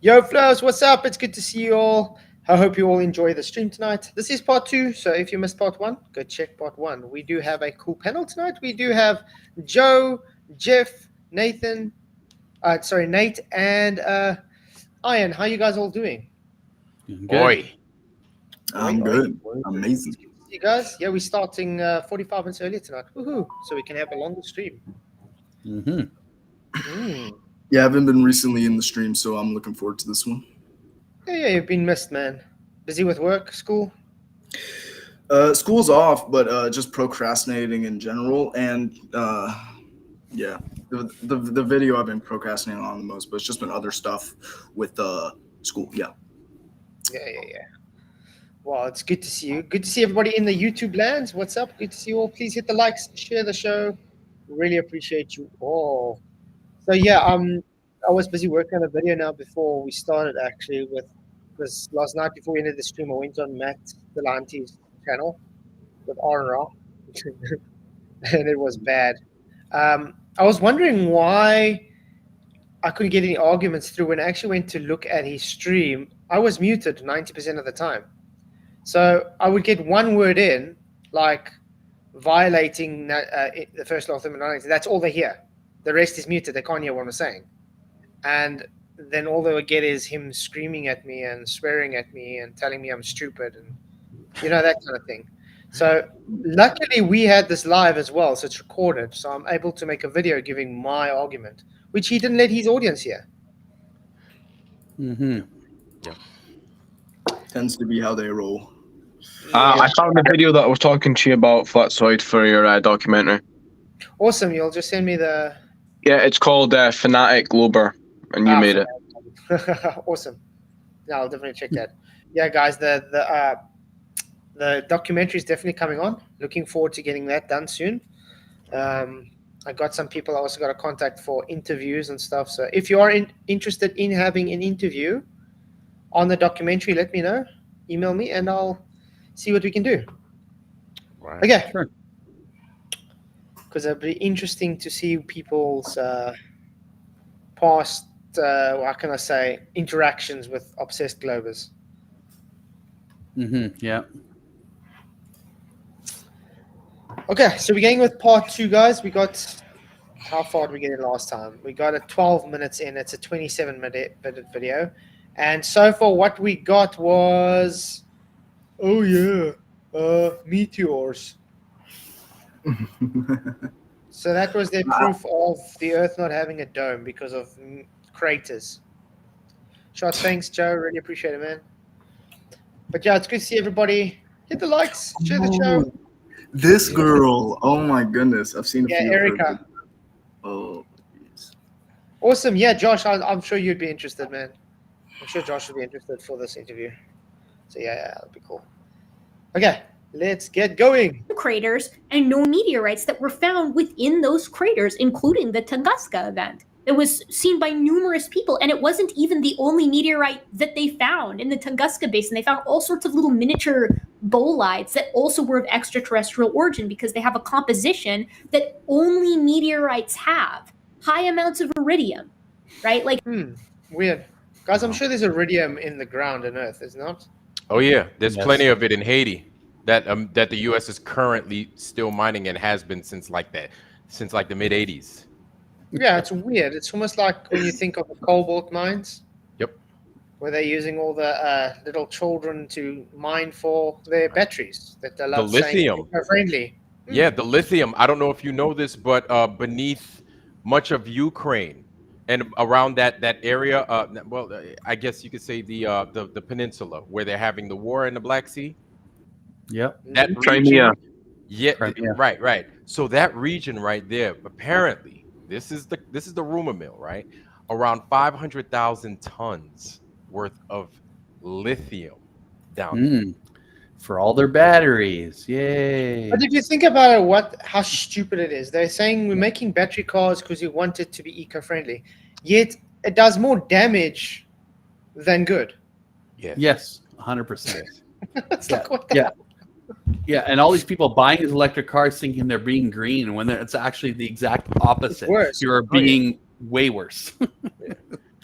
Yo, Flows, what's up? It's good to see you all. I hope you all enjoy the stream tonight. This is part 2, so if you missed part 1, go check part 1. We do have a cool panel tonight. We do have Joe, Jeff, Nate, and Ian. How you guys all doing? Good. Boy. I'm good. Amazing. You guys? Yeah, we're starting 45 minutes earlier tonight. Woohoo! So we can have a longer stream. Yeah, I haven't been recently in the stream, so I'm looking forward to this one. Yeah, you've been missed, man. Busy with work, school? School's off, but just procrastinating in general. And yeah, the video I've been procrastinating on the most, but it's just been other stuff with school. Yeah. Yeah. Well, it's good to see you. Good to see everybody in the YouTube lands. What's up? Good to see you all. Please hit the likes, share the show. Really appreciate you all. So yeah, I was busy working on a video now before we started actually because last night before we ended the stream, I went on Matt Dillahunty's channel with R&R and it was bad. I was wondering why I couldn't get any arguments through. When I actually went to look at his stream, I was muted 90% of the time. So I would get one word in, like violating the first law of thermodynamics. That's all they hear. The rest is muted. They can't hear what I'm saying. And then all they would get is him screaming at me and swearing at me and telling me I'm stupid and, that kind of thing. So luckily we had this live as well, so it's recorded. So I'm able to make a video giving my argument, which he didn't let his audience hear. Yeah. Tends to be how they roll. I found the video that I was talking to you about, Flatsoid, for your documentary. Awesome. You'll just send me the... Yeah, it's called Fanatic Glober, and you made it. Awesome. Yeah, I'll definitely check that. Yeah, guys, the documentary is definitely coming on. Looking forward to getting that done soon. I got some people I also got a contact for interviews and stuff. So if you are interested in having an interview on the documentary, let me know. Email me and I'll see what we can do. Right. Okay. Sure. Because it'll be interesting to see people's past, what can I say, interactions with obsessed globers. Yeah. Okay, so we're going with part 2, guys. We got, how far did we get in last time? We got it 12 minutes in. It's a 27-minute video. And so far what we got was, meteors. So that was their proof of the Earth not having a dome because of craters. Shot, thanks, Joe. Really appreciate it, man. But yeah, it's good to see everybody. Hit the likes, share the show. This girl, oh my goodness, I've seen a few. Erika. Oh, geez. Awesome. Yeah, Josh, I'm sure you'd be interested, man. I'm sure Josh would be interested for this interview. So yeah, that'd be cool. Okay, let's get going. Craters and known meteorites that were found within those craters, including the Tunguska event. It was seen by numerous people, and it wasn't even the only meteorite that they found in the Tunguska Basin. They found all sorts of little miniature bolides that also were of extraterrestrial origin because they have a composition that only meteorites have. High amounts of iridium, right? Like, Weird. Guys, I'm sure there's iridium in the ground on Earth, is not? Oh yeah, there's Yes. plenty of it in Haiti that the U.S. is currently still mining and has been since like the mid '80s. Yeah, it's weird. It's almost like when you think of the cobalt mines. Yep. Where they're using all the little children to mine for their batteries that they love lithium. saying friendly. Yeah, the lithium. I don't know if you know this, but beneath much of Ukraine and around that area, I guess you could say the peninsula where they're having the war in the Black Sea. Yep. That Crimea. region, yeah, Crimea. right. So that region right there, apparently, this is the rumor mill, right? Around 500,000 tons worth of lithium down there. For all their batteries. Yay. But if you think about it, how stupid it is. They're saying we're making battery cars because we want it to be eco-friendly. Yet it does more damage than good. Yes, 100%. It's like, what the hell? Yeah, and all these people buying these electric cars thinking they're being green when it's actually the exact opposite. It's worse. You're being way worse.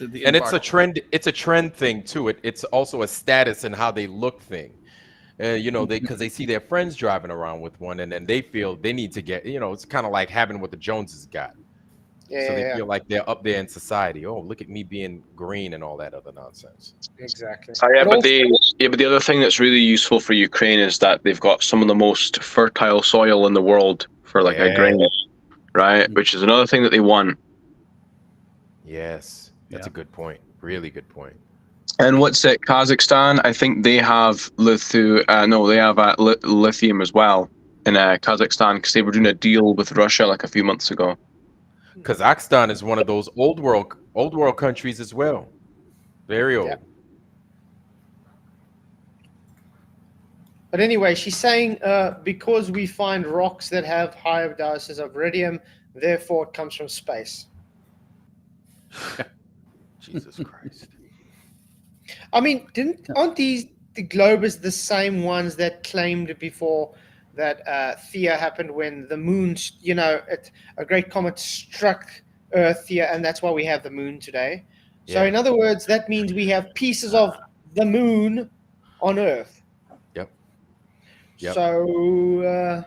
And it's a trend. It's a trend thing too. It's also a status and how they look thing. You know, because they see their friends driving around with one, and then they feel they need to get. You know, it's kind of like having what the Joneses got. Yeah, So they yeah, feel like they're up there in society. Oh, look at me being green and all that other nonsense. exactly. So, yeah, But also- but the other thing that's really useful for Ukraine is that they've got some of the most fertile soil in the world for like a grain, right? Which is another thing that they want. Yes, that's a good point. Really good point. And what's it? Kazakhstan? I think they have lithium as well in Kazakhstan because they were doing a deal with Russia like a few months ago. Kazakhstan is one of those old world countries as well. Very old. Yeah. But anyway, she's saying because we find rocks that have higher doses of iridium, therefore it comes from space. Jesus Christ. I mean, aren't the globers the same ones that claimed before that Thea happened when the moon, a great comet struck Earth here, and that's why we have the moon today. So Yeah. in other words, that means we have pieces of the moon on Earth. Yep. So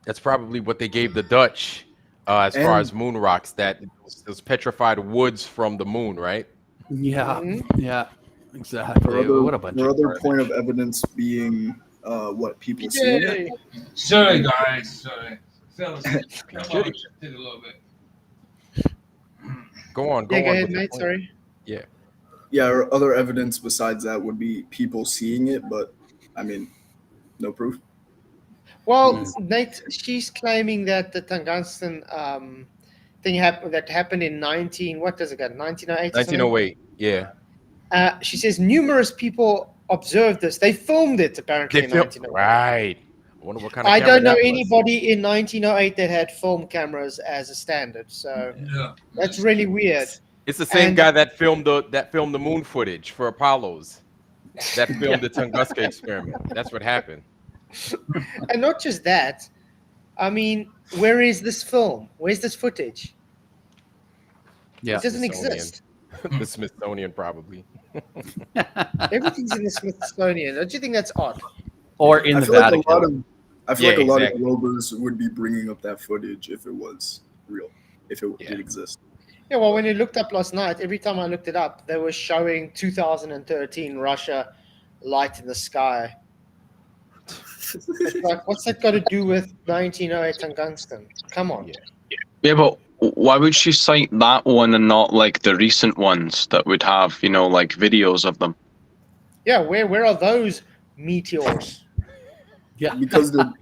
That's probably what they gave the Dutch as far as moon rocks, that those petrified woods from the moon, right? Yeah, yeah, exactly. What a bunch Your of other garbage. point of evidence being what people see in it. Sorry, guys. Sorry. Fellas, come on, shift it a little bit. Go on. go on ahead, with your mate. point. Sorry. Yeah, or other evidence besides that would be people seeing it, but I mean, no proof. Well, Nate, she's claiming that the tungsten thing happened in 1908. 1908. Yeah. She says numerous people observed this. They filmed it apparently They in feel 1908. right. I wonder what kind of I camera don't know that was. anybody in 1908 that had film cameras as a standard, so Yeah. that's really weird. It's the same And- guy that filmed the moon footage for Apollo's. That filmed the Tunguska experiment. That's what happened. And not just that, I mean, where is this film? Where's this footage? Yeah. It doesn't Smithsonian. exist. The Smithsonian probably. Everything's in the Smithsonian. Don't you think that's odd? Or in I the feel like Vatican. I feel like a lot of exactly. Globers would be bringing up that footage if it was real, if it Yeah. did exist. Yeah, well, when you looked up last night, every time I looked it up, they were showing 2013 Russia light in the sky. It's like, what's that got to do with 1908 tungsten? Come on. Yeah, but why would she cite that one and not like the recent ones that would have, like videos of them? Yeah, where are those meteors? Yeah. Because the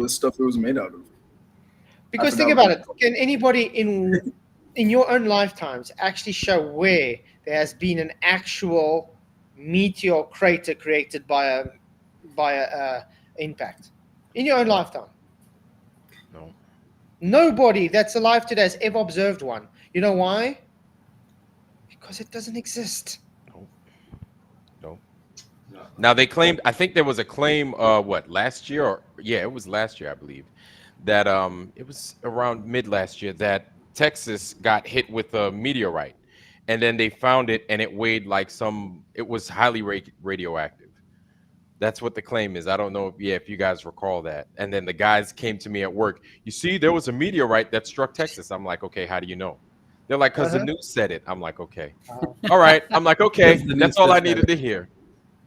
stuff it was made out of. Because I think forgot about it. Can anybody in your own lifetimes actually show where there has been an actual meteor crater created by a impact in your own lifetime? No. Nobody that's alive today has ever observed one. You know why? Because it doesn't exist. No. Now they claimed. I think there was a claim. Last year? It was last year, I believe. That it was around mid last year that Texas got hit with a meteorite, and then they found it, and it weighed like it was highly radioactive. That's what the claim is. I don't know if you guys recall that. And then the guys came to me at work. You see, there was a meteorite that struck Texas. I'm like, okay, how do you know? They're like, because the news said it. I'm like, okay. All right. I'm like, okay. Because the That's news all I said needed to hear.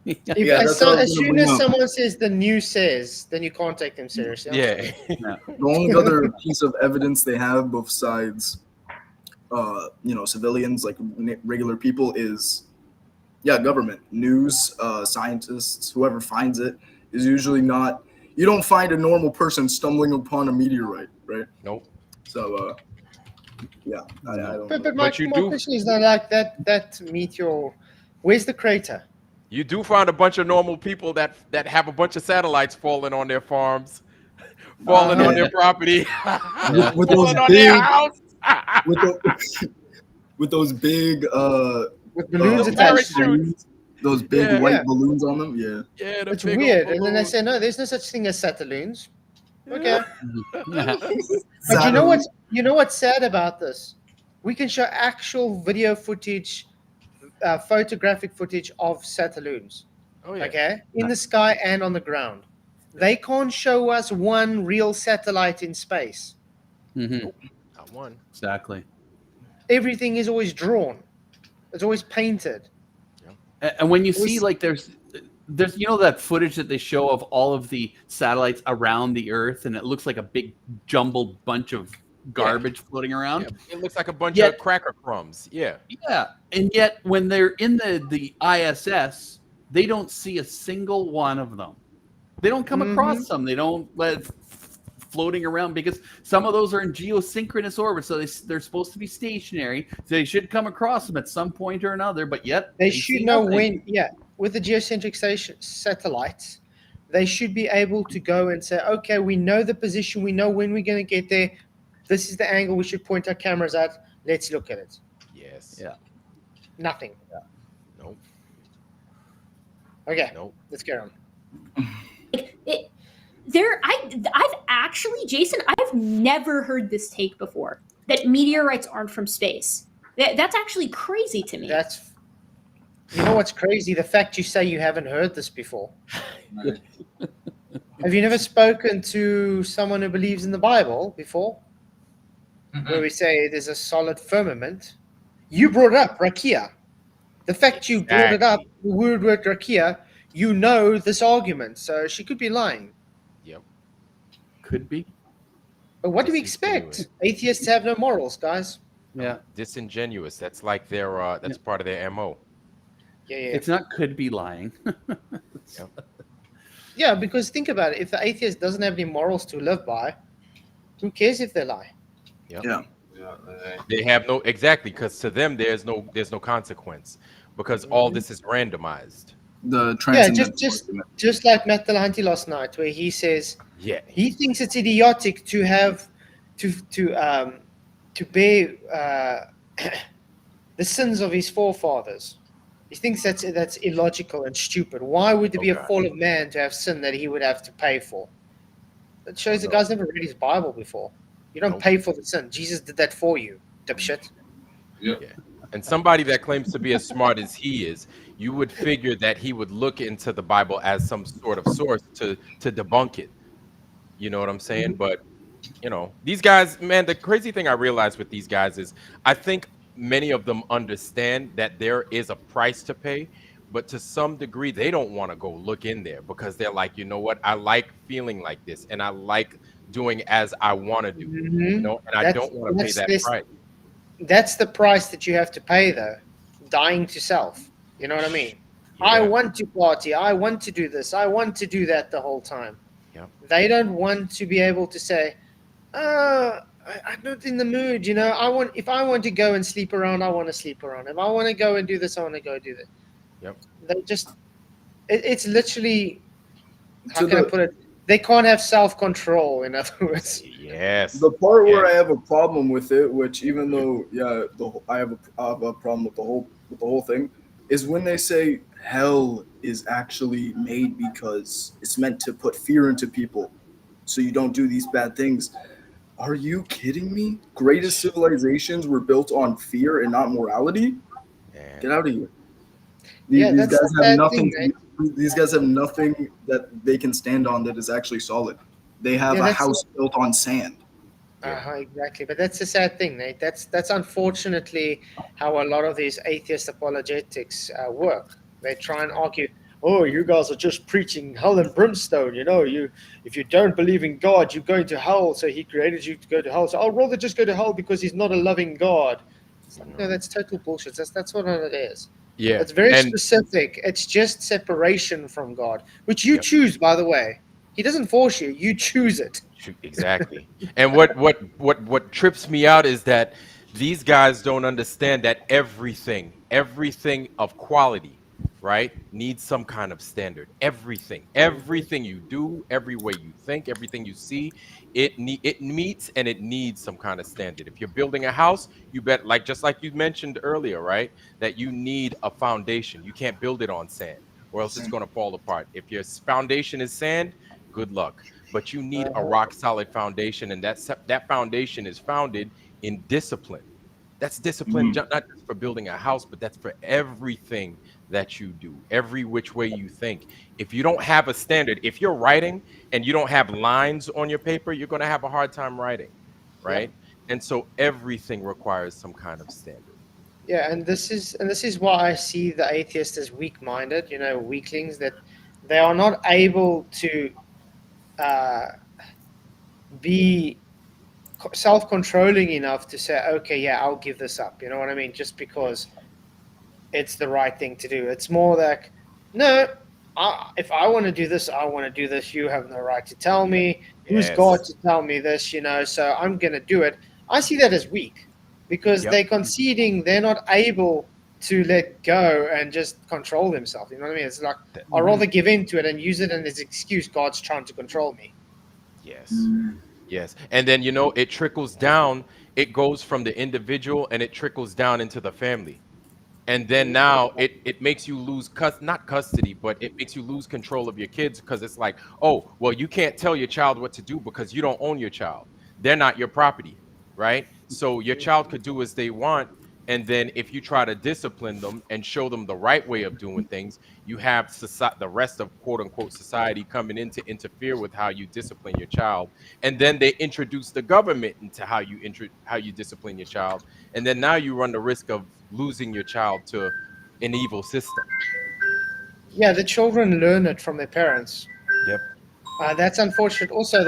As that's what I was soon gonna as bring up. someone says the news says, then you can't take them seriously. Yeah. The only other piece of evidence they have besides, civilians, like regular people, is, government, news, scientists, whoever finds it is usually not. You don't find a normal person stumbling upon a meteorite, right? Nope. So, I don't. But know. my But you do- question is not like that meteor. Where's the crater? You do find a bunch of normal people that have a bunch of satellites falling on their farms, falling on their property, With those falling on their big- house. with those big With balloons the attached. parachutes. those big Yeah. white Yeah. balloons on them. Yeah. Yeah, the It's big weird. old And then they balloons. say, no, there's no such thing as Satelloons. Okay. Yeah. But you know what's sad about this? We can show actual video footage, photographic footage of Saturloons. Oh yeah. Okay, in the sky and on the ground. They can't show us one real satellite in space. Mm-hmm. Not one. Exactly. Everything is always drawn. It's always painted. And when you We see s- like there's that footage that they show of all of the satellites around the Earth, and it looks like a big jumbled bunch of garbage floating around. Yeah, it looks like a bunch Yet- of cracker crumbs. Yeah. Yeah, and yet when they're in the ISS, they don't see a single one of them. They don't come across them. They don't let floating around because some of those are in geosynchronous orbit, so they're supposed to be stationary. So they should come across them at some point or another, but yet They should see know nothing. when. Yeah, with the geocentric satellites, they should be able to go and say, okay, we know the position, we know when we're going to get there. This is the angle we should point our cameras at. Let's look at it. Yes. Yeah. Nothing. Nope. Okay, Nope. let's get on. I've actually, Jason, I've never heard this take before, that meteorites aren't from space. That's actually crazy to me. That's, you know what's crazy? The fact you say you haven't heard this before. Have you never spoken to someone who believes in the Bible before? Where we say there's a solid firmament. You brought it up, Rakia. The fact you brought it up, the word Rakia, you know this argument. So she could be lying. Yep. Could be. But what do we Disingenuous. expect? Atheists have no morals, guys. Yeah. Disingenuous. That's like their that's part of their MO. Yeah. It's not could be lying. Yeah, because think about it. If the atheist doesn't have any morals to live by, who cares if they lie? Yeah. They have no exactly because to them there's no consequence because all this is randomized. The Yeah, transcendental just like Matt Dillahunty last night, where he says Yeah. he thinks it's idiotic to have to bear the sins of his forefathers. He thinks that's illogical and stupid. Why would there be a Okay. fall of man to have sin that he would have to pay for? That shows the guy's never read his Bible before. You don't Nope. pay for the sin. Jesus did that for you, dipshit. Yep. Yeah. And somebody that claims to be as smart as he is, you would figure that he would look into the Bible as some sort of source to debunk it. You know what I'm saying? But you know, these guys, man, the crazy thing I realized with these guys is I think many of them understand that there is a price to pay, but to some degree they don't want to go look in there because they're like, you know what, I like feeling like this and I like doing as I want to do, you know, and I don't want to pay that price. That's the price that you have to pay, though. Dying to self. You know what I mean? I Yeah. want to party. I want to do this. I want to do that the whole time. Yeah. They don't want to be able to say, I'm not in the mood. You know, if I want to go and sleep around, I want to sleep around. If I want to go and do this, I want to go do that. Yep. They just, it's literally, how To can I the- put it? They can't have self-control, in other words. Yes. The part where Yeah. I have a problem with it, which even though I have a problem with the whole thing, is when they say hell is actually made because it's meant to put fear into people, so you don't do these bad things. Are you kidding me? Greatest civilizations were built on fear and not morality. Man. Get out of here. Yeah, These that's guys the have bad nothing. thing, These guys have nothing that they can stand on that is actually solid. They have Yeah, a that's- house built on sand. Exactly, but that's the sad thing, Nate. That's unfortunately how a lot of these atheist apologetics work. They try and argue, "Oh, you guys are just preaching hell and brimstone. You know, if you don't believe in God, you're going to hell. So He created you to go to hell. So I'd rather just go to hell because He's not a loving God." It's like, no, that's total bullshit. That's what it is. Yeah. It's very And specific. It's just separation from God, which you Yep. choose, by the way. He doesn't force you. You choose it. exactly. And what trips me out is that these guys don't understand that everything of quality, right, needs some kind of standard. Everything you do, every way you think, everything you see, it meets and it needs some kind of standard. If you're building a house, you bet, just like you mentioned earlier, right, that you need a foundation. You can't build it on sand or else it's going to fall apart. If your foundation is sand, good luck. But you need a rock solid foundation, and that foundation is founded in discipline. That's discipline, not just for building a house, but that's for everything that you do, every which way you think. If you don't have a standard, if you're writing and you don't have lines on your paper, you're going to have a hard time writing, right? And so everything requires some kind of standard. Yeah, and this is why I see the atheist as weak-minded, weaklings, that they are not able to be self-controlling enough to say, okay, yeah, I'll give this up. You know what I mean? Just because it's the right thing to do. It's more like, no, if I want to do this, I want to do this. You have no right to tell me. Who's God to tell me this? So I'm going to do it. I see that as weak because they're conceding. They're not able to let go and just control themselves. You know what I mean? It's like, I'd rather give in to it and use it as an excuse. God's trying to control me. Yes. And then, it trickles down. It goes from the individual and it trickles down into the family. And then now it makes you lose not custody, but it makes you lose control of your kids, because it's like, oh, well, you can't tell your child what to do because you don't own your child. They're not your property, right? So your child could do as they want. And then if you try to discipline them and show them the right way of doing things, you have the rest of quote unquote society coming in to interfere with how you discipline your child. And then they introduce the government into how you discipline your child. And then now you run the risk of losing your child to an evil system. Yeah, the children learn it from their parents. That's unfortunate. Also,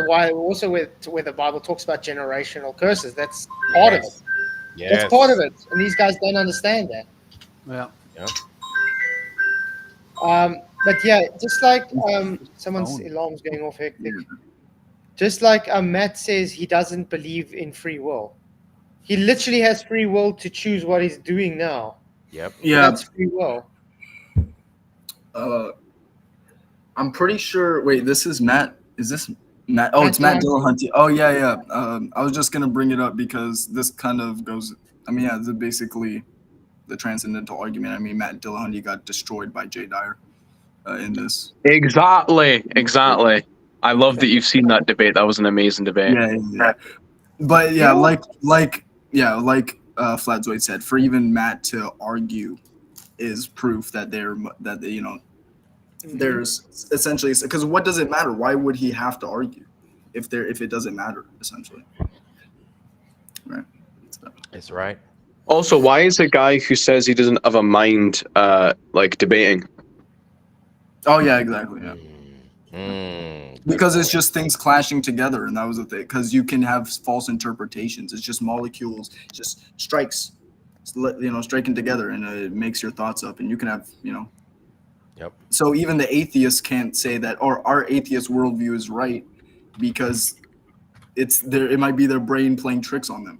where the Bible talks about generational curses. That's part of it. That's part of it, and these guys don't understand that. But yeah, just like someone's alarm's going off hectic. Just like Matt says, he doesn't believe in free will. He literally has free will to choose what he's doing now. Yeah. That's free will. I'm pretty sure. Wait, this is Matt. Is this Matt? Oh, it's Matt Dillahunty. Oh, yeah. I was just gonna bring it up because this kind of goes. I mean, yeah, this is basically the transcendental argument. I mean, Matt Dillahunty got destroyed by Jay Dyer in this. Exactly. I love that you've seen that debate. That was an amazing debate. Yeah. But yeah, like Flatzoid said, for even Matt to argue is proof that there's essentially, because what does it matter? Why would he have to argue if it doesn't matter, essentially? Right. It's right. Also, why is a guy who says he doesn't have a mind like debating? Oh yeah, exactly. Yeah. Because it's just things clashing together, and that was the thing. Because you can have false interpretations. It's just molecules, just strikes, striking together, and it makes your thoughts up, and you can have, Yep. So even the atheists can't say that, or our atheist worldview is right, because it might be their brain playing tricks on them.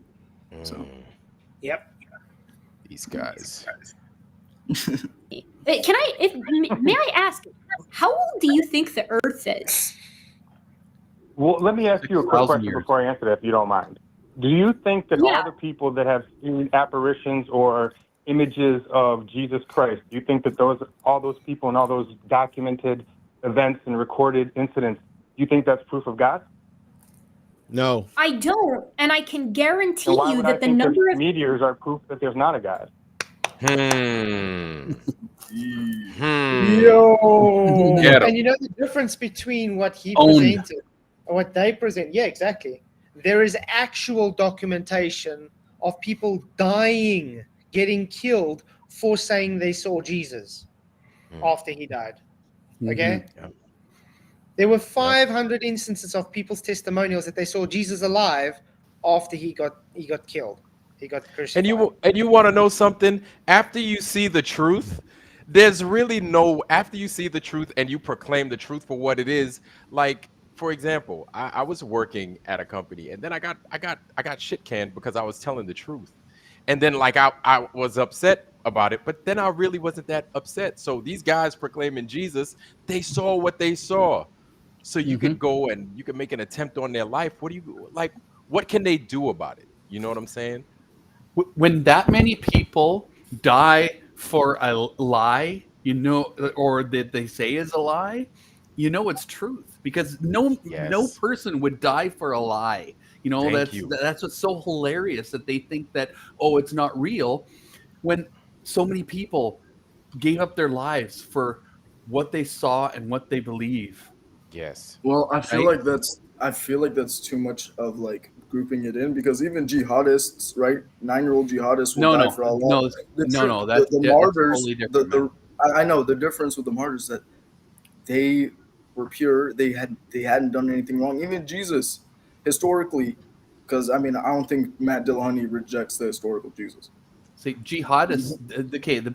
So. Yep. These guys. May I ask, how old do you think the Earth is? Well, let me ask you a quick question before I answer that, if you don't mind. Do you think that all the people that have seen apparitions or images of Jesus Christ, do you think that all those people and all those documented events and recorded incidents, do you think that's proof of God? No. I don't, and I can guarantee you that the number of meteors are proof that there's not a God. Yo. And you know the difference between what he presented and what they present? Yeah, exactly. There is actual documentation of people dying, getting killed for saying they saw Jesus after he died. Okay? Yeah. There were 500 instances of people's testimonials that they saw Jesus alive after he got killed. He got crucified. And you want to know something? After you see the truth, there's really after you see the truth and you proclaim the truth for what it is, like, for example, I was working at a company, and then I got shit canned because I was telling the truth. And then like I was upset about it, but then I really wasn't that upset. So these guys proclaiming Jesus, they saw what they saw. So you can go and you can make an attempt on their life. What can they do about it? You know what I'm saying? When that many people die for a lie, or that they say is a lie, it's truth, because no person would die for a lie. You know, Thank you. that's what's so hilarious, that they think that, oh, it's not real, when so many people gave up their lives for what they saw and what they believe. Yes. Well, I feel Right? like that's too much of like grouping it in, because even jihadists, right? 9-year-old jihadists will die for Allah. The martyrs, totally different, man. I know the difference with the martyrs, that they were pure. They hadn't done anything wrong. Even Jesus, historically, because I mean, I don't think Matt Dillahunty rejects the historical Jesus. See, jihadists. Okay, the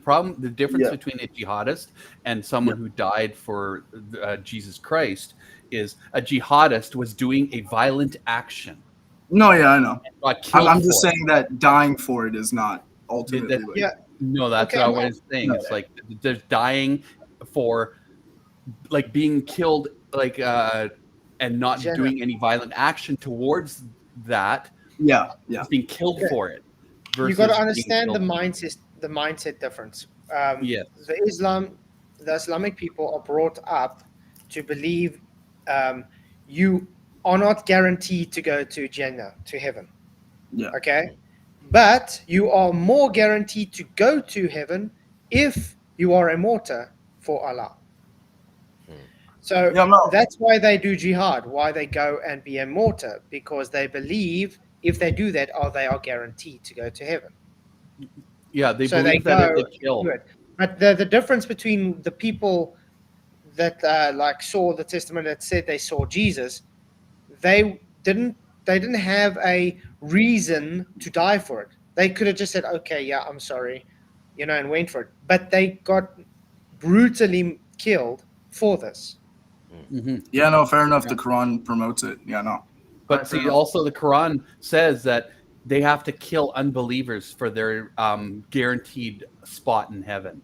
difference between a jihadist and someone who died for Jesus Christ is a jihadist was doing a violent action. No, yeah, I know. I'm just for saying that dying for it is not ultimately. No, that's not what it's saying. It's like there's dying for, like, being killed, like, and not doing any violent action towards that. Yeah. Being killed for it. You got to understand the mindset difference. The Islamic people are brought up to believe you are not guaranteed to go to Jannah, to heaven. Yeah. Okay? But you are more guaranteed to go to heaven if you are a martyr for Allah. So that's why they do jihad, why they go and be a martyr, because they believe if they do that, they are guaranteed to go to heaven. Yeah, they believe that if they kill. But the difference between the people that like saw the testimony that said they saw Jesus, they didn't have a reason to die for it. They could have just said, okay, yeah, I'm sorry, and went for it. But they got brutally killed for this. Mm-hmm. Yeah, no, fair enough. The Quran promotes it. Yeah, no. But see, also the Quran says that they have to kill unbelievers for their guaranteed spot in heaven.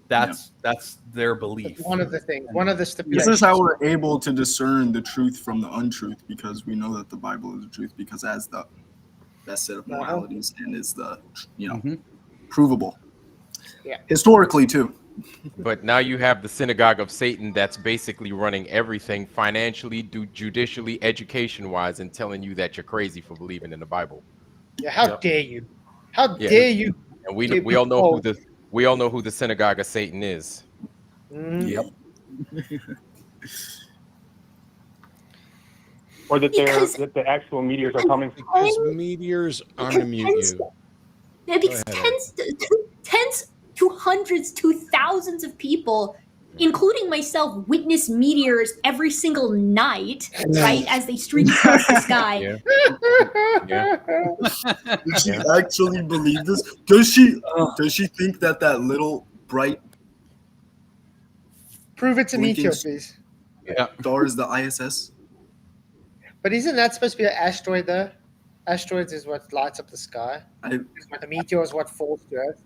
That's their belief. That's one of the things. One of the stipulations. This is how we're able to discern the truth from the untruth, because we know that the Bible is the truth, because as the best set of moralities and is the provable. Yeah. Historically too. But now you have the synagogue of Satan that's basically running everything financially, judicially, education-wise, and telling you that you're crazy for believing in the Bible. Yeah, how dare you? How dare you? And we all know who the synagogue of Satan is. Yep. Or that the actual meteors are coming from. Because meteors aren't immune you. Because tens to hundreds to thousands of people, including myself, witness meteors every single night, right, as they streak across the sky. Does she actually believe this? Does she think that little bright prove it to me, please? Star is the ISS? But isn't that supposed to be an asteroid though? Asteroids is what lights up the sky. The meteor is what falls to Earth.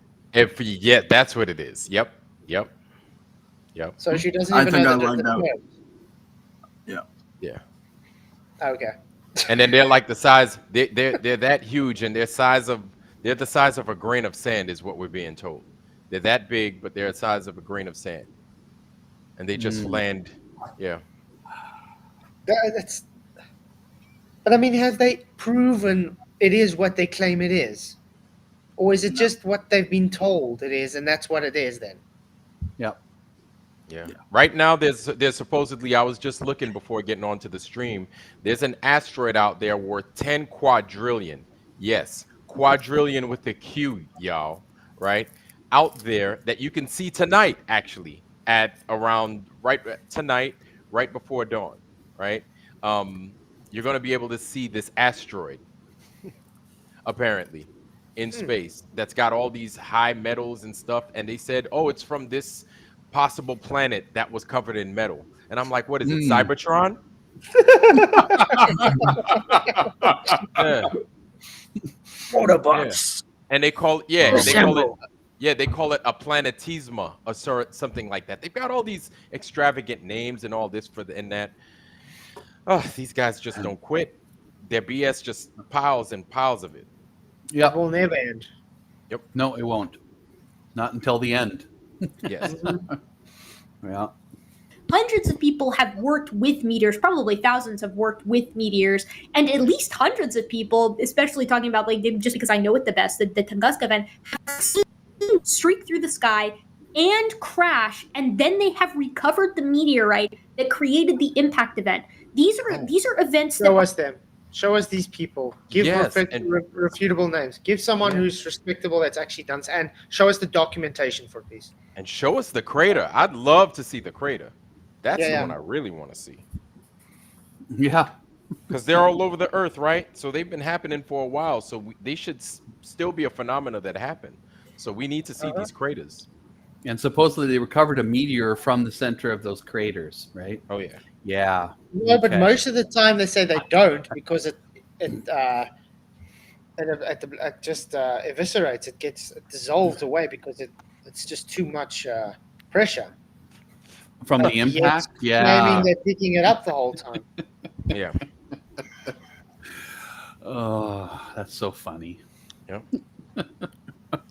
That's what it is. Yep. So she doesn't even know the terms. Yeah. Okay. And then they're like the size. They're that huge, and they're the size of a grain of sand, is what we're being told. They're that big, but they're the size of a grain of sand, and they just land. Yeah. But I mean, have they proven it is what they claim it is? Or is it just what they've been told it is, and that's what it is then? Yeah. Right now, there's supposedly, I was just looking before getting onto the stream, there's an asteroid out there worth 10 quadrillion. Yes, quadrillion with a Q, y'all, right? Out there that you can see tonight, actually, at around tonight, right before dawn, right? You're going to be able to see this asteroid, apparently, in space, that's got all these high metals and stuff. And they said, it's from this possible planet that was covered in metal. And I'm like, what is it, Cybertron? Autobots. And they call it a planetisma, or something like that. They've got all these extravagant names and all this in that. These guys just don't quit. Their BS just piles and piles of it. Yeah, it will never end. Yep. No, it won't. Not until the end. Yes. Yeah. hundreds of people have worked with meteors, probably thousands have worked with meteors, and at least hundreds of people, especially talking about, like, just because I know it the best, the Tunguska event, have seen streak through the sky and crash, and then they have recovered the meteorite that created the impact event. These are events that... Show us them. Show us these people. Give Yes, refutable names. Give someone who's respectable that's actually done, and show us the documentation for these. And show us the crater. I'd love to see the crater. That's Yeah, the yeah. one I really want to see. Yeah. Because they're all over the earth, right? So they've been happening for a while. So they should still be a phenomena that happened. So we need to see these craters. And supposedly they recovered a meteor from the center of those craters, right? Oh, yeah. Yeah. No, but Okay. most of the time they say they don't because it just eviscerates. It gets dissolved away because it's just too much pressure. From the Yet impact? Yeah. claiming they're picking it up the whole time. Yeah. Oh, that's so funny. Yep.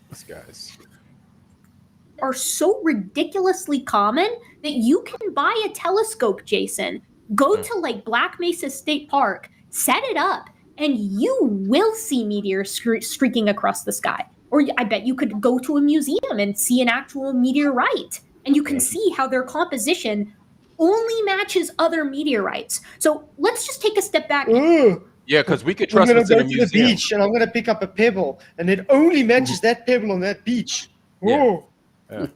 These guys. are so ridiculously common that you can buy a telescope, Jason, go to like Black Mesa State Park, set it up, and you will see meteors streaking across the sky. Or I bet you could go to a museum and see an actual meteorite, and you can see how their composition only matches other meteorites. So let's just take a step back. Ooh, Yeah, because we could I'm trust gonna what's in go a to the museum. beach and I'm gonna pick up a pebble, and it only matches that pebble on that beach. Yeah. Ooh. Yeah.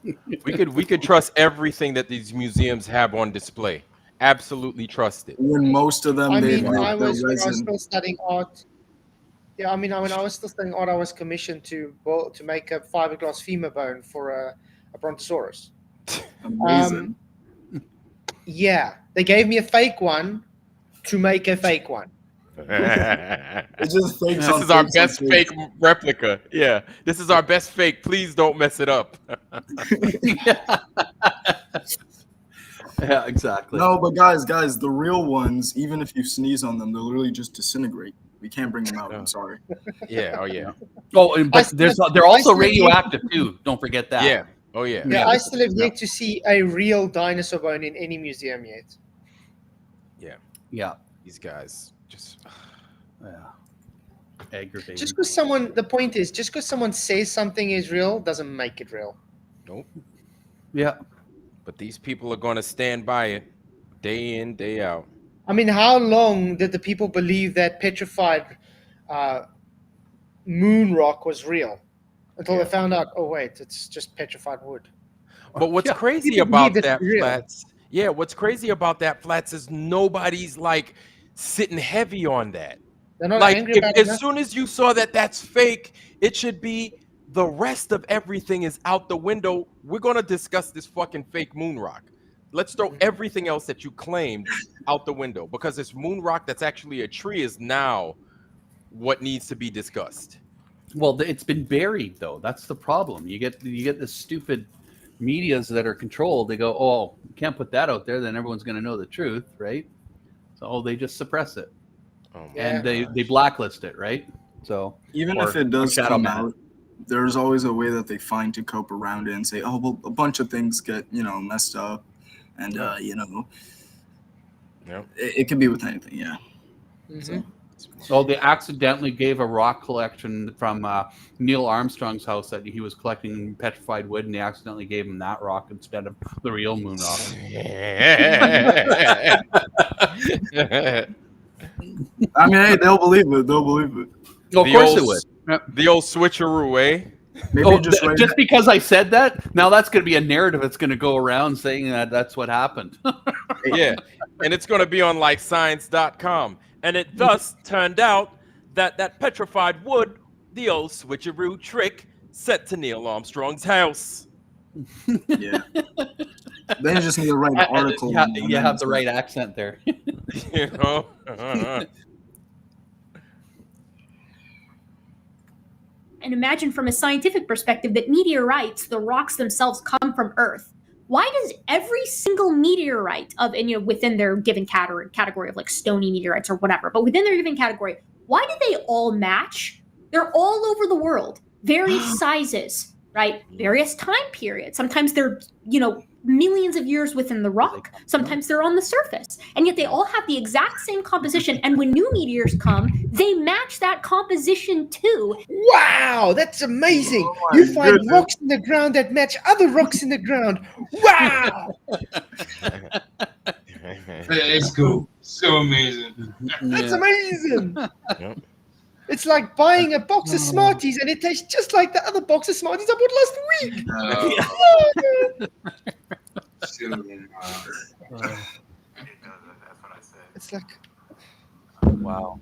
We could trust everything that these museums have on display. Absolutely trust it. When most of them, I they mean, when I was resin. still studying art. Yeah, I mean, when I was still studying art, I was commissioned to make a fiberglass femur bone for a brontosaurus. Amazing. Yeah, they gave me a fake one to make a fake one. It just fakes This on is our fakes best on fake fakes. replica. Yeah, this is our best fake. Please don't mess it up. Yeah, exactly. No, but guys, the real ones, even if you sneeze on them, they'll literally just disintegrate. We can't bring them out. I'm sorry. Yeah. Oh yeah. Oh, and, but they're also I radioactive too. Don't forget that. Yeah. Oh yeah. Yeah, I still have yet to see a real dinosaur bone in any museum yet. Yeah. These guys just. Yeah. Aggravating. Just because someone says something is real doesn't make it real. Nope. Yeah. But these people are going to stand by it day in, day out. I mean, how long did the people believe that petrified moon rock was real? Until they found out, oh wait, it's just petrified wood. But what's crazy People about believe that, it's real. Flats? Yeah, what's crazy about that, Flats, is nobody's like sitting heavy on that. They're not Like, angry about as it. soon as you saw that that's fake, it should be the rest of everything is out the window. We're gonna discuss this fucking fake moon rock. Let's throw everything else that you claimed out the window, because this moon rock that's actually a tree is now what needs to be discussed. Well, it's been buried though. That's the problem. You get the stupid medias that are controlled. They go, oh, you can't put that out there. Then everyone's going to know the truth, right? So they just suppress it, and they blacklist it, right? So Even or- if it or does shadow come ban. out, there's always a way that they find to cope around it and say, oh, well, a bunch of things get, messed up. And, it could be with anything, yeah. Mhm. So they accidentally gave a rock collection from Neil Armstrong's house that he was collecting petrified wood, and they accidentally gave him that rock instead of the real moon rock. I mean, hey, they'll believe it. They'll believe it. Oh, of course it would. The old switcheroo, eh? Maybe Just because I said that, now that's going to be a narrative that's going to go around saying that that's what happened. Yeah, and it's going to be on like science.com. And it thus turned out that petrified wood, the old switcheroo trick, set to Neil Armstrong's house. Yeah. They just need to write an article. You have the right accent there. You know? And imagine from a scientific perspective that meteorites, the rocks themselves, come from Earth. Why does every single meteorite within their given category of like stony meteorites or whatever, but within their given category, why do they all match? They're all over the world, various sizes, right? Various time periods. Sometimes they're, millions of years within the rock. Sometimes they're on the surface. And yet they all have the exact same composition. And when new meteors come, they match that composition too. Wow, that's amazing. You find rocks in the ground that match other rocks in the ground. Wow. It's cool. So amazing. That's amazing. It's like buying a box of Smarties and it tastes just like the other box of Smarties I bought last week. It's like, Wow.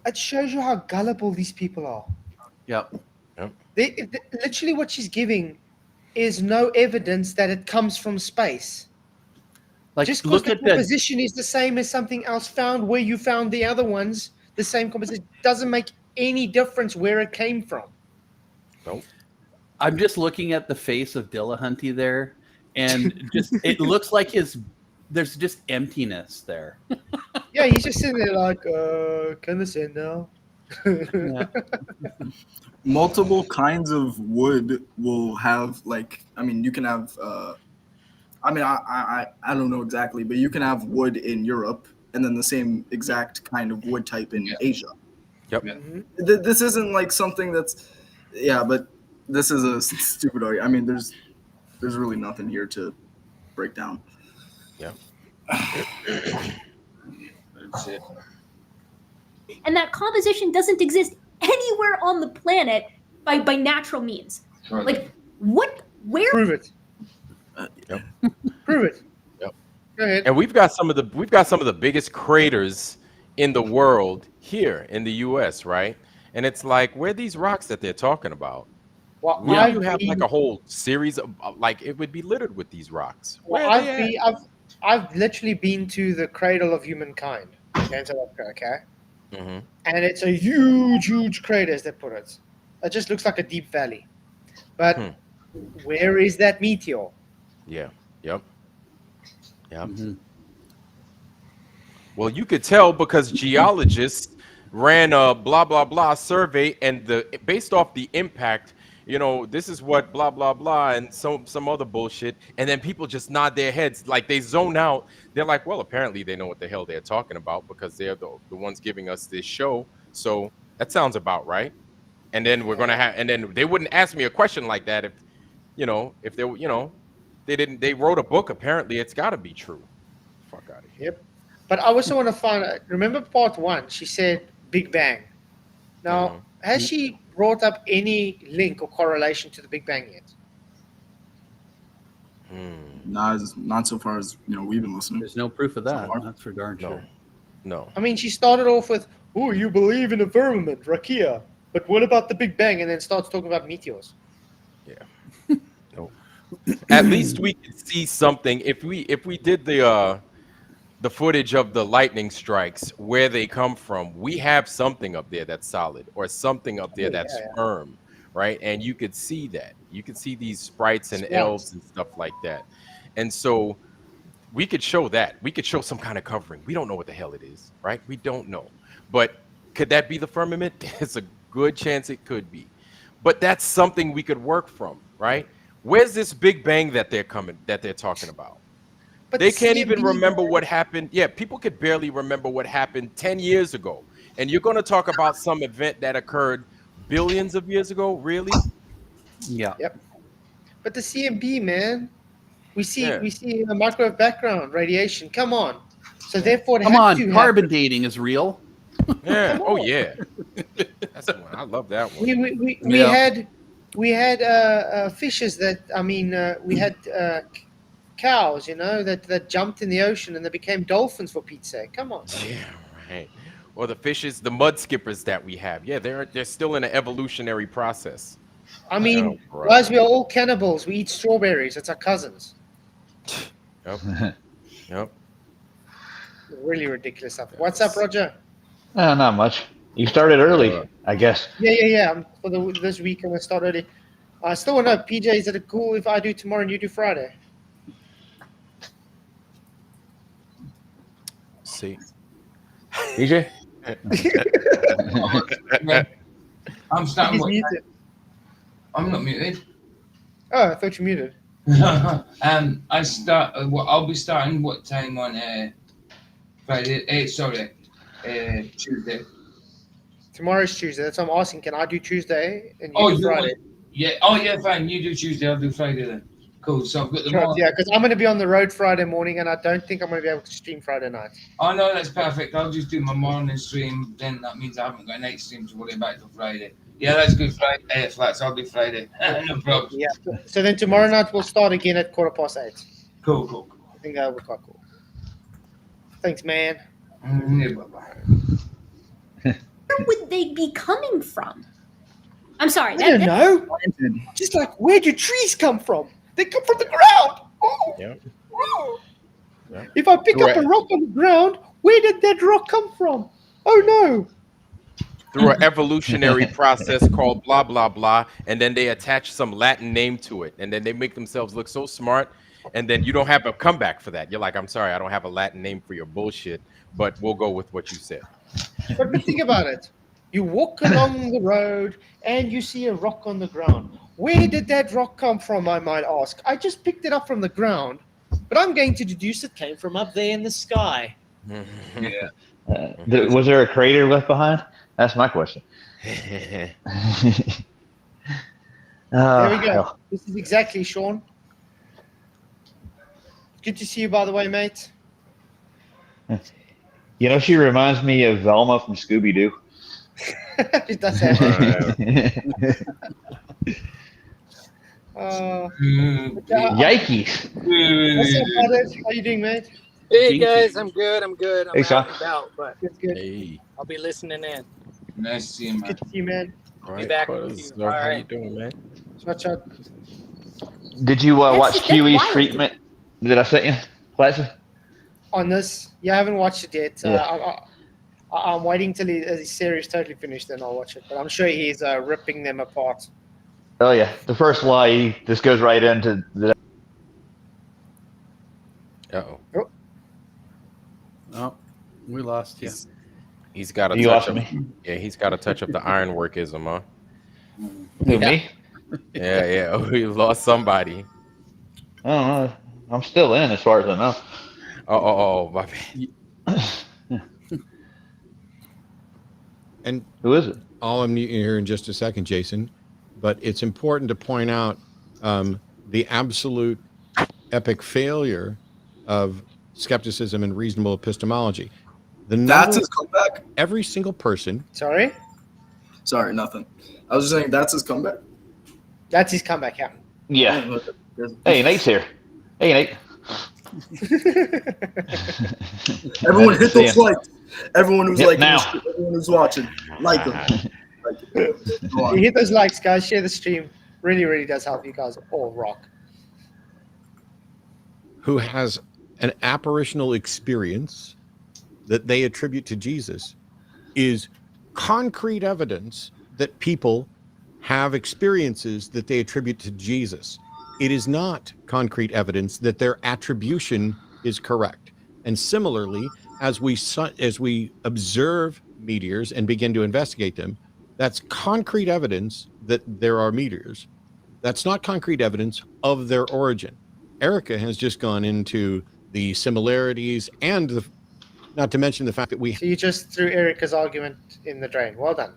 it shows you how gullible these people are. Yep. They literally what she's giving is no evidence that it comes from space. Like, Just because look the at the composition is the same as something else found where you found the other ones, the same composition, doesn't make any difference where it came from. Nope. I'm just looking at the face of Dillahunty there, and just it looks like there's just emptiness there. Yeah, he's just sitting there like, can I send now? Yeah. Multiple kinds of wood will have you can have I don't know exactly, but you can have wood in Europe and then the same exact kind of wood type in Asia. Yep. This isn't like something that's but this is a stupid argument. I mean, there's really nothing here to break down. Yeah. That's it. And that composition doesn't exist anywhere on the planet by natural means. Like, where? Prove it. Yep. Prove it. Yep. Go ahead. And we've got some of the biggest craters in the world here in the U.S., right? And it's like, where are these rocks that they're talking about? Well, Where you have like a whole series of it would be littered with these rocks. Where are they at? I've literally been to the cradle of humankind in South Africa, okay? Mm-hmm. And it's a huge crater, as they put it. It just looks like a deep valley. But where is that meteor? Yeah. Yep. Mm-hmm. Well, you could tell because geologists ran a blah blah blah survey, and based off the impact, this is what blah blah blah and some other bullshit, and then people just nod their heads like they zone out. They're like, well, apparently they know what the hell they're talking about because they're the ones giving us this show. So that sounds about right. And then and then they wouldn't ask me a question like that if they wrote a book. Apparently it's got to be true. Fuck out of here. Yep. But I also want to find out, remember part 1, she said Big Bang. Now, has she brought up any link or correlation to the Big Bang yet? Not so far as we've been listening. There's no proof of that. That's for darn sure. No. I mean, she started off with, "Oh, you believe in a firmament, Rakia, but what about the Big Bang?" And then starts talking about meteors. Yeah. No. At least we could see something if we did the footage of the lightning strikes, where they come from. We have something up there that's solid, or something up there that's firm, right? And you could see that. You could see these sprites and elves and stuff like that. And so we could show that. We could show some kind of covering. We don't know what the hell it is, right? We don't know. But could that be the firmament? There's a good chance it could be. But that's something we could work from, right? Where's this Big Bang that they're talking about? But they can't even remember what happened. Yeah, people could barely remember what happened 10 years ago. And you're going to talk about some event that occurred billions of years ago? Really? Yeah. Yep. But the CMB, man, we see a microwave background radiation. Come on. So therefore, carbon dating is real. Yeah. Oh yeah. That's the one. I love that one. We had fishes that we had cows, that jumped in the ocean and they became dolphins, for Pete's sake. Come on. Yeah, right. Or the fishes, the mud skippers that we have. Yeah, they're still in an evolutionary process. I mean, guys, we are all cannibals. We eat strawberries. It's our cousins. Yep. Yep. Really ridiculous stuff. What's up, Roger? Not much. You started early, I guess. Yeah. For this week, I'm going to start early. I still want to know, PJ, is it cool if I do tomorrow and you do Friday? See. PJ? I'm starting with I'm not muted. Oh, I thought you muted. I start. I'll be starting what time on Friday? Tuesday. Tomorrow's Tuesday. That's what I'm asking. Can I do Tuesday and you Oh, do you Friday? want? Yeah. Oh, yeah. Fine. You do Tuesday. I'll do Friday then. Cool. So I've got the Sure, morning. yeah, because I'm going to be on the road Friday morning, and I don't think I'm going to be able to stream Friday night. Oh no, that's perfect. I'll just do my morning stream. Then that means I haven't got a night stream to worry about till Friday. Yeah, that's good. Friday, Flats. I'll do Friday. No problem. Yeah. So then tomorrow night we'll start again at 8:15. Cool. I think that would be quite cool. Thanks, man. Bye-bye. Where would they be coming from? I'm sorry. I don't know. Just like, where do trees come from? They come from the ground. Oh. Yeah. Oh. Yeah. If I pick up a rock on the ground, where did that rock come from? Oh no. Through an evolutionary process called blah blah blah, and then they attach some Latin name to it, and then they make themselves look so smart, and then you don't have a comeback for that. You're like, I'm sorry, I don't have a Latin name for your bullshit, but we'll go with what you said. But think about it. You walk along the road and you see a rock on the ground. Where did that rock come from, I might ask? I just picked it up from the ground, but I'm going to deduce it came from up there in the sky. Yeah. Was there a crater left behind? That's my question. There we go. Hell. This is exactly Sean. Good to see you, by the way, mate. You know, she reminds me of Velma from Scooby-Doo. It does have Yikes. What's up, brother? How you doing, mate? Hey guys, I'm good. I'm Hey, out and about, but Good, good. Hey, I'll be listening in. Nice to see you, man. Good to see you, man. all Be right, back Cuz, with you. so All how you right. doing, man? Watch out. Did you watch That's Huey's wild. treatment that I sent you, Platson? On this, yeah, I haven't watched it yet. Yeah. I'm waiting till his series totally finished, then I'll watch it. But I'm sure he's ripping them apart. Oh, yeah. The first lie, this goes right into the... Uh-oh. Oh, we lost you. He's got a You touch lost of me. yeah, he's got a touch of the ironworkism, huh? Who, me? Yeah. Oh, we lost somebody. I don't know. I'm still in as far as I know. Oh, my bad. And Who is it? I'll unmute you here in just a second, Jason. But it's important to point out the absolute epic failure of skepticism and reasonable epistemology. That's his comeback? Every single person. Sorry? Sorry, nothing. I was just saying that's his comeback. That's his comeback, yeah. Yeah. Hey, Nate's here. Hey, Nate. Everyone hit those likes. Everyone who's Hit liking now. this, everyone who's watching, like them. You hit those likes, guys. Share the stream. Really, really does help you guys all rock. Who has an apparitional experience that they attribute to Jesus is concrete evidence that people have experiences that they attribute to Jesus. It is not concrete evidence that their attribution is correct. And similarly, as we observe meteors and begin to investigate them, that's concrete evidence that there are meteors. That's not concrete evidence of their origin. Erika has just gone into the similarities and not to mention the fact that So you just threw Erika's argument in the drain. Well done.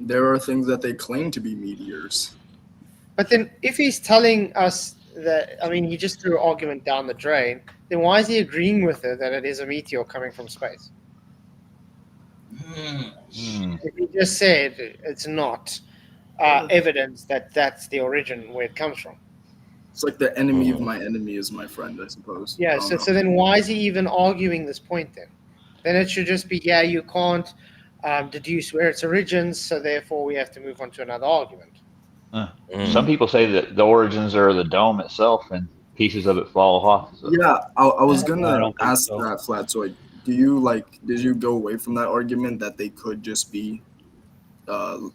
There are things that they claim to be meteors. But then if he's telling us that, I mean, he just threw an argument down the drain, then why is he agreeing with her that it is a meteor coming from space? If he just said it's not evidence that that's the origin where it comes from. It's like the enemy of my enemy is my friend, I suppose. Yeah, I don't so know. then why is he even arguing this point then? Then it should just be, yeah, you can't deduce where its origins, so therefore we have to move on to another argument. Some people say that the origins are the dome itself and pieces of it fall off. So. Yeah, I was gonna don't think ask so. that, Flatsoid. Did you go away from that argument that they could just be? You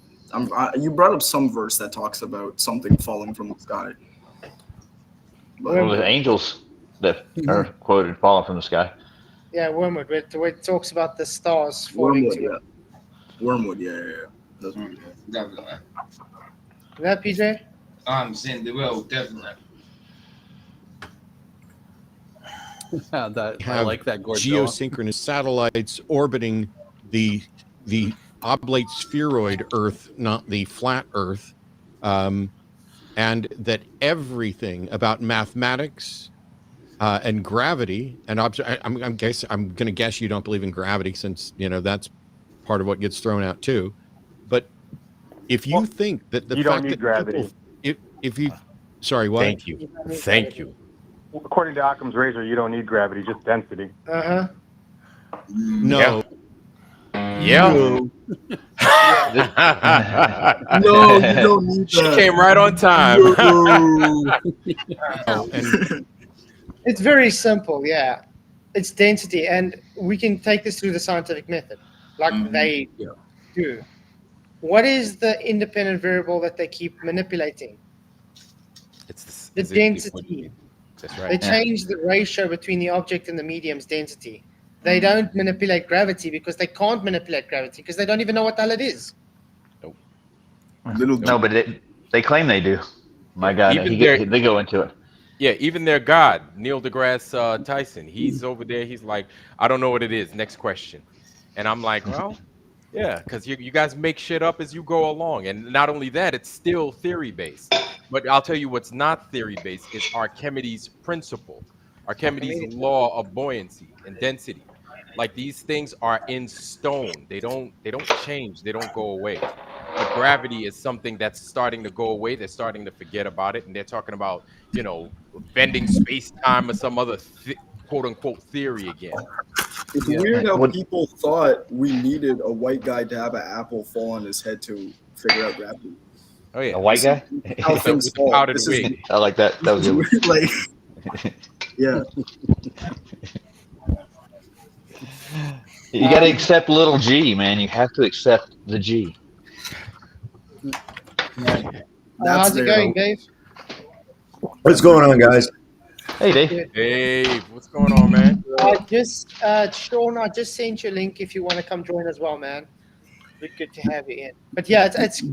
brought up some verse that talks about something falling from the sky. Well, the angels that are quoted falling from the sky. Yeah, Wormwood, where it talks about the stars falling Wormwood, to yeah. Wormwood, yeah. That's what Definitely. Yeah, PJ? I'm saying they will, definitely. I like that, Godzilla. Geosynchronous satellites orbiting the oblate spheroid Earth, not the flat Earth, and that everything about mathematics and gravity and I'm going to guess you don't believe in gravity, since that's part of what gets thrown out too. But if you think that the you fact don't need that gravity. people, if you, sorry, what? Thank you. According to Occam's razor, you don't need gravity, just density. Uh-huh. No. Yeah. No, you don't need She that. came right on time. And It's very simple, yeah. It's density, and we can take this through the scientific method, like they do. What is the independent variable that they keep manipulating? It's The density. That's They right. change the ratio between the object and the medium's density. They don't manipulate gravity because they can't manipulate gravity because they don't even know what the hell it is. No, but they claim they do. My God, they go into it. Yeah, even their god, Neil deGrasse Tyson, he's over there. He's like, I don't know what it is. Next question. And I'm like, well, yeah, because you guys make shit up as you go along. And not only that, it's still theory-based. But I'll tell you what's not theory-based is Archimedes' principle, Archimedes' law of buoyancy and density. Like, these things are in stone. They don't change. They don't go away. But gravity is something that's starting to go away. They're starting to forget about it. And they're talking about, bending space-time or some other quote-unquote theory again. It's weird how people thought we needed a white guy to have an apple fall on his head to figure out gravity. Oh, yeah. A white guy? How things fall. Powdered wig. I like that. That was good. Like, yeah. You got to accept little g, man. You have to accept the g. How's it going, Dave? What's going on, guys? Hey, Dave. Hey, what's going on, man? Sean, I just sent you a link if you want to come join as well, man. We're good to have you in. But yeah, it's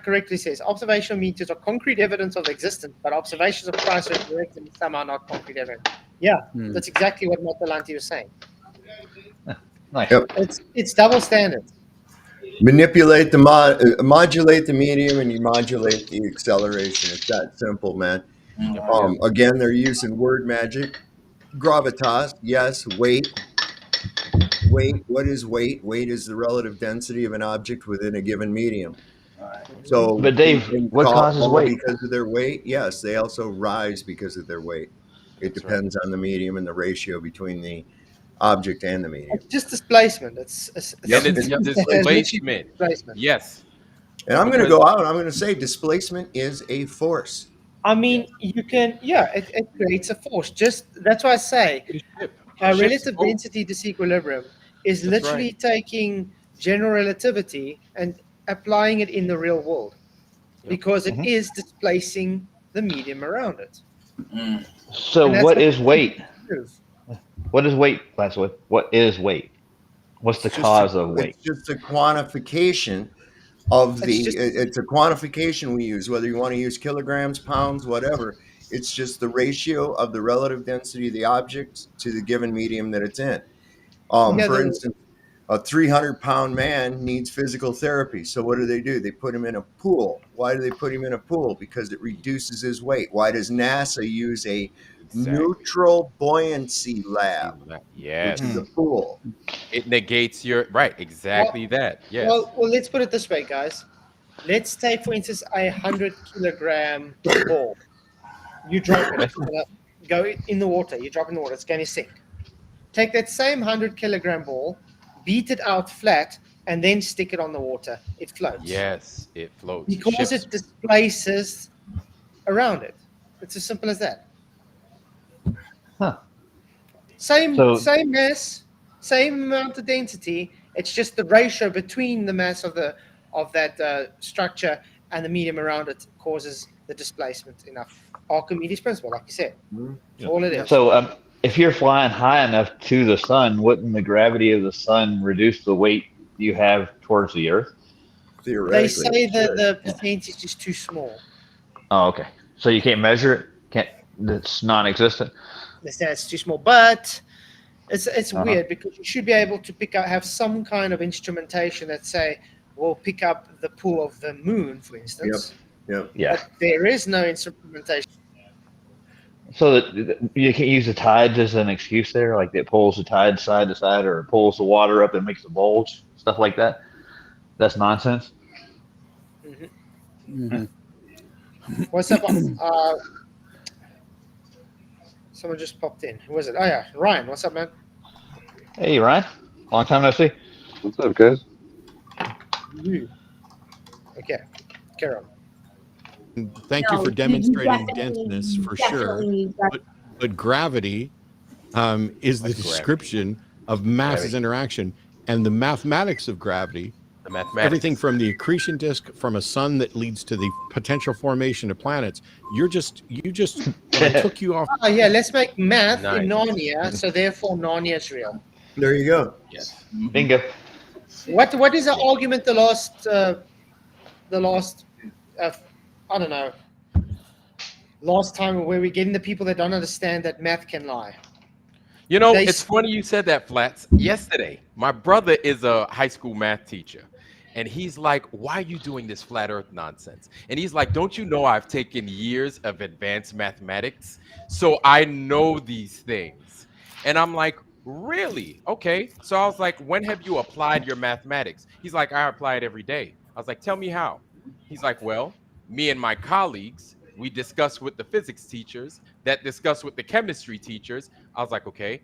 correctly says observational meters are concrete evidence of existence, but observations of Christ are direct and somehow not concrete evidence. Yeah, that's exactly what Dillahunty was saying. Nice. Yep. It's double standards. Manipulate the modulate the medium, and you modulate the acceleration. It's that simple, man. Again, they're using word magic. Gravitas, yes. Weight. What is weight? Weight is the relative density of an object within a given medium. So, but Dave, what causes weight? Because of their weight? Yes, they also rise because of their weight. It depends on the medium and the ratio between the object and the medium. It's just displacement. It's displacement. Yes. And I'm going to go out and I'm going to say displacement is a force. I mean, you can, it creates a force. That's why I say relative density disequilibrium is literally taking general relativity and applying it in the real world because it is displacing the medium around it. So what is weight? What is weight, Lancelot? What is weight? What's the cause of weight? It's just a quantification of it's a quantification we use, whether you want to use kilograms, pounds, whatever. It's just the ratio of the relative density of the object to the given medium that it's in. For instance, a 300-pound man needs physical therapy. So what do? They put him in a pool. Why do they put him in a pool? Because it reduces his weight. Why does NASA use a neutral buoyancy lab? Yes. Which is a pool. It negates your that. Yes. Well, let's put it this way, guys. Let's take, for instance, a 100-kilogram ball. You drop it, go in the water. You drop in the water. It's going to sink. Take that same 100-kilogram ball, beat it out flat, and then stick it on the water. It floats. Yes, it floats. Because it displaces around it. It's as simple as that. Huh. Same mass, same amount of density. It's just the ratio between the mass of that structure and the medium around it causes the displacement. Enough. Archimedes principle, like you said. All it is. So if you're flying high enough to the sun, wouldn't the gravity of the sun reduce the weight you have towards the Earth? Theoretically, They say that the percentage is too small. Oh, okay. So you can't measure it. It's non-existent. They say it's too small, but it's weird because you should be able to have some kind of instrumentation that will pick up the pull of the moon, for instance. Yep. Yeah. But there is no instrumentation. So you can't use the tides as an excuse there, like it pulls the tide side to side, or it pulls the water up and makes a bulge, stuff like that. That's nonsense. What's up? Someone just popped in. Who was it? Oh yeah, Ryan. What's up, man? Hey, Ryan. Long time no see. What's up, guys? Okay, Carol. Thank you for demonstrating denseness for sure. But gravity is the description of mass interaction, and the mathematics of gravity. Everything from the accretion disk from a sun that leads to the potential formation of planets. You just took you off. Oh yeah, let's make math in Narnia, so therefore Narnia is real. There you go. Yes. Bingo. What is the argument? The last I don't know. Last time where we're getting the people that don't understand that math can lie. You know, it's funny you said that, Flats. Yesterday, my brother is a high school math teacher, and he's like, why are you doing this flat earth nonsense? And he's like, don't you know I've taken years of advanced mathematics, so I know these things? And I'm like, really? Okay. So I was like, when have you applied your mathematics? He's like, I apply it every day. I was like, tell me how. He's like, well, me and my colleagues, we discuss with the physics teachers that discuss with the chemistry teachers. I was like, okay.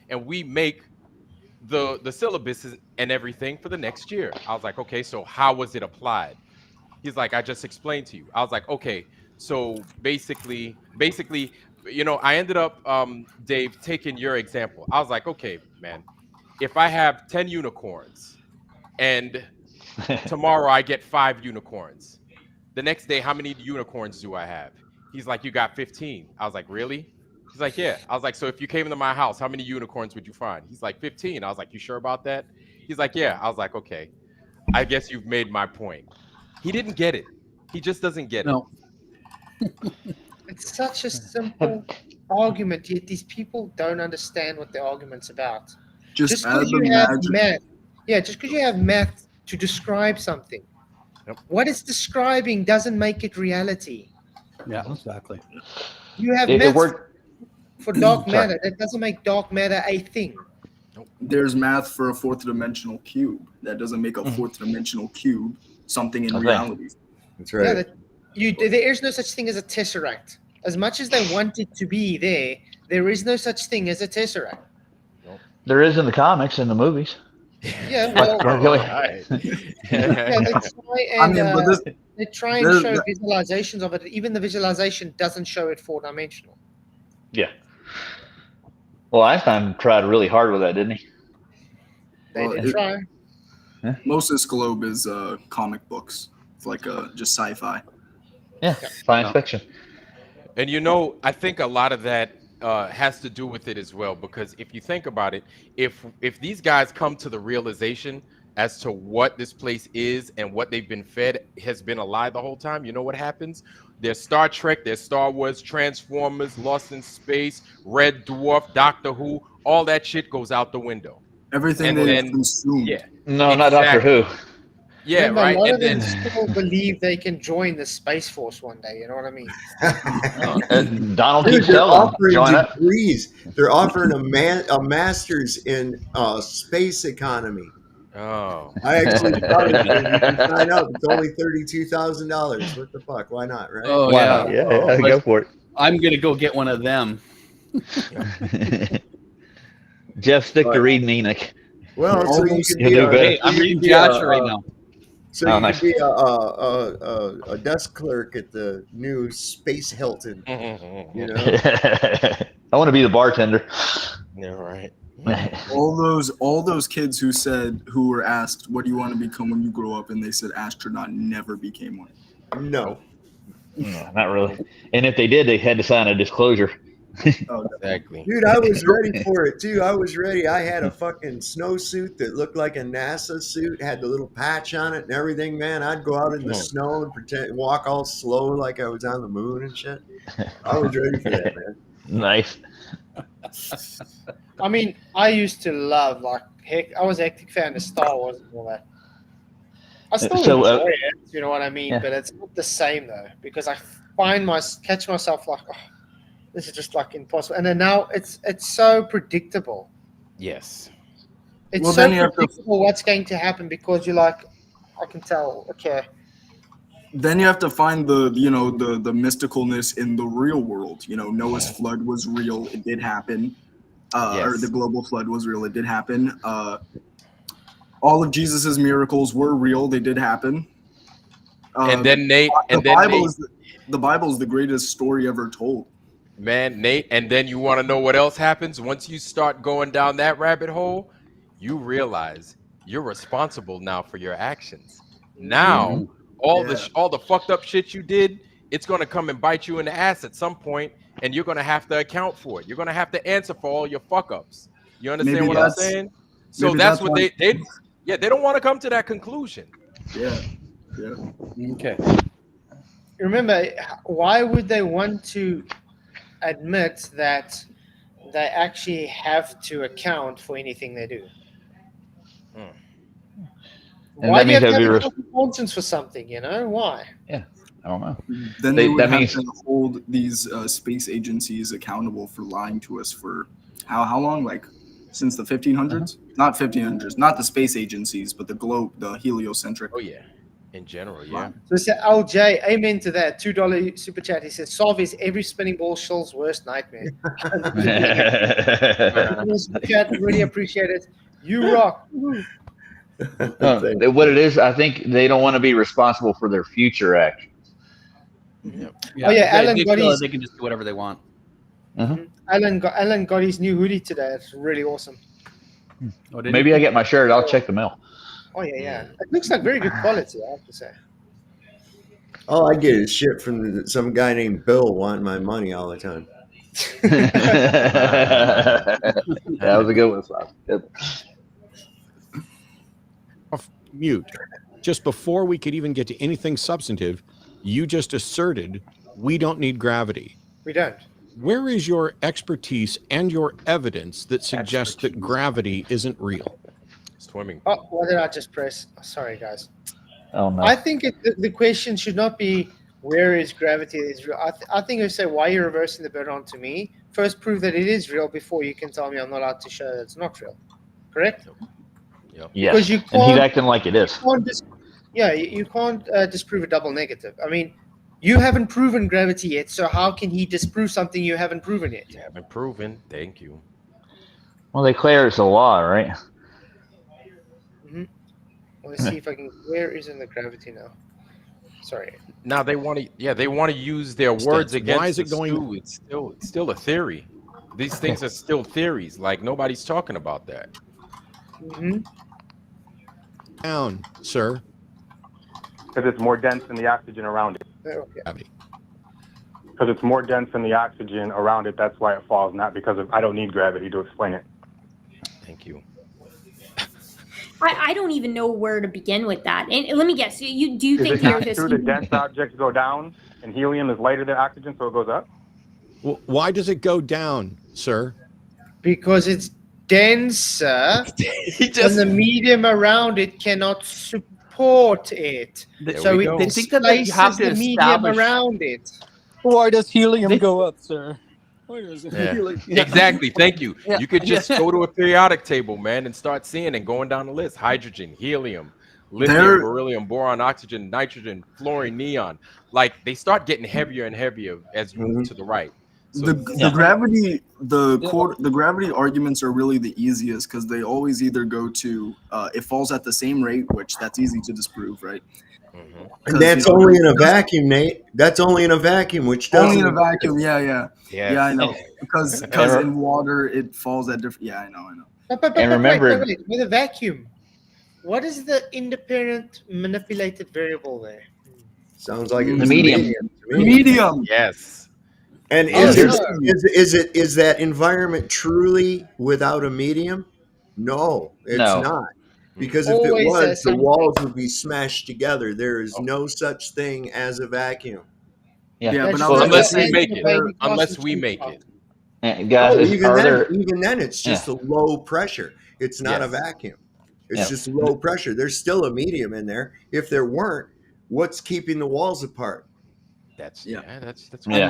And we make the syllabuses and everything for the next year. I was like, okay, so how was it applied? He's like, I just explained to you. I was like, okay, so basically, you know, I ended up, Dave, taking your example. I was like, okay, man, if I have 10 unicorns and tomorrow I get 5 unicorns, the next day, how many unicorns do I have? He's like, you got 15. I was like, really? He's like, yeah. I was like, so if you came into my house, how many unicorns would you find? He's like, 15. I was like, you sure about that? He's like, yeah. I was like, okay, I guess you've made my point. He didn't get it. He just doesn't get it. It's such a simple argument, yet these people don't understand what the argument's about. Just because you have math, just because you have math to describe something, what it's describing doesn't make it reality. Yeah, exactly. You have math for dark matter. That doesn't make dark matter a thing. There's math for a fourth dimensional cube. That doesn't make a fourth dimensional cube something in reality. That's right. Yeah, there is no such thing as a tesseract. As much as they want it to be there is no such thing as a tesseract. There is in the comics and the movies. Yeah, well, they try and show visualizations of it. Even the visualization doesn't show it 4-dimensional. Yeah. Well, Einstein tried really hard with that, didn't he? They did try. Most of this globe is comic books. It's like just sci-fi. Yeah, science fiction. And you know, I think a lot of that has to do with it as well, because if you think about it, if these guys come to the realization as to what this place is and what they've been fed has been a lie the whole time, you know what happens? There's Star Trek, there's Star Wars, Transformers, Lost in Space, Red Dwarf, Doctor Who, all that shit goes out the window. Everything they consume. Yeah. No, not Doctor Who. Yeah, remember, right. A lot of them still believe they can join the Space Force one day. You know what I mean? Donald keeps telling them, join up. Degrees. They're offering a master's in space economy. Oh, I actually thought you can sign up. It's only $32,000. What the fuck? Why not? Right? Oh, Why not? Yeah, go for it. I'm gonna go get one of them. Jeff, stick to reading Enoch. Well, so you could do better. Hey, I'm reading Joshua right now. So you could be a desk clerk at the new Space Hilton. You know, I want to be the bartender. Yeah, right. all those kids who were asked, what do you want to become when you grow up, and they said astronaut, never became one. No, not really. And if they did, they had to sign a disclosure. Oh, Exactly. Dude, I was ready for it too. I was ready. I had a fucking snowsuit that looked like a NASA suit, had the little patch on it and everything, man. I'd go out in the snow and pretend walk all slow like I was on the moon and shit. I was ready for that, man. Nice. I mean, I used to love, like, heck, I was a hectic fan of Star Wars and all that. I still enjoy it, you know what I mean? Yeah. But it's not the same though, because I catch myself like, oh, this is just like impossible. And then now it's so predictable. Yes. It's Well, so then you have to- predictable what's going to happen because you're like, I can tell. Okay. Then you have to find the mysticalness in the real world. You know, Noah's flood was real; it did happen. Or the global flood was real; it did happen. All of Jesus's miracles were real; they did happen. And then Nate, the Bible is the greatest story ever told. Man, Nate, and then you want to know what else happens? Once you start going down that rabbit hole, you realize you're responsible now for your actions. Now, all the fucked up shit you did, it's going to come and bite you in the ass at some point, and you're going to have to account for it. You're going to have to answer for all your fuck ups. You understand Maybe what I'm saying? So that's what they don't want to come to that conclusion. Yeah. Okay. Remember, why would they want to admit that they actually have to account for anything they do? And Why that do you means have to they'll have a conscience for something, you know? Why? Yeah, I don't know. Then they would have to hold these space agencies accountable for lying to us for how long? Like since the 1500s? Not 1500s, not the space agencies, but the globe, the heliocentric. Oh yeah, in general, yeah. So say LJ, amen to that. $2 super chat. He says, "Solve is every spinning ball shell's worst nightmare." Super chat, really appreciate it. You rock. What it is, I think they don't want to be responsible for their future actions. Alan got his. They can just do whatever they want. Alan got his new hoodie today. It's really awesome. Maybe I get my shirt. I'll check the mail. Oh yeah. It looks like very good quality, I have to say. All I get is shit from some guy named Bill wanting my money all the time. That was a good one, Slob. Good. Mute. Just before we could even get to anything substantive, you just asserted we don't need gravity. We don't. Where is your expertise and your evidence that suggests that gravity isn't real? Swimming. Oh, what did I just press? Oh, sorry, guys. Oh no. I think the question should not be where is gravity is real. I think you say, why are you reversing the burden onto me? First, prove that it is real before you can tell me I'm not allowed to show that it's not real. Correct? Yeah. Because you And can't, he's acting like it is. you can't disprove a double negative. I mean, you haven't proven gravity yet, so how can he disprove something you haven't proven yet? You haven't proven. Thank you. Well, they declare it's a law, right? Let's see if I can. Where is in the gravity now? Sorry. Now they want to use their words against. Why is it going? It's still a theory. These things are still theories. Like nobody's talking about that. Down, sir. Because it's more dense than the oxygen around it. Okay. Because it's more dense than the oxygen around it, that's why it falls. Not because I don't need gravity to explain it. Thank you. I don't even know where to begin with that. And let me guess. Do you think Is it not true that dense objects go down and helium is lighter than oxygen, so it goes up? Why does it go down, sir? Because it's denser, and the medium around it cannot support it. So it displaces the medium around it. Why does helium go up, sir? Why does helium? Exactly. Thank you. Yeah. You could just go to a periodic table, man, and start seeing and going down the list: hydrogen, helium, lithium, beryllium, boron, oxygen, nitrogen, fluorine, neon. Like they start getting heavier and heavier as you move to the right. So, The gravity arguments are really the easiest because they always either go to it falls at the same rate, which that's easy to disprove, right? And that's only in a vacuum, Nate. That's only in a vacuum, which doesn't. Only in a vacuum, yeah, I know. Because in water it falls at different. Yeah, I know. But remember, wait, with a vacuum, what is the independent manipulated variable there? Sounds like the medium. Medium. Yes. And is that environment truly without a medium? No, it's No. not. Because if Always it was, says the something. walls would be smashed together. There is no such thing as a vacuum. Yeah. That's Well, Unless just we the make end it. of baby Unless crossing we too make far. it. Guys, Even then, it's just a low pressure. It's not a Yes. vacuum. It's Yeah. just low pressure. There's still a medium in there. If there weren't, what's keeping the walls apart? That's Yeah. And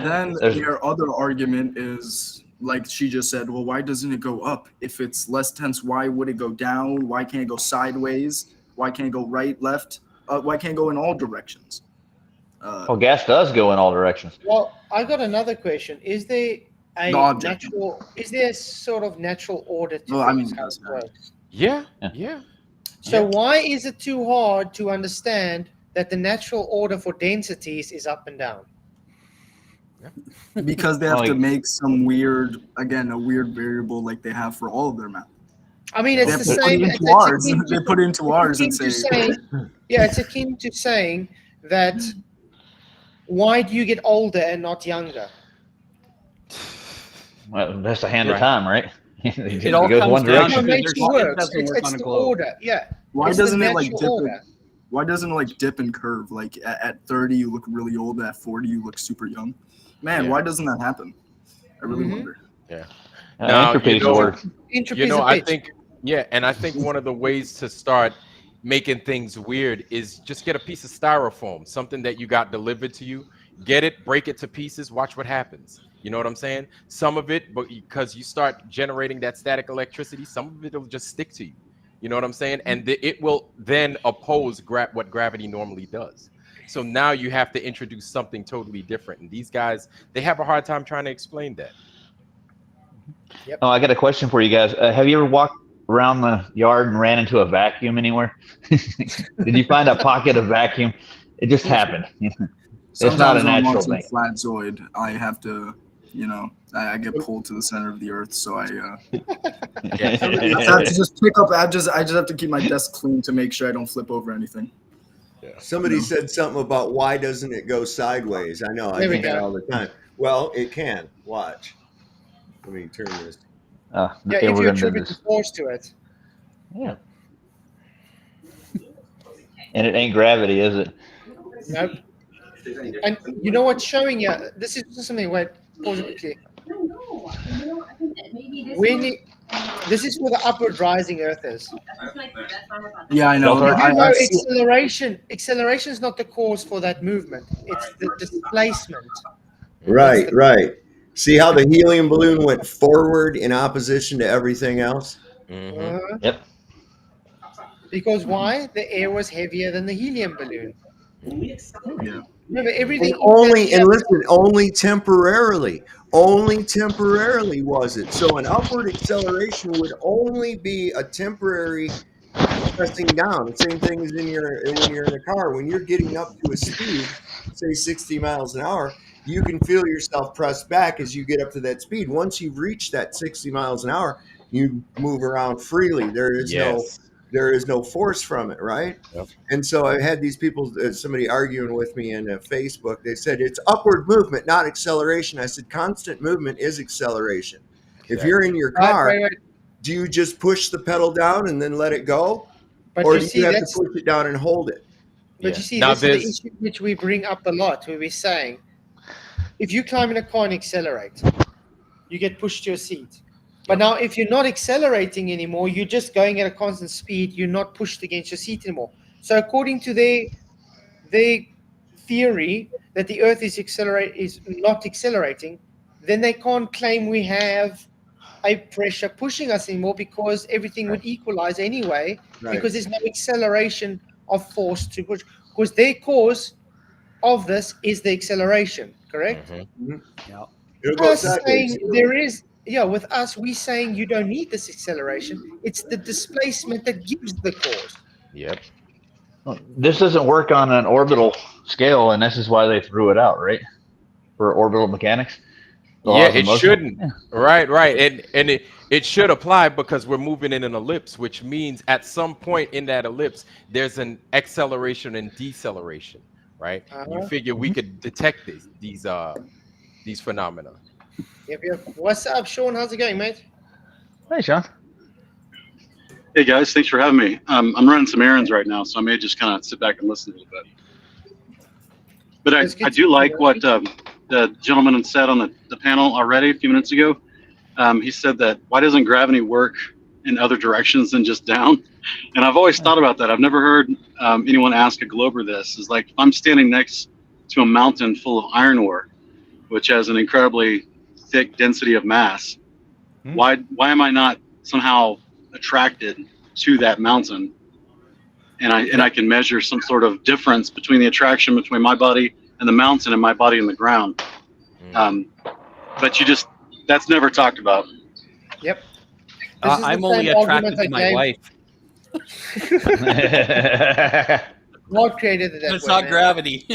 then their other argument is, like she just said, well, why doesn't it go up? If it's less tense, why would it go down? Why can't it go sideways? Why can't it go right, left? Why can't it go in all directions? Well, gas does go in all directions. Well, I got another question. Is there a No object. natural? Is there a sort of natural order to Well, I things mean, how it works? Yeah. So why is it too hard to understand that the natural order for densities is up and down? Because they have to make some weird, again, a weird variable like they have for all of their math. I mean, it's the They put same. it into ours. They put it into ours and say, it's akin to saying that. Why do you get older and not younger? Well, that's a hand of time, right? It all comes one down direction. to Nature works. doesn't work It's on a the globe. order. Yeah. Why It's the doesn't it like natural dip? order. Why doesn't it like dip and curve? Like at 30 you look really old, at 40 you look super young. Man, why doesn't that happen? I really wonder. Yeah. Entropy is the word. I think and I think one of the ways to start making things weird is just get a piece of styrofoam, something that you got delivered to you. Get it, break it to pieces, watch what happens. You know what I'm saying? Some of it, but because you start generating that static electricity, some of it will just stick to you. You know what I'm saying? And it will then oppose what gravity normally does. So now you have to introduce something totally different. And these guys, they have a hard time trying to explain that. Yep. Oh, I got a question for you guys. Have you ever walked around the yard and ran into a vacuum anywhere? Did you find a pocket of vacuum? It just happened. It's not a natural thing. Flatzoid, I have to, I get pulled to the center of the earth, so I have to just pick up. I just have to keep my desk clean to make sure I don't flip over anything. Somebody said something about why doesn't it go sideways? I know, I do that all the time. Well, it can. Watch. Let me turn this. If you attribute the force to it. Yeah. And it ain't gravity, is it? Nope. And you know what's showing you? This is just something. Wait, pause it quickly. This is where the upward rising Earth is. Yeah, I know. Acceleration is not the cause for that movement. It's the displacement. Right. See how the helium balloon went forward in opposition to everything else? Mm-hmm. Yep. Because why? The air was heavier than the helium balloon. Yeah. Remember, everything. Only temporarily. Only temporarily was it. So an upward acceleration would only be a temporary pressing down. The same thing as when you're in a car. When you're getting up to a speed, say 60 miles an hour, you can feel yourself press back as you get up to that speed. Once you've reached that 60 miles an hour, you move around freely. There is no force from it, right? Yep. And so I had these people, somebody arguing with me in Facebook. They said it's upward movement, not acceleration. I said constant movement is acceleration. Exactly. If you're in your car, do you just push the pedal down and then let it go? Or do you have to push it down and hold it? But you see, this is the issue which we bring up a lot, where we're saying, if you climb in a car and accelerate, you get pushed to your seat. But now if you're not accelerating anymore, you're just going at a constant speed, you're not pushed against your seat anymore. So according to their theory that the Earth is not accelerating, then they can't claim we have a pressure pushing us anymore, because everything would equalize anyway, because there's no acceleration of force to push. Because their cause of this is the acceleration, correct? Mm-hmm. Yeah. With us, we're saying you don't need this acceleration. It's the displacement that gives the cause. Yep. Well, this doesn't work on an orbital scale, and this is why they threw it out, right? For orbital mechanics. It shouldn't. Yeah. Right. And it should apply because we're moving in an ellipse, which means at some point in that ellipse, there's an acceleration and deceleration, right? You figure we could detect these these phenomena. Yep. What's up, Sean? How's it going, mate? Hey, Sean. Hey guys, thanks for having me. I'm running some errands right now, so I may just kind of sit back and listen a little bit. But I do like what the gentleman said on the panel already a few minutes ago. He said that why doesn't gravity work in other directions than just down? And I've always thought about that. I've never heard anyone ask a glober this. Is like, if I'm standing next to a mountain full of iron ore, which has an incredibly thick density of mass, why am I not somehow attracted to that mountain? And I can measure some sort of difference between the attraction between my body and the mountain and my body and the ground. But that's never talked about. Yep. I'm only attracted to my wife. God created it that way. It's not gravity.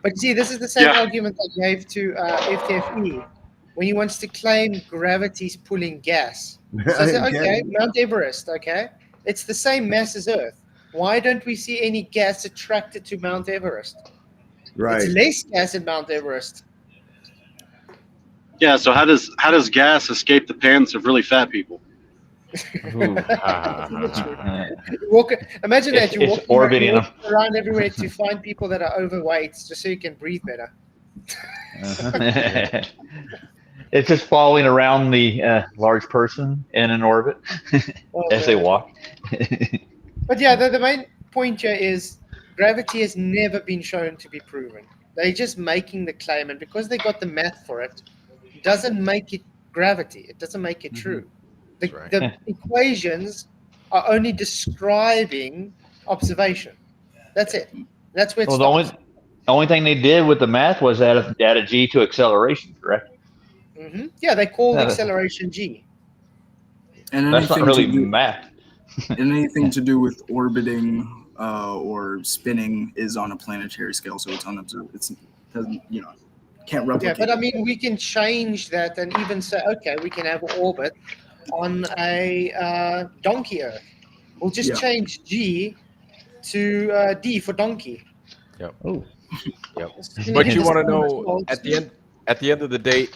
But see, this is the same argument I gave to FTFE when he wants to claim gravity's pulling gas. So I said, okay, Mount Everest, okay? It's the same mass as Earth. Why don't we see any gas attracted to Mount Everest? Right. It's less gas at Mount Everest. Yeah, so how does gas escape the pants of really fat people? Imagine that you're It's orbiting walking around everywhere to find people that are overweight just so you can breathe better. It's just following around the large person in an orbit as they walk. But yeah, the main point here is gravity has never been shown to be proven. They're just making the claim, and because they got the math for it, it doesn't make it gravity. It doesn't make it true. The equations are only describing observation. That's it. That's where it stops. The only thing they did with the math was add a g to acceleration, correct? Mm-hmm. Yeah, they call acceleration g. And that's not really math. And anything to do with orbiting or spinning is on a planetary scale, so it's unobserved. It doesn't, can't replicate. Yeah, but I mean, we can change that and even say, okay, we can have an orbit on a donkey Earth. We'll just change G to D for donkey. Yep. Oh. Yep. But you want to know at the end of the day,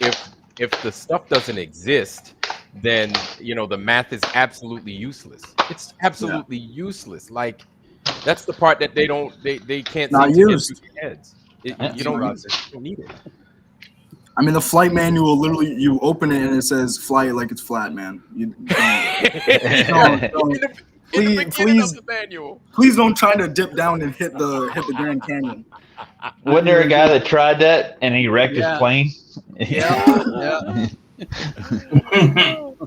if the stuff doesn't exist, then the math is absolutely useless. It's absolutely useless. Like that's the part that they can't not seem used. to get through their heads. You don't need it. I mean, the flight manual, literally, you open it and it says fly it like it's flat, man. Please don't try to dip down and hit the Grand Canyon. Wasn't there a guy that tried that and he wrecked his plane? Yeah.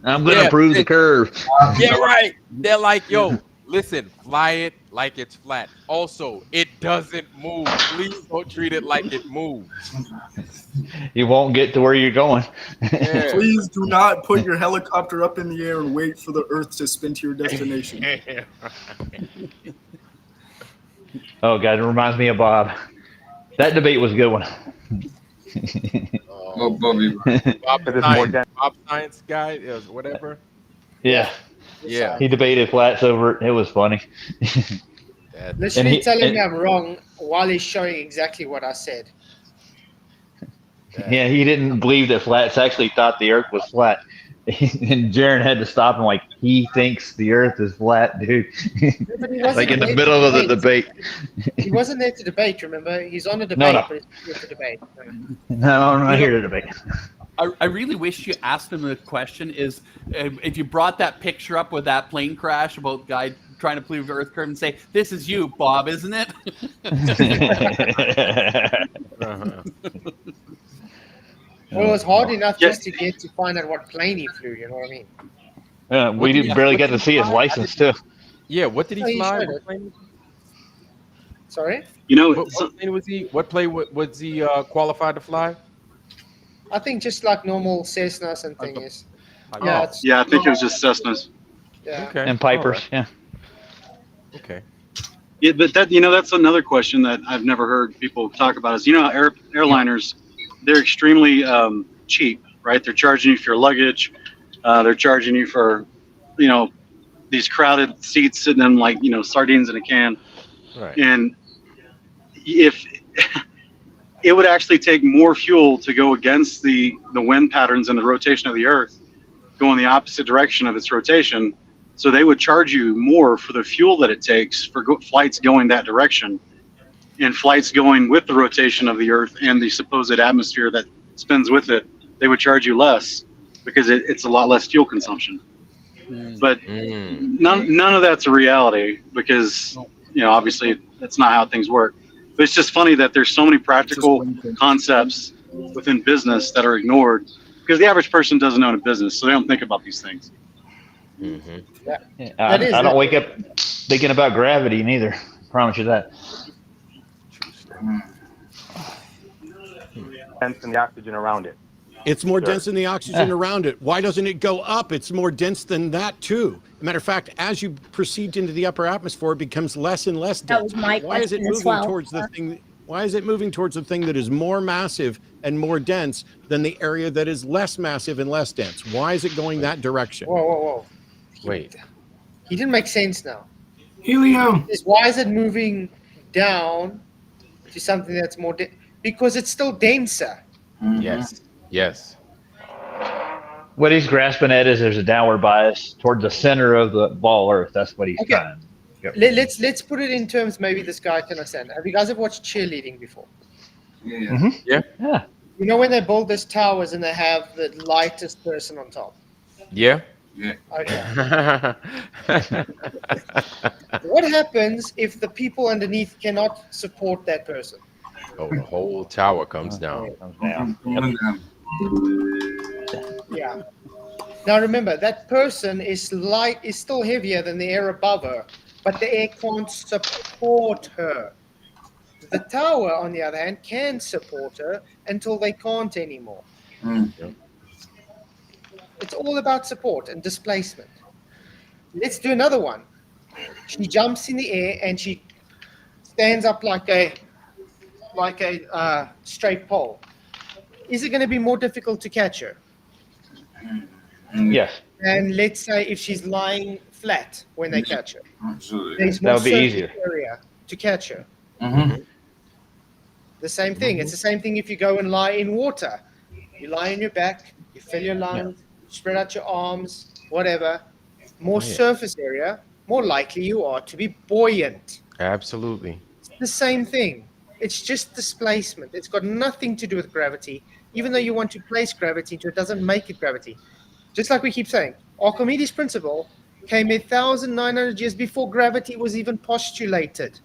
I'm going to prove the curve. Yeah, right. They're like, yo, listen, fly it like it's flat. Also, it doesn't move. Please don't treat it like it moves. You won't get to where you're going. Yeah. Please do not put your helicopter up in the air and wait for the Earth to spin to your destination. Oh, God, it reminds me of Bob. That debate was a good one. Bob Science guy, whatever. Yeah. Yeah. He debated flats over it. It was funny. Literally telling me I'm wrong while he's showing exactly what I said. Yeah, he didn't believe that flats actually thought the Earth was flat. And Jaron had to stop him like, he thinks the Earth is flat, dude. Like in the middle of the debate. He wasn't there to debate, remember? He's on a debate, but he's here to debate. No, I'm not here to debate. I really wish you asked him the question is, if you brought that picture up with that plane crash about the guy trying to prove the Earth curve and say, this is you, Bob, isn't it? Well, it was hard enough just to get to find out what plane he flew, you know what I mean? We didn't barely get to see his license, too. Yeah, what did he fly? Sorry? What plane was he? What plane was he qualified to fly? I think just like normal Cessnas and things. Yeah, I think it was just Cessnas. Yeah. Okay. And Pipers, yeah. Okay. Yeah, but that's another question that I've never heard people talk about is, airliners, they're extremely cheap, right? They're charging you for your luggage. They're charging you for, these crowded seats sitting in like, sardines in a can. Right. And if it would actually take more fuel to go against the wind patterns and the rotation of the Earth, go in the opposite direction of its rotation. So they would charge you more for the fuel that it takes for flights going that direction, and flights going with the rotation of the Earth and the supposed atmosphere that spins with it. They would charge you less because it's a lot less fuel consumption. But none of that's a reality because, you know, obviously that's not how things work. But it's just funny that there's so many practical concepts within business that are ignored because the average person doesn't own a business, so they don't think about these things. I don't wake up thinking about gravity neither. I promise you that. Dense than the oxygen around it. It's more dense than the oxygen around it. Why doesn't it go up? It's more dense than that too. Matter of fact, as you proceed into the upper atmosphere, it becomes less and less dense. That was my Why is it question as moving well. towards the thing? Why is it moving towards the thing that is more massive and more dense than the area that is less massive and less dense? Why is it going that direction? Whoa. Wait. He didn't make sense now. Helium. Why is it moving down to something that's more because it's still denser. Yes. What he's grasping at is there's a downward bias towards the center of the ball Earth. That's what he's trying. Let's put it in terms maybe this guy can understand. Have you guys ever watched cheerleading before? Yeah. You know when they build these towers and they have the lightest person on top? Yeah. Okay. What happens if the people underneath cannot support that person? Oh, the whole tower comes down. Yeah. Now remember, that person is still heavier than the air above her, but the air can't support her. The tower, on the other hand, can support her until they can't anymore. It's all about support and displacement. Let's do another one. She jumps in the air and she stands up like a straight pole. Is it going to be more difficult to catch her? Yes. And let's say if she's lying flat when they catch her, there's That more would be surface easier. area to catch her. The same thing. It's the same thing if you go and lie in water. You lie on your back, you fill your lungs, spread out your arms, whatever. More surface area, more likely you are to be buoyant. Absolutely. It's the same thing. It's just displacement. It's got nothing to do with gravity. Even though you want to place gravity into it, doesn't make it gravity. Just like we keep saying, Archimedes' principle came 1,900 years before gravity was even postulated.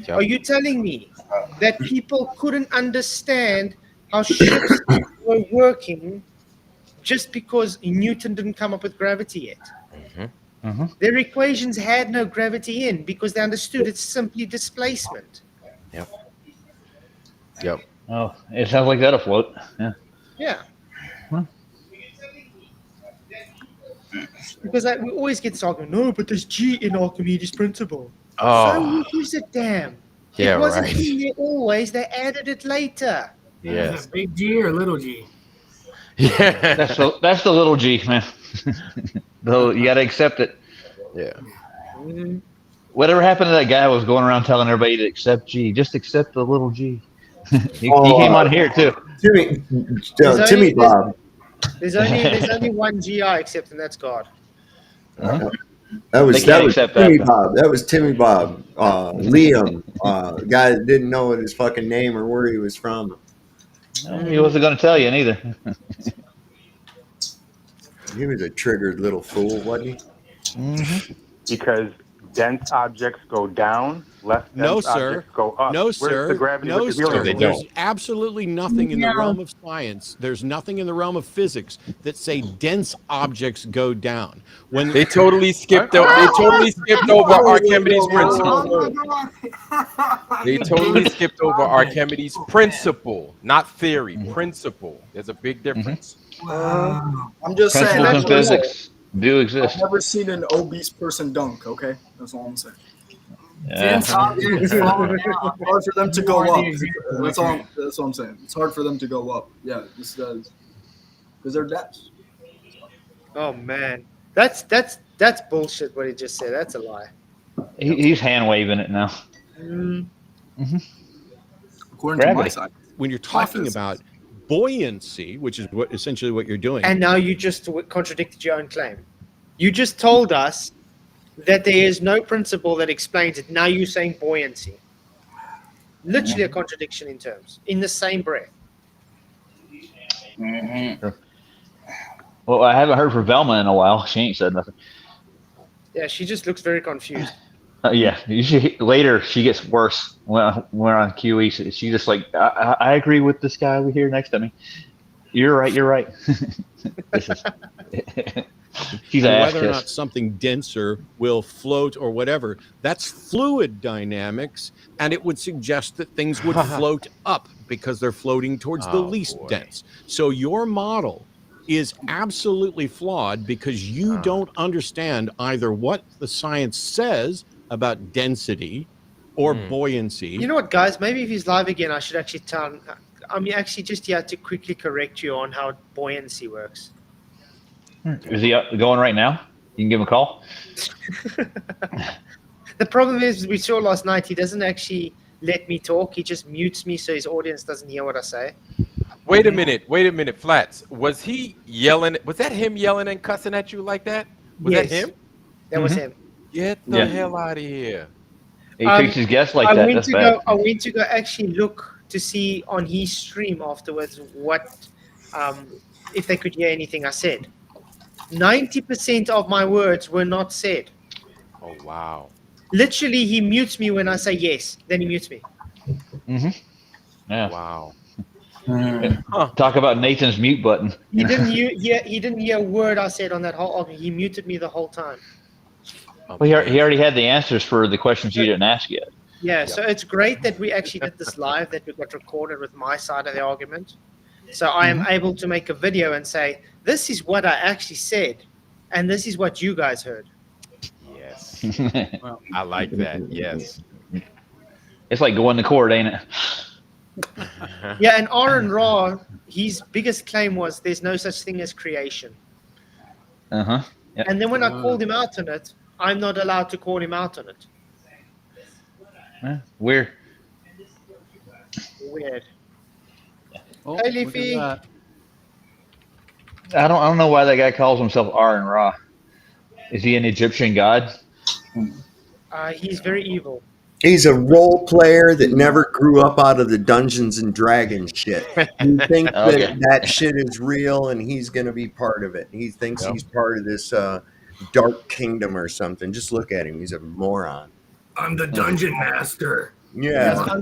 Are you telling me that people couldn't understand how ships were working just because Newton didn't come up with gravity yet? Their equations had no gravity in because they understood it's simply displacement. Yep. Oh, it sounds like that'll float. Yeah. Because we always get this argument, no, but there's G in Archimedes' principle. Oh. So who gives a damn? Yeah, it wasn't right. in there always. They added it later. Yes. Is it big G or little G? Yeah. That's the little G, man. Though you got to accept it. Yeah. Whatever happened to that guy who was going around telling everybody to accept G? Just accept the little G. he came on here too. Timmy Bob. There's only one GI except, and that's God. That was Timmy Bob. That was Timmy Bob. Liam, guy that didn't know what his fucking name or where he was from. He wasn't going to tell you neither. He was a triggered little fool, wasn't he? Because dense objects go down, less dense objects go up. No, Where's sir. the gravity No, with the sir. helium? There's absolutely nothing in the realm of science. There's nothing in the realm of physics that say dense objects go down. When They totally skipped over Archimedes' principle. They totally skipped over Archimedes' principle, not theory, principle. There's a big difference. I'm just saying. Principles in physics do exist. I've never seen an obese person dunk. Okay, that's all I'm saying. Dense objects fall down. It's hard for them to go up. That's all I'm saying. It's hard for them to go up. Yeah, this does because they're dense. Oh man, that's bullshit. What he just said. That's a lie. He's hand waving it now. According to my science. when you're talking about buoyancy, which is essentially what you're doing. And now you just contradicted your own claim. You just told us that there is no principle that explains it. Now you're saying buoyancy. Literally a contradiction in terms, in the same breath. Mm-hmm. Well, I haven't heard from Velma in a while. She ain't said nothing. Yeah, she just looks very confused. Yeah, later she gets worse when we're on QE. She just like, I agree with this guy over here next to me. You're right. She's whether or not something denser will float or whatever, that's fluid dynamics, and it would suggest that things would float up because they're floating towards the least dense. So your model is absolutely flawed because you don't understand either what the science says about density or buoyancy. You know what, guys? Maybe if he's live again, I should actually tell him. I'm actually just here to quickly correct you on how buoyancy works. Is he going right now? You can give him a call. The problem is, we saw last night, he doesn't actually let me talk. He just mutes me so his audience doesn't hear what I say. Wait a minute, Flats. Was he yelling? Was that him yelling and cussing at you like that? Was that him? That was him. Get the hell out of here. He treats his guests like that. That's bad. I went to go actually look to see on his stream afterwards what, if they could hear anything I said. 90% of my words were not said. Oh, wow. Literally, he mutes me when I say yes. Then he mutes me. Mm-hmm. Yeah. Wow. Talk about Nathan's mute button. He didn't hear a word I said on that whole argument. He muted me the whole time. Well, he already had the answers for the questions you didn't ask yet. Yeah, so it's great that we actually did this live, that we got recorded with my side of the argument. So I am able to make a video and say, this is what I actually said, and this is what you guys heard. Yes. Well, I like that. Yes. It's like going to court, ain't it? Yeah, and Aaron Ra, his biggest claim was there's no such thing as creation. Uh-huh. Yep. And then when I called him out on it, I'm not allowed to call him out on it. Weird. Weird. Oh, Hey, Leafy. I don't know why that guy calls himself Aaron Ra. Is he an Egyptian god? He's very evil. He's a role player that never grew up out of the Dungeons and Dragons shit. He thinks that shit is real and he's going to be part of it. He thinks he's part of this dark kingdom or something. Just look at him. He's a moron. I'm the dungeon master. Yeah.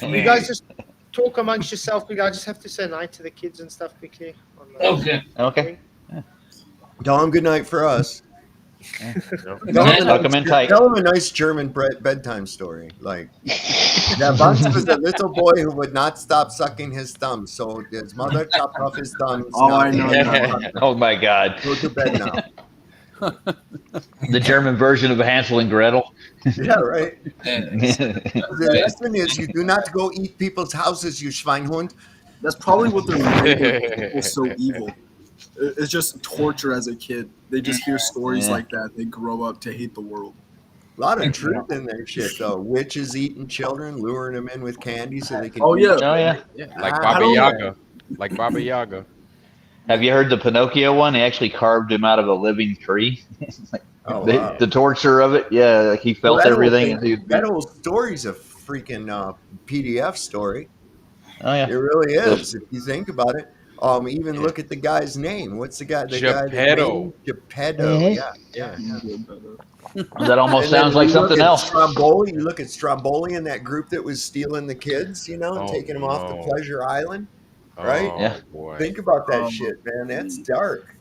You guys just talk amongst yourself. I just have to say night to the kids and stuff quickly. Okay. Tell him good night for us. Tuck him in tight. Tell him a nice German bedtime story. Like, Bunce was a little boy who would not stop sucking his thumb, so his mother chopped off his thumbs. Oh, I know. Oh my God. Go to bed now. The German version of Hansel and Gretel. Yeah, right. The lesson is you do not go eat people's houses, you Schweinhund. That's probably what they're making people so evil. It's just torture as a kid. They just hear stories like that. They grow up to hate the world. A lot of truth in their shit, though. Witches eating children, luring them in with candy so they can. Like Baba Yaga. Like Baba Yaga. Have you heard the Pinocchio one? They actually carved him out of a living tree. The torture of it. Yeah, like he felt everything. That whole story's a freaking PDF story. Oh yeah, it really is. If you think about it. Even look at the guy's name. What's the guy? Geppetto. Geppetto. Yeah. That almost sounds like something else. Stromboli. You look at Stromboli and that group that was stealing the kids, taking them off the pleasure island. Right? Yeah. Boy. Think about that shit, man. That's dark.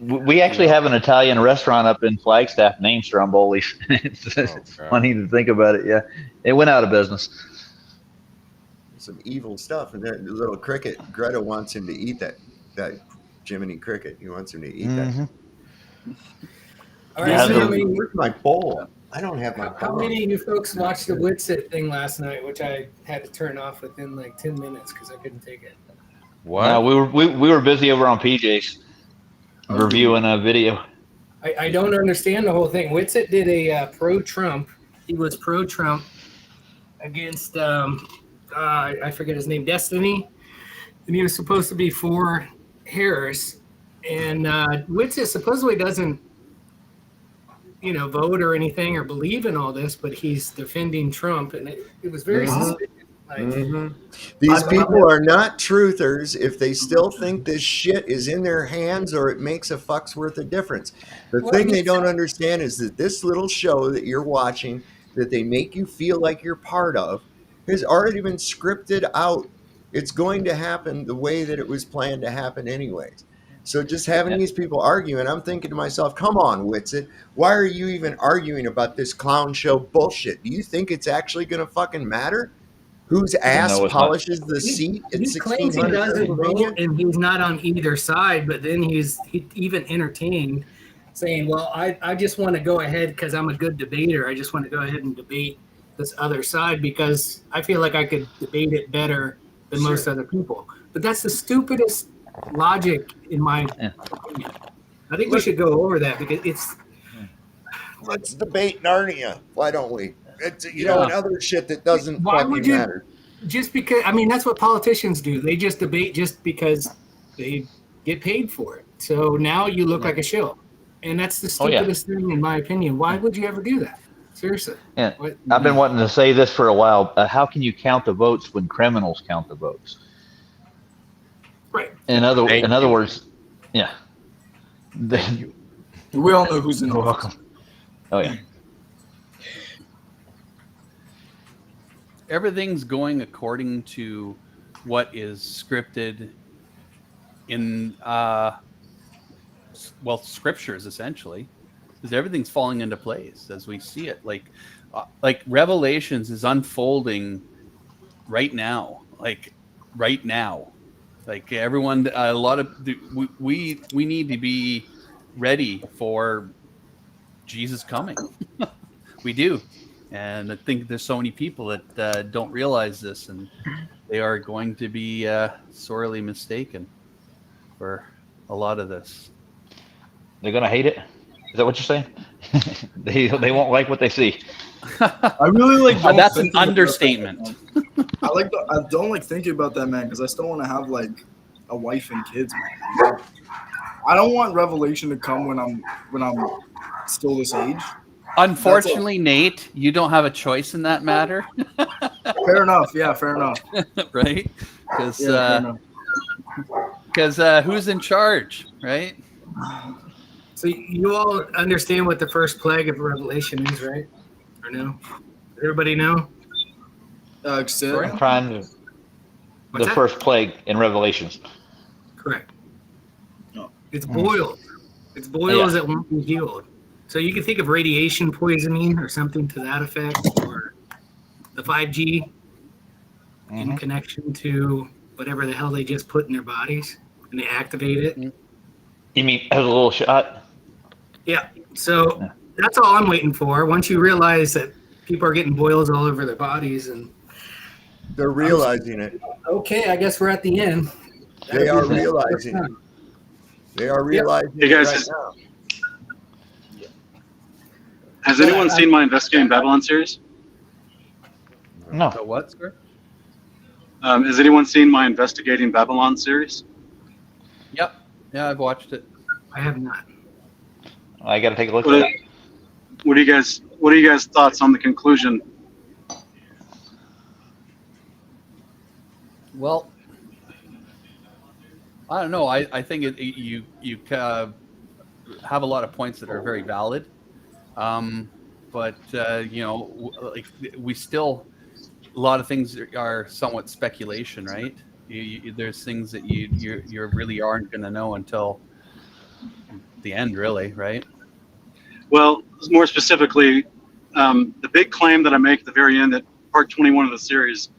We actually have an Italian restaurant up in Flagstaff named Stromboli's. It's funny to think about it. Yeah, it went out of business. Some evil stuff, and the little cricket. Greta wants him to eat that Jiminy Cricket. He wants him to eat that. All right, so where's my bowl? I don't have my bowl. How many of you folks watched the Witsit thing last night, which I had to turn off within like 10 minutes because I couldn't take it? What? We were busy over on PJ's reviewing a video. I don't understand the whole thing. Witsit did a pro-Trump. He was pro-Trump against I forget his name, Destiny, and he was supposed to be for Harris, and Whitsitt supposedly doesn't, vote or anything or believe in all this, but he's defending Trump, and it was very suspicious. These people are not truthers if they still think this shit is in their hands or it makes a fuck's worth of difference. The thing they don't understand is that this little show that you're watching, that they make you feel like you're part of, has already been scripted out. It's going to happen the way that it was planned to happen anyways. So just having these people arguing, I'm thinking to myself, come on, Whitsitt, why are you even arguing about this clown show bullshit? Do you think it's actually going to fucking matter? Whose ass polishes the seat at He claims he doesn't vote and he's not on either side, but then he even entertained saying, well, I just want to go ahead because I'm a good debater. I just want to go ahead and debate this other side because I feel like I could debate it better than most other people. But that's the stupidest logic in my opinion. I think we should go over that because it's... Let's debate Narnia. Why don't we? It's, and other shit that doesn't fucking matter. Just because, that's what politicians do. They just debate just because they get paid for it. So now you look like a shill. And that's the stupidest thing in my opinion. Why would you ever do that? Seriously. Yeah. I've been wanting to say this for a while. How can you count the votes when criminals count the votes? Right. In other words, yeah. We all know who's in the welcome. Oh yeah. Everything's going according to what is scripted in scriptures essentially, because everything's falling into place as we see it. Like Revelations is unfolding right now. Like everyone, a lot of we need to be ready for Jesus coming. We do. And I think there's so many people that don't realize this, and they are going to be sorely mistaken for a lot of this. They're going to hate it? Is that what you're saying? they won't like what they see. I really like. That's an understatement. I don't like thinking about that, man, because I still want to have like a wife and kids, man. I don't want Revelation to come when I'm still this age. Unfortunately, Nate, you don't have a choice in that matter. Fair enough. Yeah, fair enough. Right? Because who's in charge, right? So you all understand what the first plague of Revelation is, right? Or no? Does everybody know? I'm trying to. The first plague in Revelations. Correct. It's boils. It's boils that won't be healed. So you can think of radiation poisoning or something to that effect, or the 5G in connection to whatever the hell they just put in their bodies and they activate it. You mean as a little shot? Yeah. So that's all I'm waiting for. Once you realize that people are getting boils all over their bodies and they're realizing it. Okay, I guess we're at the end. They are realizing it. They are realizing it right now. Has anyone seen my Investigating Babylon series? No. The what, sir? Has anyone seen my Investigating Babylon series? Yep. Yeah, I've watched it. I have not. I got to take a look at it. What are you guys' thoughts on the conclusion? Well, I don't know. I think you have a lot of points that are very valid. But like we still, a lot of things are somewhat speculation, right? There's things that you really aren't going to know until the end, really, right? Well, more specifically, the big claim that I make at the very end, that part 21 of the series,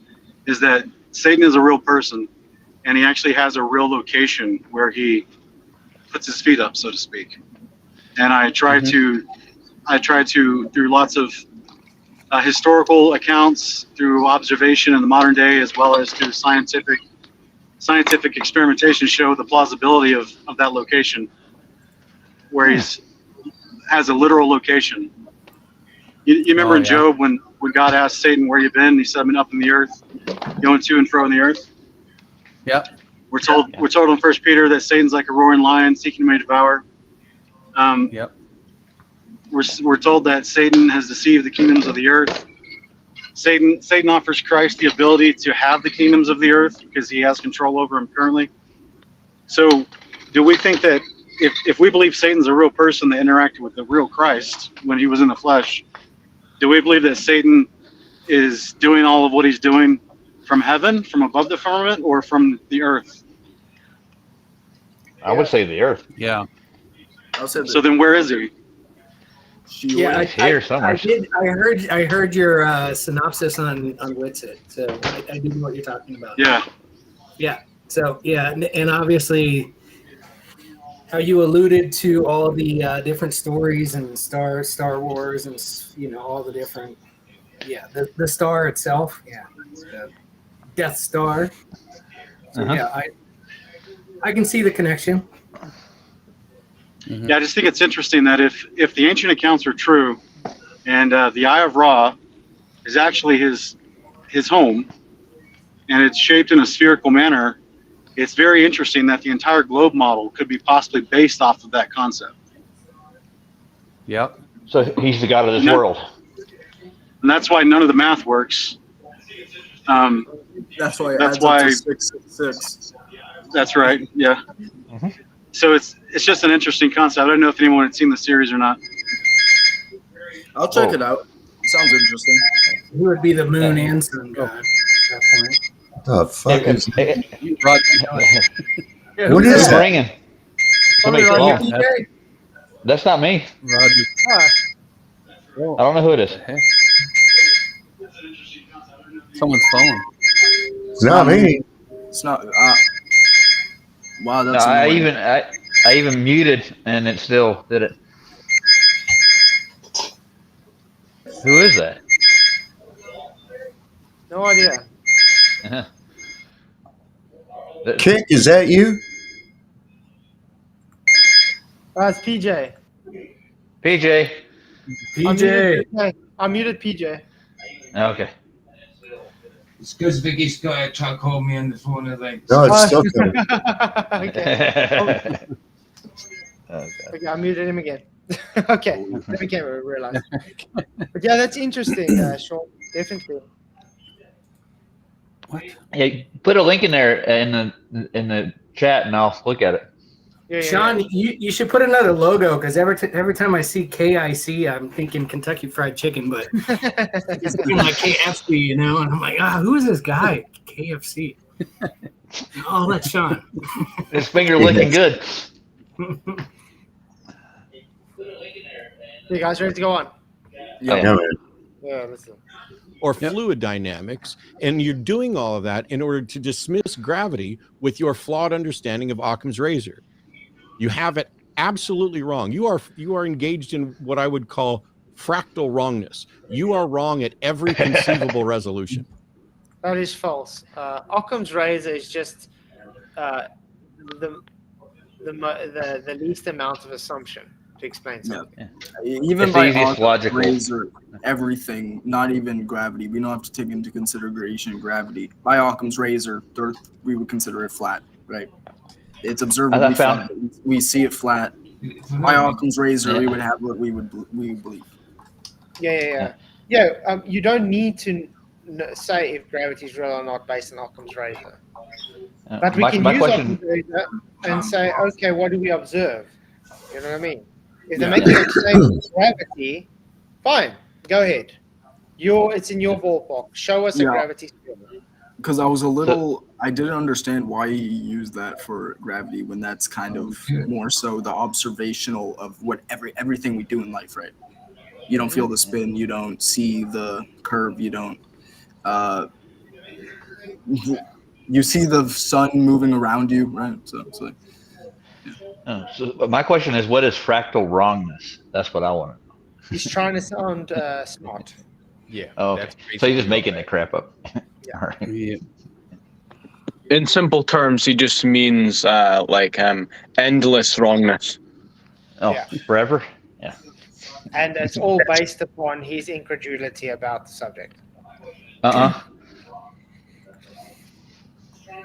is that Satan is a real person, and he actually has a real location where he puts his feet up, so to speak. And I try to, through lots of historical accounts, through observation in the modern day, as well as through scientific experimentation, show the plausibility of that location, where he's has a literal location. You remember in Job when when God asked Satan, "Where you been?" He said, "I've been up in the earth, going to and fro in the earth." Yep. We're told in 1 Peter that Satan's like a roaring lion seeking who may devour. Yep. We're told that Satan has deceived the kingdoms of the earth. Satan offers Christ the ability to have the kingdoms of the earth because he has control over them currently. So do we think that if we believe Satan's a real person that interacted with the real Christ when he was in the flesh, do we believe that Satan is doing all of what he's doing from heaven, from above the firmament, or from the earth? I would say the earth. Yeah. So then where is he? Yeah, He's here somewhere. I heard your synopsis on Witsit, so I do know what you're talking about. Yeah. Yeah. So yeah, and obviously, how you alluded to all the different stories and Star Wars and all the different, the star itself, the Death Star. So, yeah, I can see the connection. Yeah, I just think it's interesting that if the ancient accounts are true, and the Eye of Ra is actually his home, and it's shaped in a spherical manner, it's very interesting that the entire globe model could be possibly based off of that concept. Yep. So he's the god of this world. And that's why none of the math works. That's why it adds up to 666. That's right. Yeah. So it's just an interesting concept. I don't know if anyone had seen the series or not. I'll check it out. Sounds interesting. Who would be the moon and sun god at that point? The fuck is What is that? Ringing? Roger. That's not me. Roger. I don't know who it is. Someone's phone. It's not me. It's not. Wow, No, that's. I even muted and it still did it. Who is that? No idea. Kick, is that you? It's PJ. PJ. I muted PJ. Okay. It's because Vicky's got to try to call me on the phone, I think. No, it's still coming. Okay. Okay, I muted him again. Okay, let me realize. But yeah, that's interesting, Sean. Definitely. What? Yeah, put a link in there in the chat, and I'll look at it. Yeah, Sean, you should put another logo because every time I see KIC, I'm thinking Kentucky Fried Chicken, but it's looking like KFC, and I'm like, who is this guy? KFC. Oh, that's Sean. His finger looking good. You guys ready to go on? Yeah. Yeah, let's go. Or fluid dynamics, and you're doing all of that in order to dismiss gravity with your flawed understanding of Occam's razor. You have it absolutely wrong. You are engaged in what I would call fractal wrongness. You are wrong at every conceivable resolution. That is false. Occam's razor is just the least amount of assumption to explain something. Yeah. Even it's by the easiest Occam's logical. razor, everything, not even gravity. We don't have to take into consideration gravity. By Occam's razor, we would consider it flat, right? It's observably flat. We see it flat. By Occam's razor, we would have what we believe. Yeah. You don't need to say if gravity is real or not based on Occam's razor. But we can use Occam's razor and say, okay, what do we observe? You know what I mean? If they're making a claim of gravity, fine, go ahead. It's in your ballpark. Show us a gravity sphere. Because I didn't understand why he used that for gravity when that's kind of more so the observational of what everything we do in life, right? You don't feel the spin, you don't see the curve, you don't. You see the sun moving around you, right? So it's like. So my question is, what is fractal wrongness? That's what I want to know. He's trying to sound smart. Yeah. Oh, okay. So you're just making the crap up. Yeah. All right. Yeah. In simple terms, he just means endless wrongness. Oh, forever? Yeah. And it's all based upon his incredulity about the subject.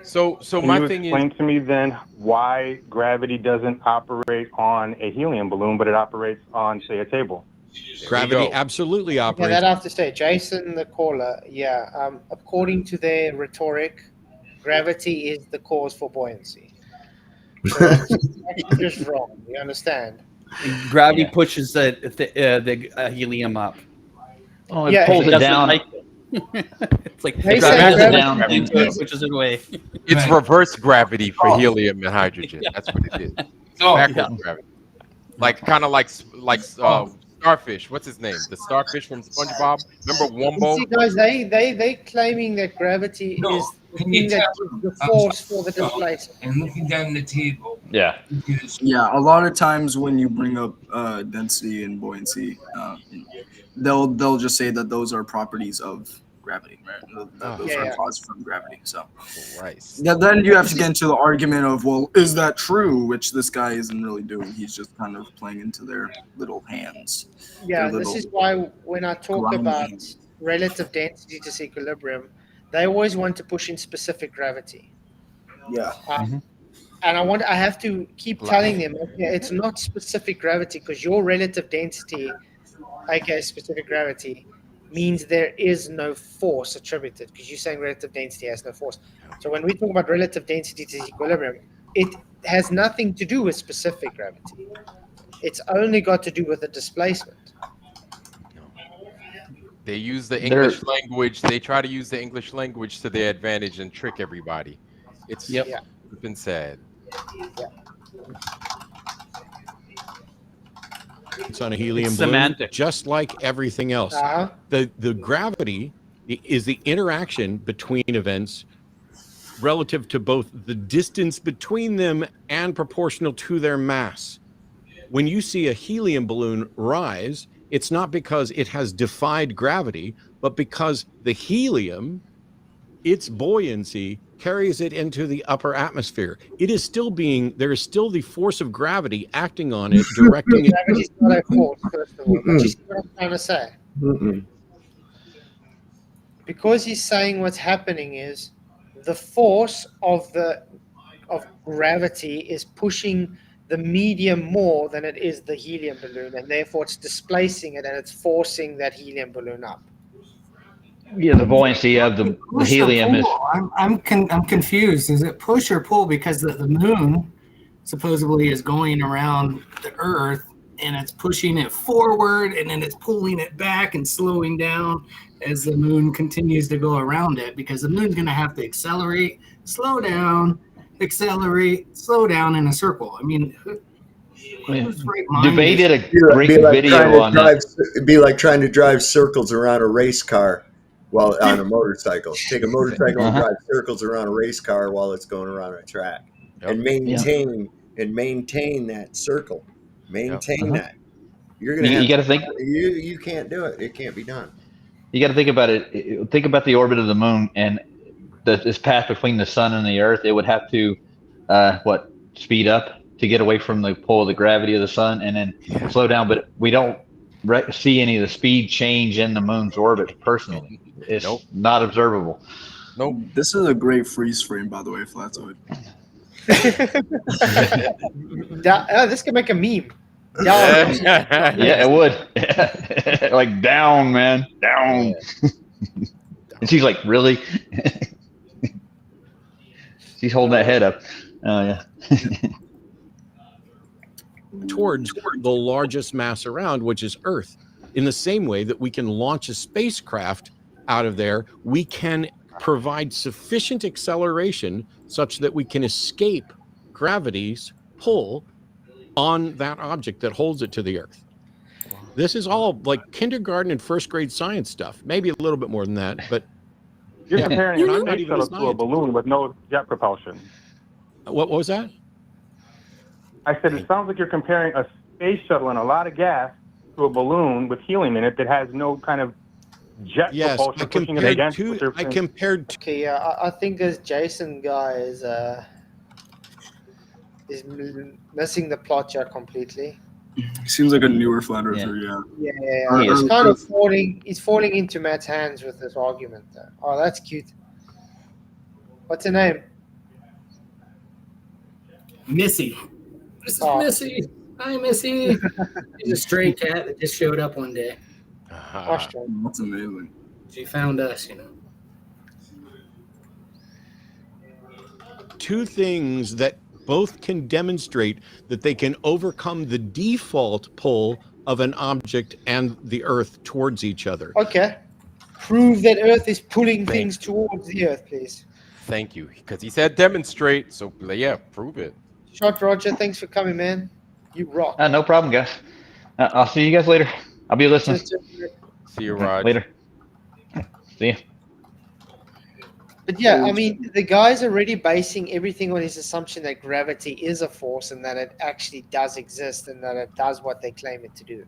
So Can my you thing is, explain to me then why gravity doesn't operate on a helium balloon, but it operates on, say, a table? Gravity absolutely Yeah, operates. that I have to say. Jason, the caller, according to their rhetoric, gravity is the cause for buoyancy. So that's just wrong. You understand? Gravity pushes the helium up. Oh, it pulls it down. Like it. It's like They gravity say down gravity and is- pushes it away. it's reverse gravity for helium and hydrogen. That's what it is. Backwards gravity. Like kind of like starfish. What's his name? The starfish from SpongeBob. Remember Wumbo? See, guys, they claiming that gravity is the thing that gives the force for the displacement. And looking down the table. Yeah. Yeah, a lot of times when you bring up density and buoyancy, they'll just say that those are properties of gravity, right? Those are caused from gravity. So, then you have to get into the argument of, well, is that true? Which this guy isn't really doing. He's just kind of playing into their little hands. Yeah, this is why when I talk about relative density to disequilibrium, they always want to push in specific gravity. Yeah. And I have to keep telling them, it's not specific gravity, because your relative density, aka specific gravity, means there is no force attributed, because you're saying relative density has no force. So when we talk about relative density to equilibrium, it has nothing to do with specific gravity. It's only got to do with the displacement. They use the English language. They try to use the English language to their advantage and trick everybody. It's been said. It's on a helium It's balloon, semantic. just like everything else. The gravity is the interaction between events relative to both the distance between them and proportional to their mass. When you see a helium balloon rise, it's not because it has defied gravity, but because the helium, its buoyancy, carries it into the upper atmosphere. It is still there is still the force of gravity acting on it, directing it. Gravity's not a force, first of all. But you see what I'm trying to say? Because he's saying what's happening is the force of gravity is pushing the medium more than it is the helium balloon, and therefore it's displacing it and it's forcing that helium balloon up. Yeah, the buoyancy of the helium is. I'm confused. Is it push or pull? Because the moon supposedly is going around the Earth and it's pushing it forward, and then it's pulling it back and slowing down as the moon continues to go around it. Because the moon's going to have to accelerate, slow down, accelerate, slow down in a circle. I mean, Debate did a great video on that. It'd be like trying to drive circles around a race car while on a motorcycle. Take a motorcycle and drive circles around a race car while it's going around a track, and maintain that circle. Maintain that. You're gonna. You got to think. You can't do it. It can't be done. You got to think about it. Think about the orbit of the moon and this path between the sun and the Earth. It would have to speed up to get away from the pull of the gravity of the sun, and then slow down. But we don't see any of the speed change in the moon's orbit personally. It's not observable. Nope. This is a great freeze frame, by the way, Flatoid. This could make a meme. Yeah, it would. Like down, man, down. And she's like, really? She's holding that head up. Oh yeah. Towards the largest mass around, which is Earth. In the same way that we can launch a spacecraft out of there, we can provide sufficient acceleration such that we can escape gravity's pull on that object that holds it to the Earth. This is all like kindergarten and first grade science stuff. Maybe a little bit more than that, but you're comparing a space shuttle to a balloon with no jet propulsion. What was that? I said it sounds like you're comparing a space shuttle and a lot of gas to a balloon with helium in it that has no kind of jet propulsion pushing it against. I compared to. Okay, yeah, I think this Jason guy is missing the plot here completely. Seems like a newer flat earther, yeah. Yeah. He's kind of falling. He's falling into Matt's hands with this argument. Though. Oh, that's cute. What's her name? Missy. This is Missy. Hi, Missy. She's a stray cat that just showed up one day. That's amazing. She found us, you know. Two things that both can demonstrate that they can overcome the default pull of an object and the Earth towards each other. Okay. Prove that Earth is pulling things towards the Earth, please. Thank you. Because he said demonstrate. So, yeah, prove it. Shot Roger, thanks for coming, man. You rock. No problem, guys. I'll see you guys later. I'll be listening. See you, Rod. Later. See you. But yeah, I mean, the guy's already basing everything on his assumption that gravity is a force and that it actually does exist and that it does what they claim it to do.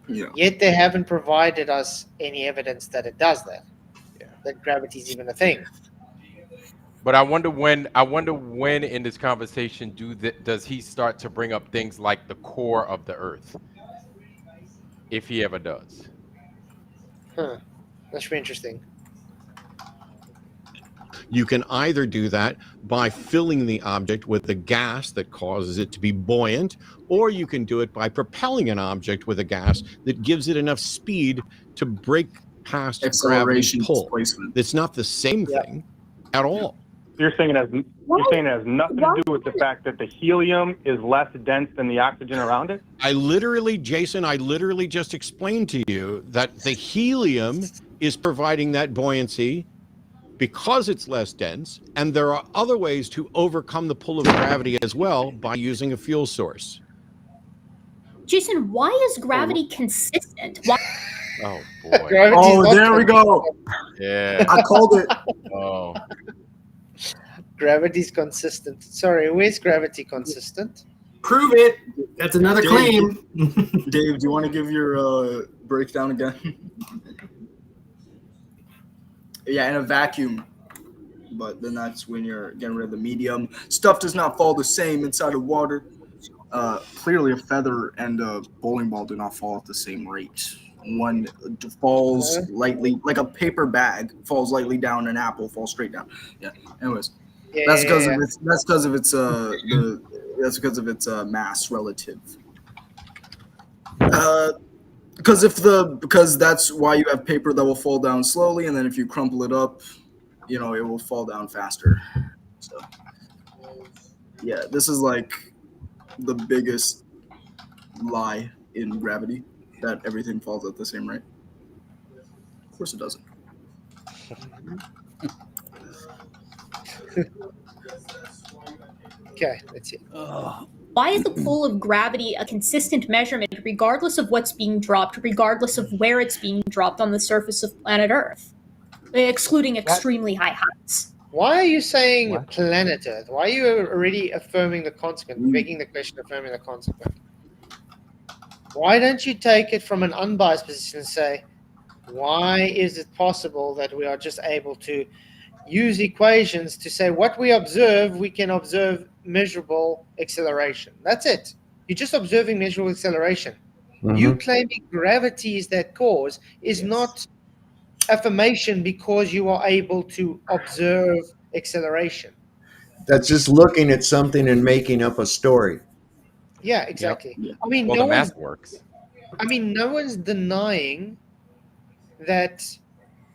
Yeah. Yet they haven't provided us any evidence that it does that. Yeah. That gravity is even a thing. But I wonder when in this conversation does he start to bring up things like the core of the Earth, if he ever does. Huh. That should be interesting. You can either do that by filling the object with a gas that causes it to be buoyant, or you can do it by propelling an object with a gas that gives it enough speed to break past gravity's pull. It's not the same thing at all. You're saying it has nothing to do with the fact that the helium is less dense than the oxygen around it? Jason, I literally just explained to you that the helium is providing that buoyancy because it's less dense, and there are other ways to overcome the pull of gravity as well by using a fuel source. Jason, why is gravity consistent? Why? Oh boy. There we go. Yeah. I called it. Oh. Gravity's consistent. Sorry, where's gravity consistent? Prove it. That's another claim. Dave, do you want to give your breakdown again? Yeah, in a vacuum. But then that's when you're getting rid of the medium. Stuff does not fall the same inside of water. Clearly, a feather and a bowling ball do not fall at the same rate. One falls lightly, like a paper bag falls lightly down. An apple falls straight down. Yeah. Anyways, that's because of its mass relative. Because that's why you have paper that will fall down slowly, and then if you crumple it up, it will fall down faster. So, yeah, this is like the biggest lie in gravity, that everything falls at the same rate. Of course it doesn't. Okay, let's see. Why is the pull of gravity a consistent measurement regardless of what's being dropped, regardless of where it's being dropped on the surface of planet Earth, excluding extremely high heights? Why are you saying planet Earth? Why are you already affirming the consequent, making the question, affirming the consequent? Why don't you take it from an unbiased position and say, why is it possible that we are just able to use equations to say what we observe, we can observe measurable acceleration. That's it. You're just observing measurable acceleration. Mm-hmm. You claiming gravity is that cause is not affirmation because you are able to observe acceleration. That's just looking at something and making up a story. Yeah, exactly. Yep. I mean, the math works. I mean, no one's denying that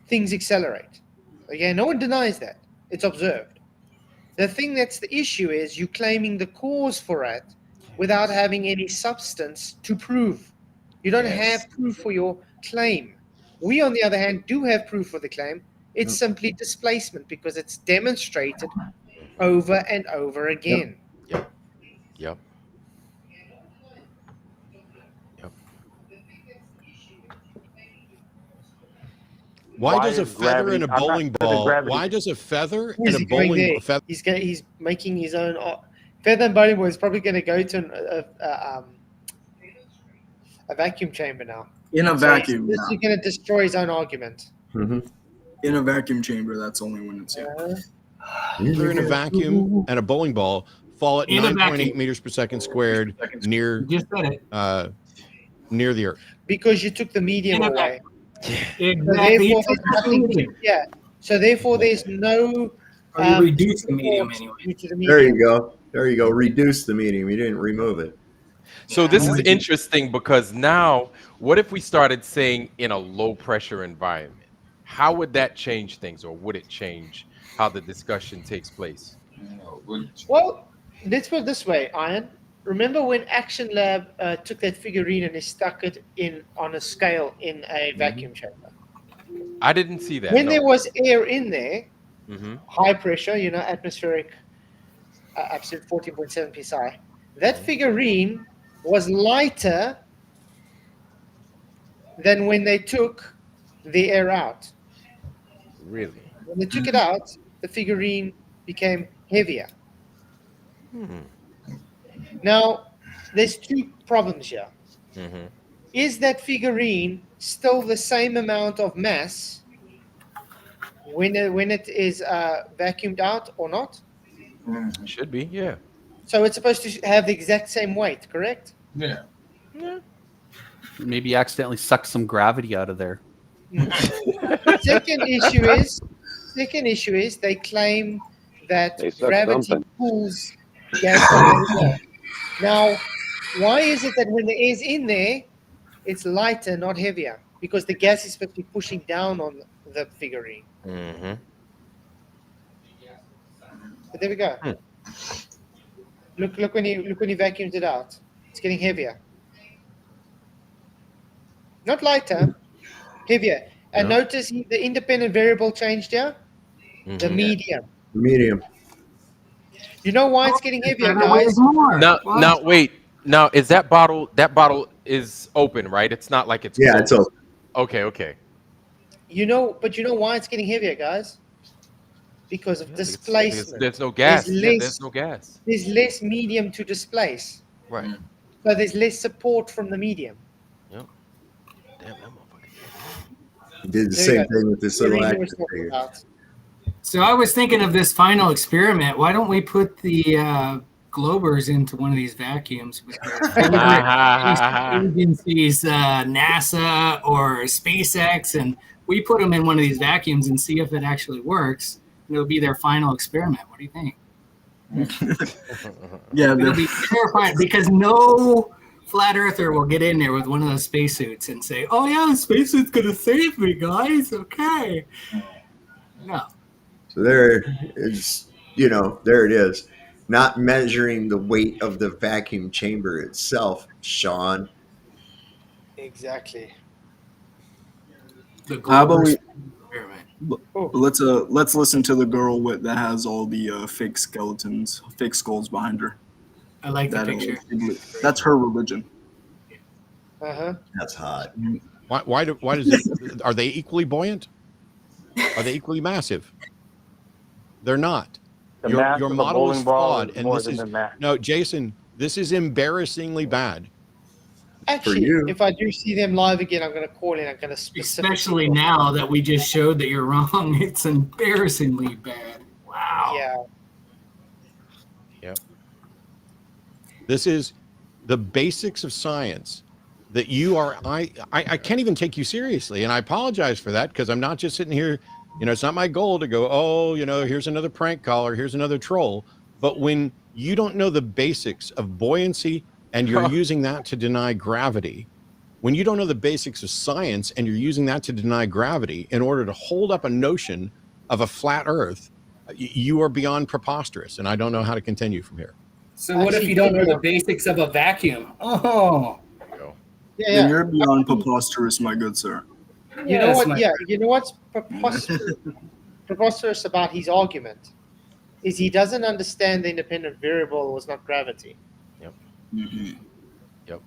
things accelerate. Okay, no one denies that. It's observed. The thing that's the issue is you claiming the cause for it without having any substance to prove. You don't have proof for your claim. We, on the other hand, do have proof for the claim. It's simply displacement because it's demonstrated over and over again. Yep. Why does a feather and a bowling ball? Why does a feather and a bowling ball? He's making his own feather and bowling ball. Is probably going to go to a vacuum chamber now. In a vacuum. He's going to destroy his own argument. Mm-hmm. In a vacuum chamber, that's only when it's They're in a vacuum and a bowling ball fall at In a 9.8 vacuum. meters per second squared near Just said it. near the Earth. Because you took the medium In a away. Exactly. So therefore, You there's took the nothing. medium. Yeah. So therefore, there's no. Or you reduce the medium anyway. due to the There medium. you go. There you go. Reduce the medium. You didn't remove it. So this is interesting because now, what if we started saying in a low pressure environment? How would that change things, or would it change how the discussion takes place? Well, let's put it this way, Ian. Remember when Action Lab took that figurine and they stuck it in on a scale in a vacuum chamber? I didn't see that. When no. there was air in there, Mm-hmm. high pressure, atmospheric, absolute 14.7 psi, that figurine was lighter than when they took the air out. Really? When they took it out, the figurine became heavier. Now, there's two problems here. Mm-hmm. Is that figurine still the same amount of mass when it is vacuumed out or not? Should be, yeah. So it's supposed to have the exact same weight, correct? Yeah. Maybe accidentally suck some gravity out of there. Second issue is they claim that They suck gravity something. pulls gas from the air. Now, why is it that when the air's in there, it's lighter, not heavier? Because the gas is supposed to be pushing down on the figurine. Mm-hmm. But there we go. Look when he vacuums it out. It's getting heavier. Not lighter, heavier. And notice the independent variable changed here. Mm-hmm. The medium. Medium. You know why it's getting heavier, guys? Now, wait. Now, is that bottle is open, right? It's not like it's Yeah, it's closed. open. Okay. You know why it's getting heavier, guys? Because of displacement. There's no gas. There's There's no gas. There's less medium to displace. Right. So there's less support from the medium. Yep. Damn, that motherfucker. You did the There same you go. thing with this What little Irina action was talking figure. about. So I was thinking of this final experiment. Why don't we put the Globers into one of these vacuums with their favorite agencies, NASA or SpaceX, and we put them in one of these vacuums and see if it actually works. It'll be their final experiment. What do you think? Yeah, It'll be terrifying because no flat earther will get in there with one of those spacesuits and say, "Oh yeah, the spacesuit's gonna save me, guys." Okay. No. So there is, there it is. Not measuring the weight of the vacuum chamber itself, Sean. Exactly. How about we? Let's listen to the girl that has all the fake skeletons, fake skulls behind her. I like the picture. That's her religion. That's hot. Why does it? Are they equally buoyant? Are they equally massive? They're not. The Your mass of a model bowling is ball flawed, is and more this than is the mass. no, Jason. This is embarrassingly bad. Actually, you. if I do see them live again, I'm going to call in. I'm going to Especially now that we just showed that you're wrong. It's embarrassingly bad. Wow. Yeah. Yep. This is the basics of science that you are. I can't even take you seriously, and I apologize for that because I'm not just sitting here. It's not my goal to go, oh, here's another prank caller, here's another troll. But when you don't know the basics of buoyancy and you're using that to deny gravity, when you don't know the basics of science and you're using that to deny gravity in order to hold up a notion of a flat Earth, you are beyond preposterous. And I don't know how to continue from here. So what if you don't know the basics of a vacuum? Oh. Yeah. You're beyond preposterous, my good sir. You know what? Yeah, you know what's preposterous about his argument is he doesn't understand the independent variable was not gravity. Yep. Yep.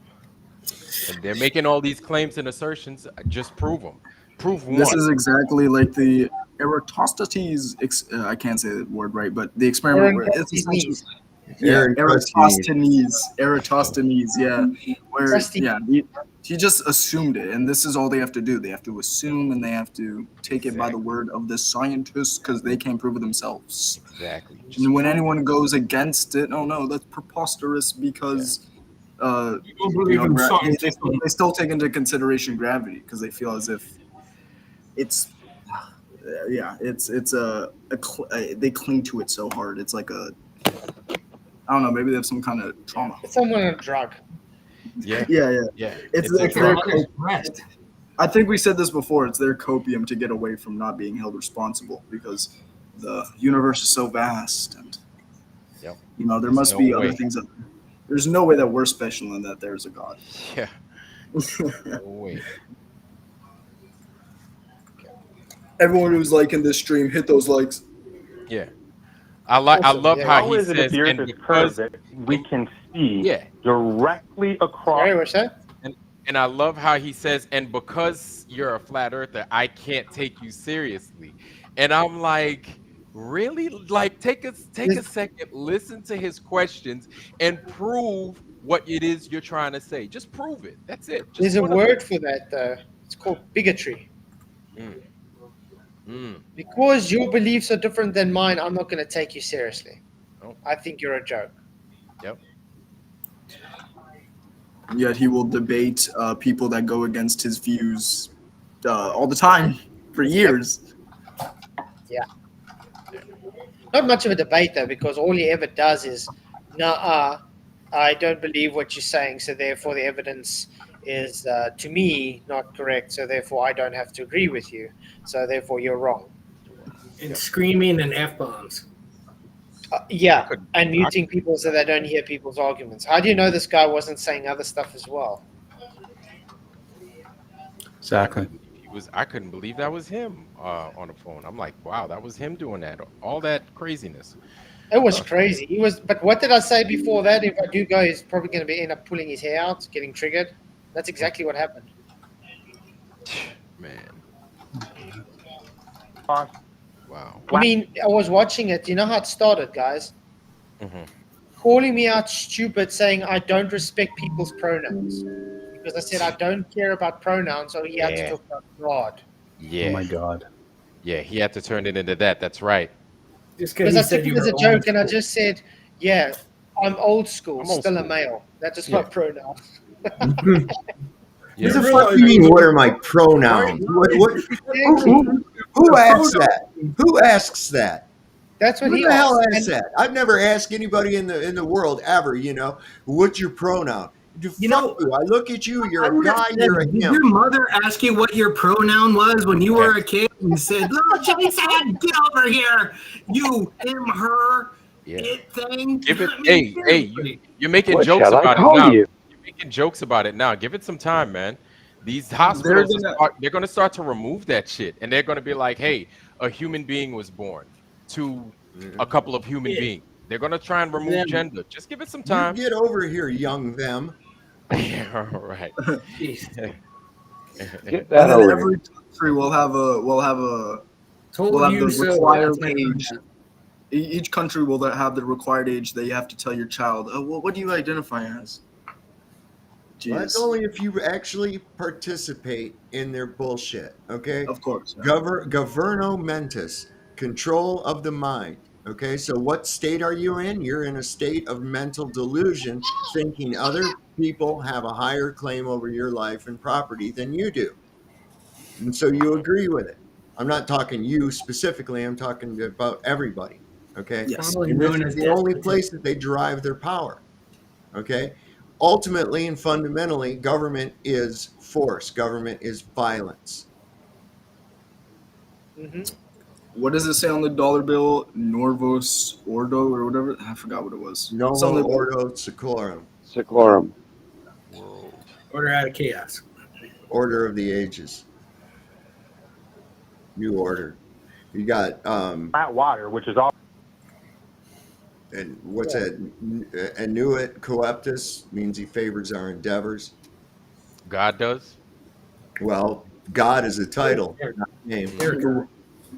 And they're making all these claims and assertions. Just prove them. Prove one. This is exactly like the Eratosthenes. I can't say the word right, but the experiment where it's essentially Eratosthenes. Yeah, where He just assumed it, and this is all they have to do. They have to assume, and they have to take it by the word of the scientists because they can't prove it themselves. Exactly. And when anyone goes against it, oh no, that's preposterous because they still take into consideration gravity because they feel as if it's they cling to it so hard. It's like I don't know, maybe they have some kind of trauma. It's someone on a drug. Yeah. Yeah. It's their I think we said this before. It's their copium to get away from not being held responsible because the universe is so vast, and there must be other things that. There's no way that we're special and that there's a God. Yeah. No way. Everyone who's liking this stream, hit those likes. Yeah. I love how he is it says, the Earth and is curved because that we can see directly across. Sorry, what's that? And I love how he says, and because you're a flat earther, I can't take you seriously. And I'm like, really? Like, take a second, listen to his questions, and prove what it is you're trying to say. Just prove it. That's it. Just There's a word for that, though. It's called bigotry. Because your beliefs are different than mine, I'm not going to take you seriously. I think you're a joke. Yep. Yet he will debate people that go against his views all the time for years. Yeah. Not much of a debate, though, because all he ever does is, I don't believe what you're saying, so therefore the evidence is, to me, not correct, so therefore I don't have to agree with you, so therefore you're wrong. And screaming and F-bombs. And muting people so they don't hear people's arguments. How do you know this guy wasn't saying other stuff as well? Exactly. I couldn't believe that was him on the phone. I'm like, wow, that was him doing that. All that craziness. It was crazy. But what did I say before that? If I do go, he's probably going to end up pulling his hair out, getting triggered. That's exactly what happened. Man. Wow. I mean, I was watching it. You know how it started, guys? Mm-hmm. Calling me out stupid, saying I don't respect people's pronouns. Because I said I don't care about pronouns, so he had to talk about God. Yeah. Oh my God. Yeah, he had to turn it into that. That's right. Because I took it as a joke, and I just said, yeah, I'm old school, still a male. That's just my pronoun. What the fuck do you mean, what are my pronouns? Who asks that? Who asks that? That's what Who he the hell asked. asks that? I've never asked anybody in the world ever, what's your pronoun? I look at you, you're a guy, you're a him. Did your mother ask you what your pronoun was when you were a kid and said, "Little Jason, get over here, you, him, her, it thing"? Give it, you're making jokes about it now. You're making jokes about it now. Give it some time, man. These hospitals, they're going to start to remove that shit, and they're going to be like, hey, a human being was born to a couple of human beings. They're going to try and remove gender. Just give it some time. You get over here, young them. Yeah, all right. Every country will have the required age. Each country will have the required age that you have to tell your child. What do you identify as? Well, that's only if you actually participate in their bullshit. Okay. Of course. Governo mentis, control of the mind. Okay, so what state are you in? You're in a state of mental delusion, thinking other people have a higher claim over your life and property than you do. And so you agree with it. I'm not talking you specifically, I'm talking about everybody. Okay? Yes. And this is the only place that they derive their power. Okay? Ultimately and fundamentally, government is force, government is violence. Mm-hmm. What does it say on the dollar bill? Norvos Ordo or whatever? I forgot what it was. Novo Ordo Seclorum. Seclorum. Order out of chaos. Order of the ages. New order. You got hot water, which is all. And what's that? Annuit coeptus means he favors our endeavors. God does? Well, God is a title, not a name. Erika.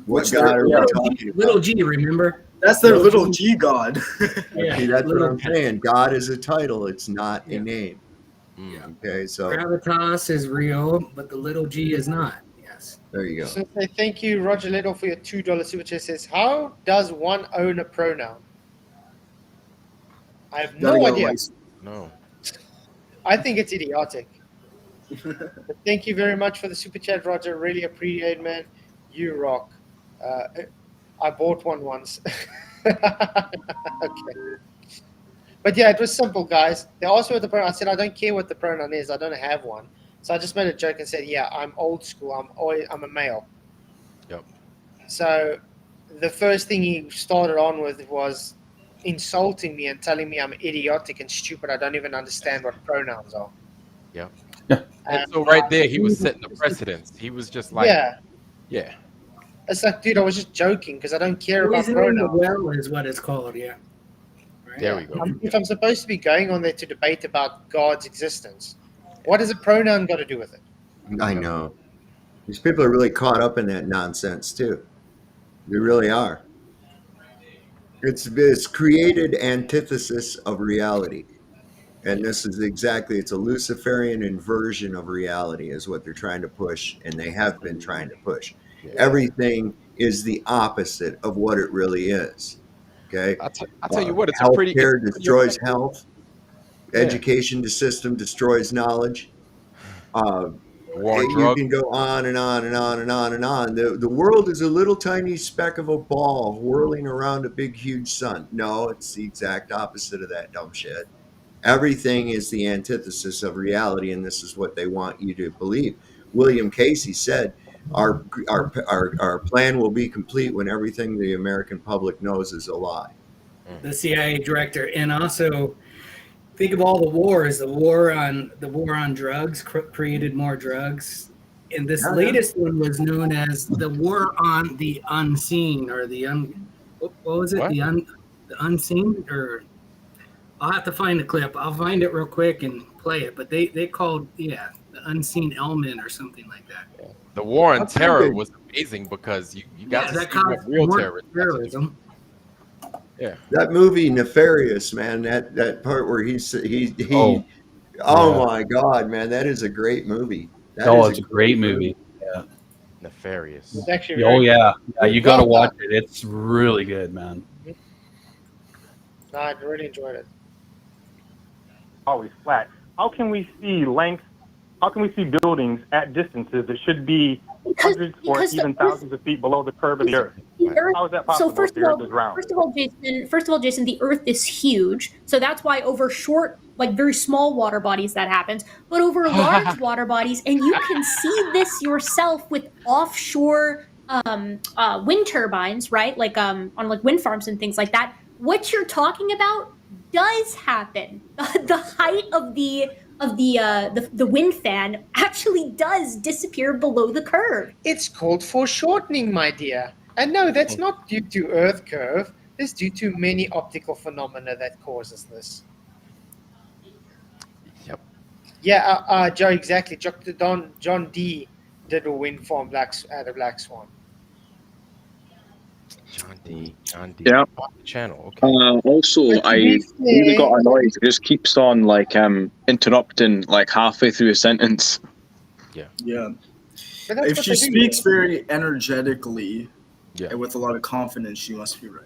What God are we talking about? Little G, remember? That's their little G God. Okay, that's what I'm saying. God is a title. It's not a name. Okay, so gravitas is real, but the little g is not. Yes. There you go. So say thank you, Roger Little, for your $2 super chat. Says, how does one own a pronoun? I have no idea. No. I think it's idiotic. But thank you very much for the super chat, Roger. Really appreciate it, man. You rock. I bought one once. Okay. But yeah, it was simple, guys. They asked me what the pronoun. I said, I don't care what the pronoun is. I don't have one. So I just made a joke and said, yeah, I'm old school. I'm a male. Yep. So the first thing he started on with was insulting me and telling me I'm idiotic and stupid. I don't even understand what pronouns are. Yeah. And so right there, he was setting the precedence. He was just like, yeah. It's like, dude, I was just joking because I don't care about Poison in the pronouns. well is what it's called, yeah. Right? There we go. If I'm supposed to be going on there to debate about God's existence, what has a pronoun got to do with it? I know. These people are really caught up in that nonsense too. They really are. It's created antithesis of reality. And this is exactly, it's a Luciferian inversion of reality is what they're trying to push, and they have been trying to push. Yeah. Everything is the opposite of what it really is. Okay? I'll tell you what, it's healthcare destroys health. Yeah. Education system destroys knowledge. You can go on and on and on and on and on. The world is a little tiny speck of a ball whirling around a big, huge sun. No, it's the exact opposite of that dumb shit. Everything is the antithesis of reality, and this is what they want you to believe. William Casey said, our plan will be complete when everything the American public knows is a lie. The CIA director, and also think of all the wars. The war on drugs created more drugs, and this latest one was known as the war on the unseen, or what was it? What? The unseen, or I'll have to find the clip. I'll find it real quick and play it. But they called the unseen element or something like that. Yeah. The war on terror was amazing because you got to see what real terrorism. Yeah, that movie Nefarious, man. That part where he my God, man, that is a great movie. It's a great movie. Yeah, Nefarious. It's actually yeah, you got to watch it. It's really good, man. No, I really enjoyed it. Always flat. How can we see length? How can we see buildings at distances that should be hundreds or even thousands of feet below the curve of the Earth? How is that possible? So first of all, Jason, the Earth is huge, so that's why over short, like very small water bodies that happens, but over large water bodies, and you can see this yourself with offshore wind turbines, right? Like on like wind farms and things like that. What you're talking about does happen. The height of the wind fan actually does disappear below the curve. It's called foreshortening, my dear. And no, that's not due to Earth curve. It's due to many optical phenomena that causes this. Yep. Yeah, Joe, exactly. John D. did a wind farm at a Black Swan. John D. Yeah. Channel. Okay. Also, I really got annoyed. It just keeps on interrupting halfway through a sentence. Yeah. Yeah. If she speaks very energetically and with a lot of confidence, she must be right.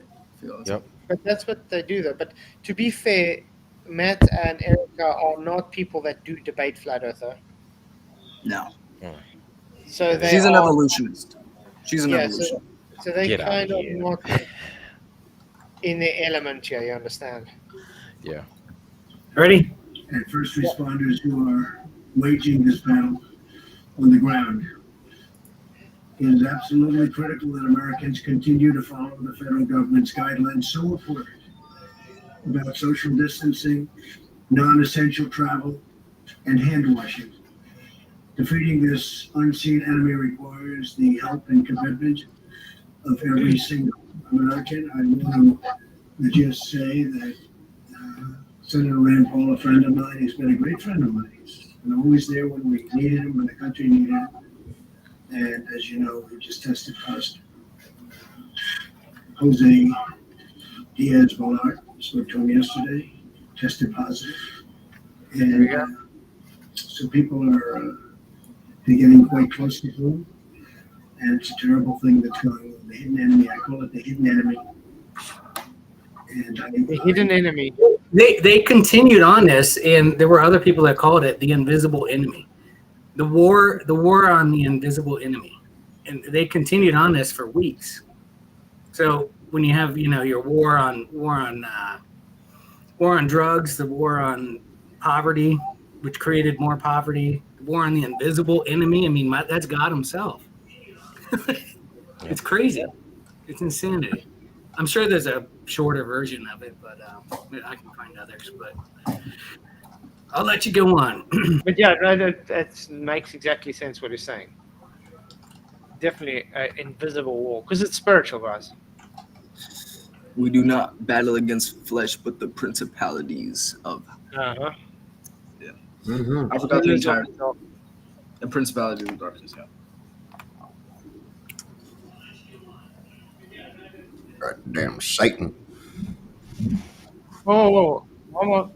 Yep. But that's what they do, though. But to be fair, Matt and Erika are not people that do debate flat earther. No. So she's an evolutionist. She's an evolutionist. So they kind of not in the element here, you understand? Yeah. Ready? And first responders who are waging this battle on the ground. It is absolutely critical that Americans continue to follow the federal government's guidelines so important about social distancing, non-essential travel, and hand washing. Defeating this unseen enemy requires the help and commitment of every single American. I want to just say that Senator Rand Paul, a friend of mine, has been a great friend of mine. He's been always there when we needed him, when the country needed him. And as you know, he just tested positive. Jose Diaz-Balart, spoke to him yesterday, tested positive. And So people are they're getting quite close to home, and it's a terrible thing that's going on. The hidden enemy, I call it the hidden enemy. And the hidden enemy. They continued on this, and there were other people that called it the invisible enemy, the war on the invisible enemy, and they continued on this for weeks. So when you have your war on drugs, the war on poverty, which created more poverty, the war on the invisible enemy. I mean, that's God Himself. It's crazy. It's insanity. I'm sure there's a shorter version of it, but I can find others. But I'll let you go on. But yeah, that makes exactly sense what you're saying. Definitely an invisible war, because it's spiritual, guys. We do not battle against flesh, but the principalities of. Uh-huh. Yeah. Mm-hmm. I forgot the entire. The principalities of darkness. Yeah. Damn Satan. Oh, one more.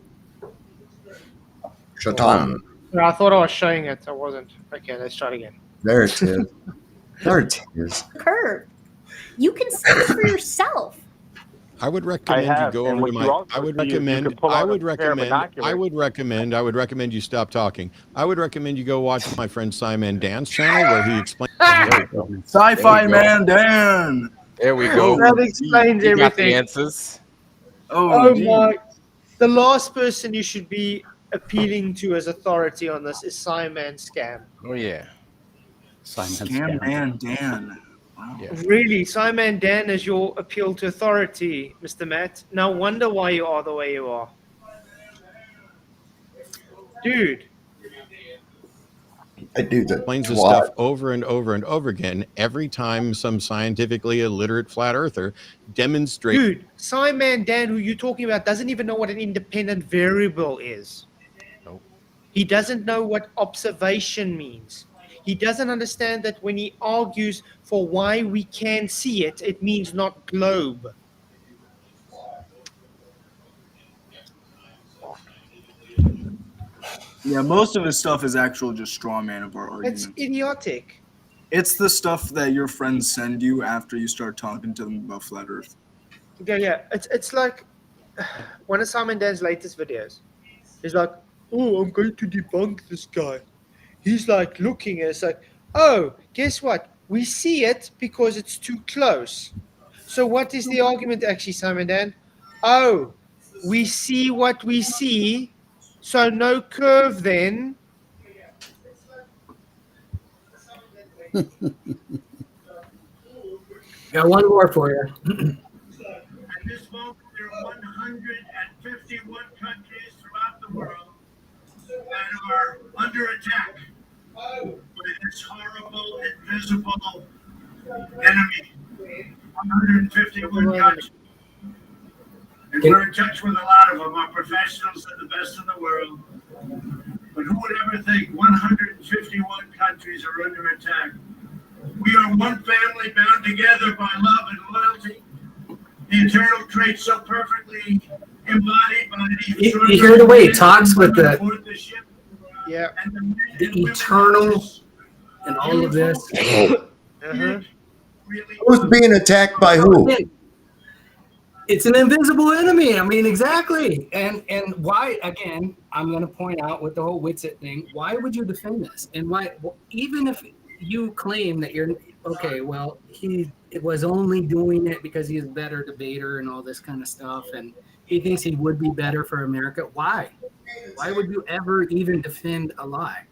Shaitan. No, I thought I was showing it. I wasn't. Okay, let's try it again. There it is. There it is. Kurt, you can see it for yourself. I would recommend you go over to my. I would recommend you stop talking. I would recommend you go watch my friend Simon Dan's channel where he explains. Sci-fi man Dan. There we go. That explains You got everything. the answers. Oh my! The last person you should be appealing to as authority on this is Simon Scam. Oh yeah. Scam man Dan. Wow. Yeah. Really, Simon Dan is your appeal to authority, Mr. Matt. No wonder why you are the way you are. Dude. I do that. Explains this stuff over and over and over again every time some scientifically illiterate flat earther demonstrates. Dude, Simon Dan, who you're talking about, doesn't even know what an independent variable is. Nope. He doesn't know what observation means. He doesn't understand that when he argues for why we can see it, it means not globe. Yeah, most of his stuff is actual just straw man of our arguments. It's idiotic. It's the stuff that your friends send you after you start talking to them about flat Earth. Yeah. It's like one of Simon Dan's latest videos. He's like, oh, I'm going to debunk this guy. He's like looking and it's like, oh, guess what? We see it because it's too close. So what is the argument actually, Simon Dan? Oh, we see what we see, so no curve then. Got one more for you. At this moment, there are 151 countries throughout the world that are under attack by this horrible, invisible enemy. 151 countries. And we're in touch with a lot of them. Our professionals are the best in the world. But who would ever think 151 countries are under attack? We are one family bound together by love and loyalty. The eternal traits so perfectly embodied by the You hear the way he talks with the eternal and all of this. Who's being attacked by who? It's an invisible enemy. I mean, exactly. And why, again, I'm going to point out with the whole Witsit thing, why would you defend this? And why, even if you claim that you're, okay, well, he was only doing it because he's a better debater and all this kind of stuff, and he thinks he would be better for America. Why? Why would you ever even defend a lie?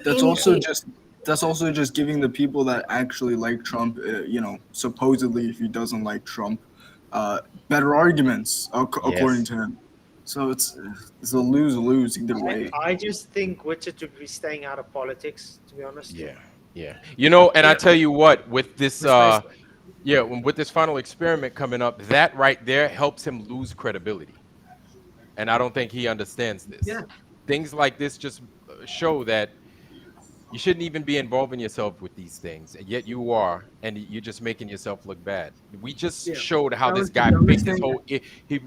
That's also just giving the people that actually like Trump, supposedly if he doesn't like Trump, better arguments according to him. So it's a lose-lose either way. I just think Witsit should be staying out of politics, to be honest. Yeah. And I tell you what, with this with this final experiment coming up, that right there helps him lose credibility. And I don't think he understands this. Yeah. Things like this just show that you shouldn't even be involving yourself with these things, and yet you are, and you're just making yourself look bad. We just showed how this guy faked his whole ear.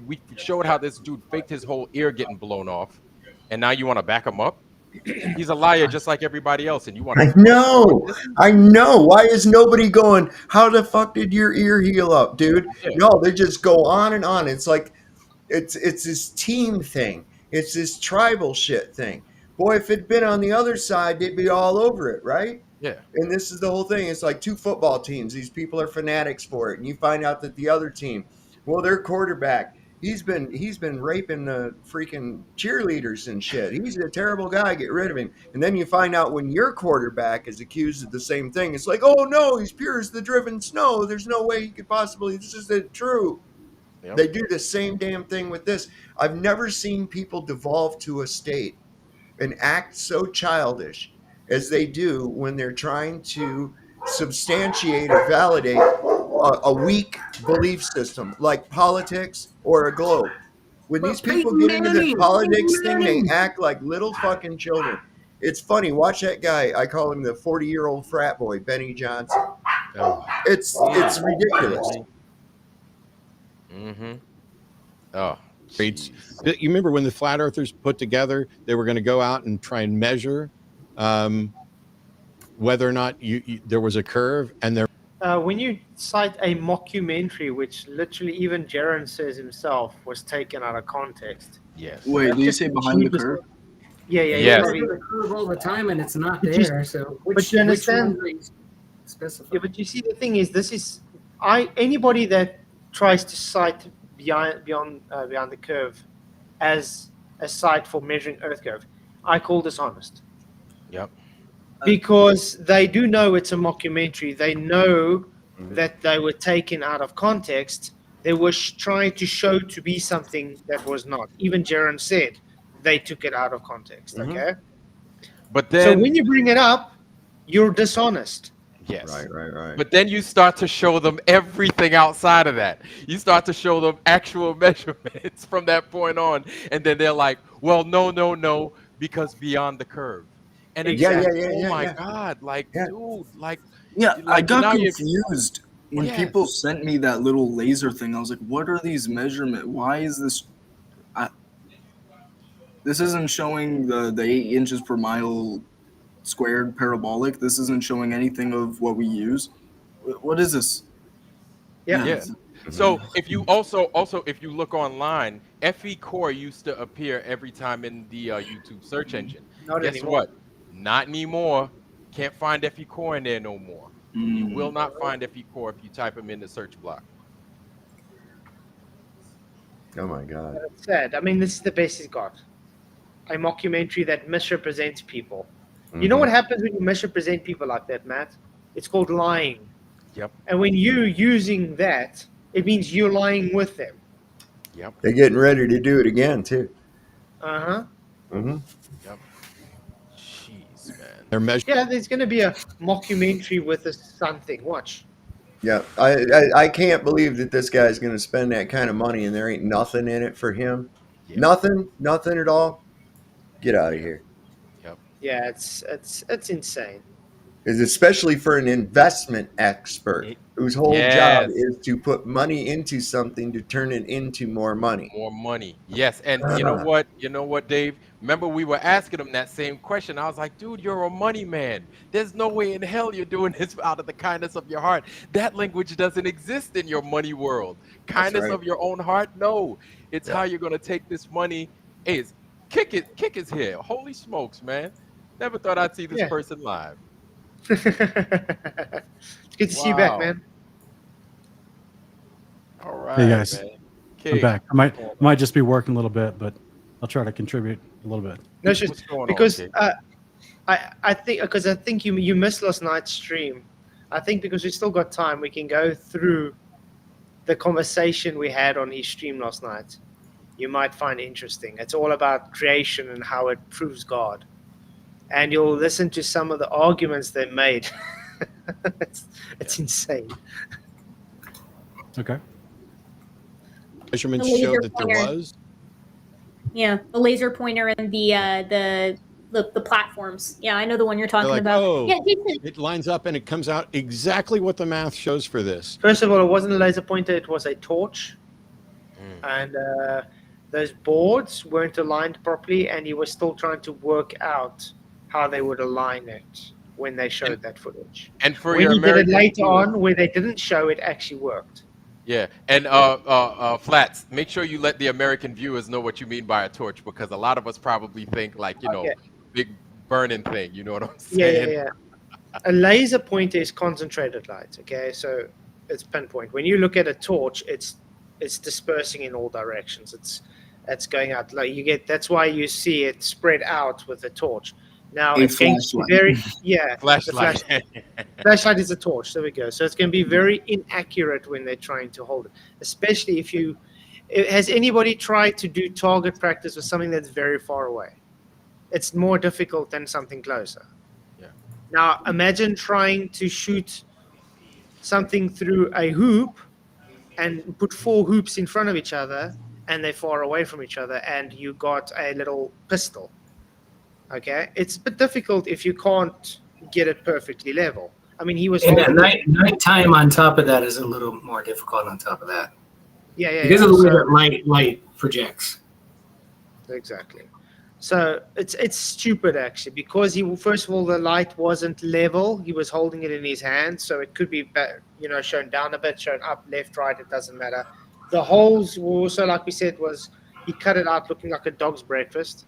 We showed how this dude faked his whole ear getting blown off, and now you want to back him up? He's a liar just like everybody else, and you want I to. know. Why is nobody going, how the fuck did your ear heal up, dude? Yeah. No, they just go on and on. It's like, it's this team thing. It's this tribal shit thing. Boy, if it'd been on the other side, they'd be all over it, right? Yeah. And this is the whole thing. It's like two football teams. These people are fanatics for it. And you find out that the other team, well, their quarterback, he's been raping the freaking cheerleaders and shit. He's a terrible guy. Get rid of him. And then you find out when your quarterback is accused of the same thing, it's like, oh no, he's pure as the driven snow. There's no way he could possibly. This isn't true. Yep. They do the same damn thing with this. I've never seen people devolve to a state and act so childish as they do when they're trying to substantiate or validate a weak belief system like politics or a globe. When these people get into the politics thing, they act like little fucking children. It's funny. Watch that guy. I call him the 40-year-old frat boy, Benny Johnson. Oh. It's ridiculous. Mm-hmm. Oh, you remember when the flat earthers put together, they were going to go out and try and measure whether or not there was a curve, and there. When you cite a mockumentary, which literally even Jaron says himself was taken out of context. Yes. Wait, do you say behind the curve? Yeah. Yes. The curve all the time, and it's not there. So, but you understand? Specify. Yeah, but you see, the thing is, anybody that tries to cite beyond the curve as a site for measuring Earth curve, I call dishonest. Yep. Because they do know it's a mockumentary. They know that they were taken out of context. They were trying to show to be something that was not. Even Jaron said they took it out of context. Okay. But then, so when you bring it up, you're dishonest. Yes. Right. But then you start to show them everything outside of that. You start to show them actual measurements from that point on, and then they're like, "Well, no, because beyond the curve." And it's oh my God, like, dude, like, I got confused when people sent me that little laser thing. I was like, "What are these measurements? Why is this? This isn't showing the 8 inches per mile." Squared parabolic. This isn't showing anything of what we use. What is this? Yeah. So if you also if you look online, FE Core used to appear every time in the YouTube search engine. Guess anymore. what? Not anymore. Can't find FE Core in there no more. You will not find FE Core if you type them in the search block. Oh my God. That's sad. I mean, this is the best he's got. A mockumentary that misrepresents people. You know what happens when you misrepresent people like that, Matt? It's called lying. Yep. And when you're using that, it means you're lying with them. Yep. They're getting ready to do it again, too. Uh-huh. Mm-hmm. Yep. Jeez, man. They're measuring. Yeah, there's going to be a mockumentary with a something. Watch. Yeah, I can't believe that this guy's going to spend that kind of money and there ain't nothing in it for him. Yeah. Nothing at all. Get out of here. Yeah, it's insane. Is especially for an investment expert whose whole job is to put money into something to turn it into more money. More money. Yes. And you know what, Dave? Remember we were asking him that same question. I was like, dude, you're a money man. There's no way in hell you're doing this out of the kindness of your heart. That language doesn't exist in your money world. Kindness of your own heart? No. It's how you're gonna take this money. Hey, kick is here. Holy smokes, man. Never thought I'd see this person live. It's good to see you back, man. All right, hey guys, man. I'm back. I might just be working a little bit, but I'll try to contribute a little bit. No, it's just because I think you missed last night's stream. I think because we still got time, we can go through the conversation we had on his stream last night. You might find interesting. It's all about creation and how it proves God. And you'll listen to some of the arguments they made. it's insane. Okay. Measurements showed that there was. Yeah, the laser pointer and the platforms. Yeah, I know the one you're talking about. Oh, yeah, it lines up and it comes out exactly what the math shows for this. First of all, it wasn't a laser pointer; it was a torch. And those boards weren't aligned properly, and he was still trying to work out how they would align it when they showed that footage. And for when your he did it American later viewers, on, where they didn't show it, actually worked. yeah, and Flats, make sure you let the American viewers know what you mean by a torch, because a lot of us probably think like, you know, big burning thing. You know what I'm saying? Yeah. A laser pointer is concentrated light. Okay, so it's pinpoint. When you look at a torch, it's dispersing in all directions. It's going out. Like you get. That's why you see it spread out with a torch. Now A it's going to be very flashlight. Flashlight is a torch. There we go. So it's going to be very inaccurate when they're trying to hold it, especially if you. Has anybody tried to do target practice with something that's very far away? It's more difficult than something closer. Yeah. Now imagine trying to shoot something through a hoop and put 4 hoops in front of each other, and they're far away from each other, and you got a little pistol. Okay, it's a bit difficult if you can't get it perfectly level. I mean, he was. And at nighttime on top of that is a little more difficult on top of that. Yeah. Because of the way that light projects. Exactly. So it's stupid actually, because he, first of all, the light wasn't level. He was holding it in his hand, so it could be, shown down a bit, shown up, left, right. It doesn't matter. The holes were also, like we said, he cut it out looking like a dog's breakfast.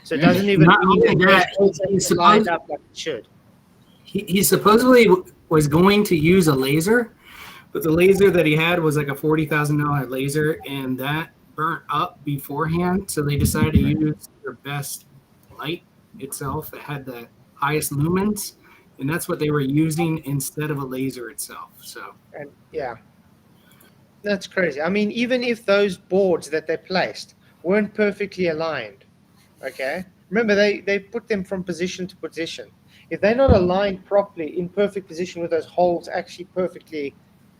So it doesn't even line up like it should. He supposedly was going to use a laser, but the laser that he had was like a $40,000 laser, and that burnt up beforehand. So they decided to use their best light itself that had the highest lumens, and that's what they were using instead of a laser itself. So and yeah, that's crazy. I mean, even if those boards that they placed weren't perfectly aligned. Okay. Remember, they put them from position to position. If they're not aligned properly in perfect position with those holes actually perfectly,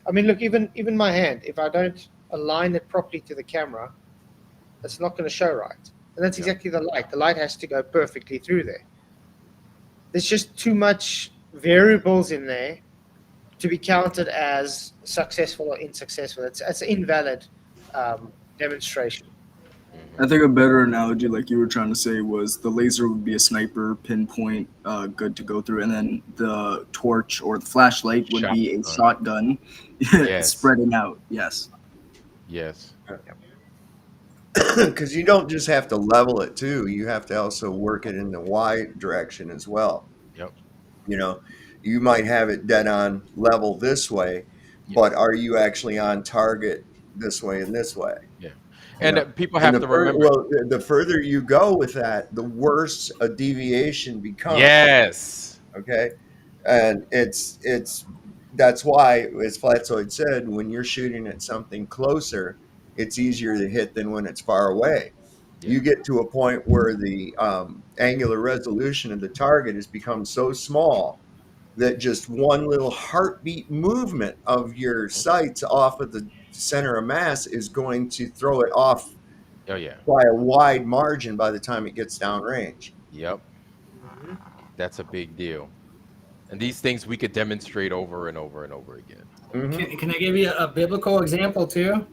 I mean, look, even my hand, if I don't align it properly to the camera, it's not going to show right. And that's exactly the light. The light has to go perfectly through there. There's just too much variables in there to be counted as successful or unsuccessful. It's an invalid demonstration. I think a better analogy, like you were trying to say, was the laser would be a sniper pinpoint, good to go through, and then the torch or the flashlight would be a shotgun, spreading out. Yes. Because you don't just have to level it too; you have to also work it in the Y direction as well. Yep. You might have it dead on level this way, but are you actually on target this way and this way? Yeah. And people have to remember. Well, the further you go with that, the worse a deviation becomes. Yes. Okay. And that's why, as Flatzoid said, when you're shooting at something closer, it's easier to hit than when it's far away. Yeah. You get to a point where the angular resolution of the target has become so small that just one little heartbeat movement of your sights off of the center of mass is going to throw it off by a wide margin by the time it gets downrange. Yep. That's a big deal. And these things we could demonstrate over and over and over again. Mm-hmm. Can I give you a biblical example too?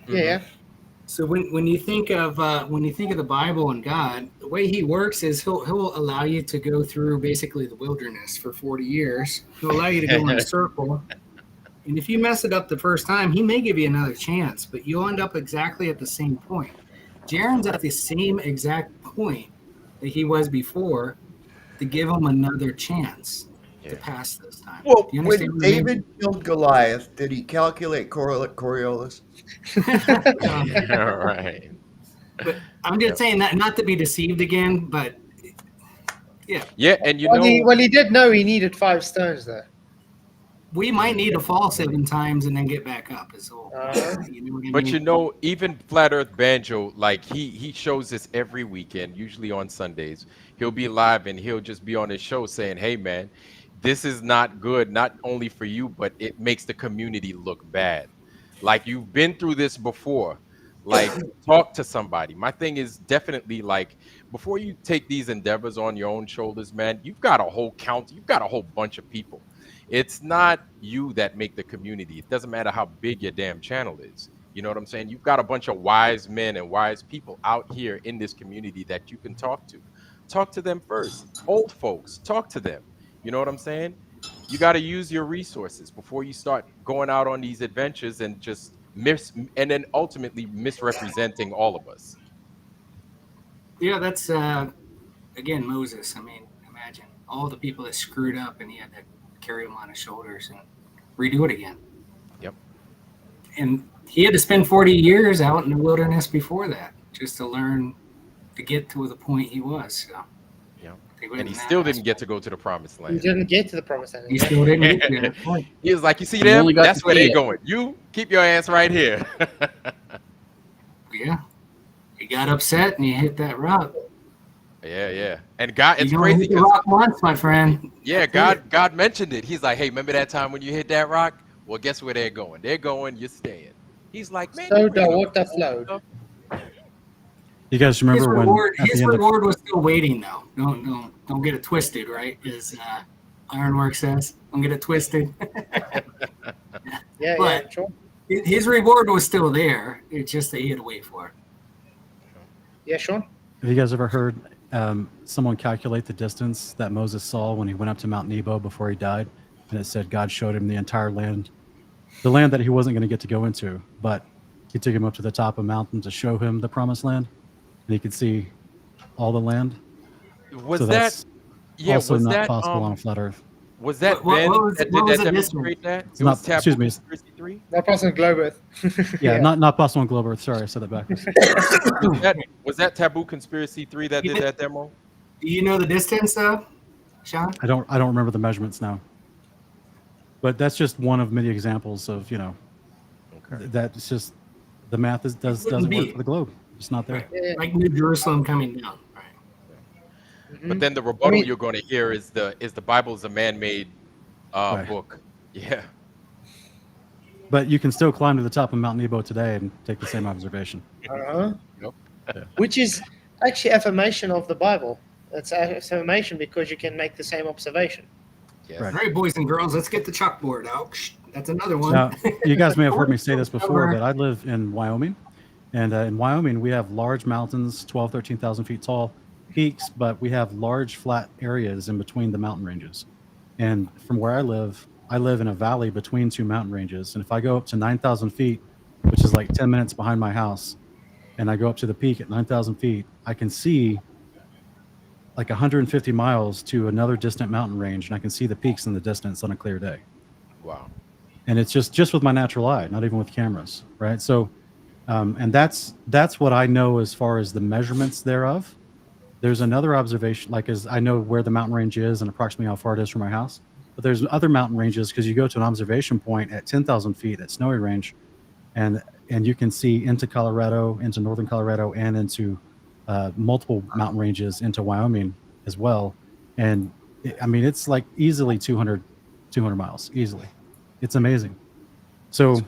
Yeah. So when you think of the Bible and God, the way He works is He'll allow you to go through basically the wilderness for 40 years. He'll allow you to go in a circle. And if you mess it up the first time, He may give you another chance, but you'll end up exactly at the same point. Jaron's at the same exact point that he was before to give him another chance to pass this time. Well, when David killed Goliath, did he calculate Coriolis? All right. But I'm just saying that not to be deceived again, but yeah. Yeah, and he did know he needed 5 stones though. We might need to fall 7 times and then get back up. Is all. But even Flat Earth Banjo, like he shows this every weekend, usually on Sundays. He'll be live and he'll just be on his show saying, "Hey man, this is not good, not only for you, but it makes the community look bad. Like you've been through this before. Like talk to somebody." My thing is definitely like before you take these endeavors on your own shoulders, man, you've got a whole count, you've got a whole bunch of people. It's not you that make the community. It doesn't matter how big your damn channel is. You know what I'm saying? You've got a bunch of wise men and wise people out here in this community that you can talk to. Talk to them first. Old folks, talk to them. You know what I'm saying? You got to use your resources before you start going out on these adventures and just and then ultimately misrepresenting all of us. Yeah, that's again Moses. I mean, imagine all the people that screwed up, and he had to carry them on his shoulders and redo it again. Yep. And he had to spend 40 years out in the wilderness before that just to learn to get to the point he was. So. Yeah. And he still didn't get to go to the promised land. He didn't get to the promised land. He still didn't get to that point. He was like, you see them? That's where they're going. You keep your ass right here. Yeah. He got upset and he hit that rock. Yeah. And God, it's you crazy. Hit the rock once, my friend. Yeah, God mentioned it. He's like, hey, remember that time when you hit that rock? Well, guess where they're going? They're going, you're staying. He's like, man. So the water flowed. You guys remember his reward was still waiting, though. Don't get it twisted, right? As Ironwork says, don't get it twisted. Yeah, sure. His reward was still there. It's just that he had to wait for it. Yeah, Sean. Have you guys ever heard someone calculate the distance that Moses saw when he went up to Mount Nebo before he died? And it said God showed him the entire land, the land that he wasn't going to get to go into, but he took him up to the top of a mountain to show him the promised land. And he could see all the land. Was that also not possible on a flat Earth? Was that Ben that did that demonstrate that? It's not, excuse me. Not possible on globe Earth. Yeah, not possible on globe Earth. Sorry, I said that backwards. was that Taboo Conspiracy 3 that did that demo? Do you know the distance, though, Sean? I don't remember the measurements now. But that's just one of many examples of that's just the math doesn't work for the globe. It's not there. Right. Like New Jerusalem coming down. Right. Mm-hmm. But then the rebuttal you're going to hear is the Bible is a man-made book. Yeah. But you can still climb to the top of Mount Nebo today and take the same observation. Uh-huh. Yep. Yeah. Which is actually affirmation of the Bible. It's affirmation because you can make the same observation. Yes. Right. All right, boys and girls, let's get the chalkboard out. That's another one. Now, you guys may have heard me say this before, but I live in Wyoming. And in Wyoming, we have large mountains, 12,000, 13,000 feet tall peaks, but we have large flat areas in between the mountain ranges. And from where I live in a valley between two mountain ranges. And if I go up to 9,000 feet, which is like 10 minutes behind my house, and I go up to the peak at 9,000 feet, I can see like 150 miles to another distant mountain range, and I can see the peaks in the distance on a clear day. Wow. And it's just with my natural eye, not even with cameras, right? So, and that's what I know as far as the measurements thereof. There's another observation, like as I know where the mountain range is and approximately how far it is from my house. But there's other mountain ranges because you go to an observation point at 10,000 feet at Snowy Range, and you can see into Colorado, into northern Colorado, and into multiple mountain ranges into Wyoming as well. And it's like easily 200 miles, easily. It's amazing. So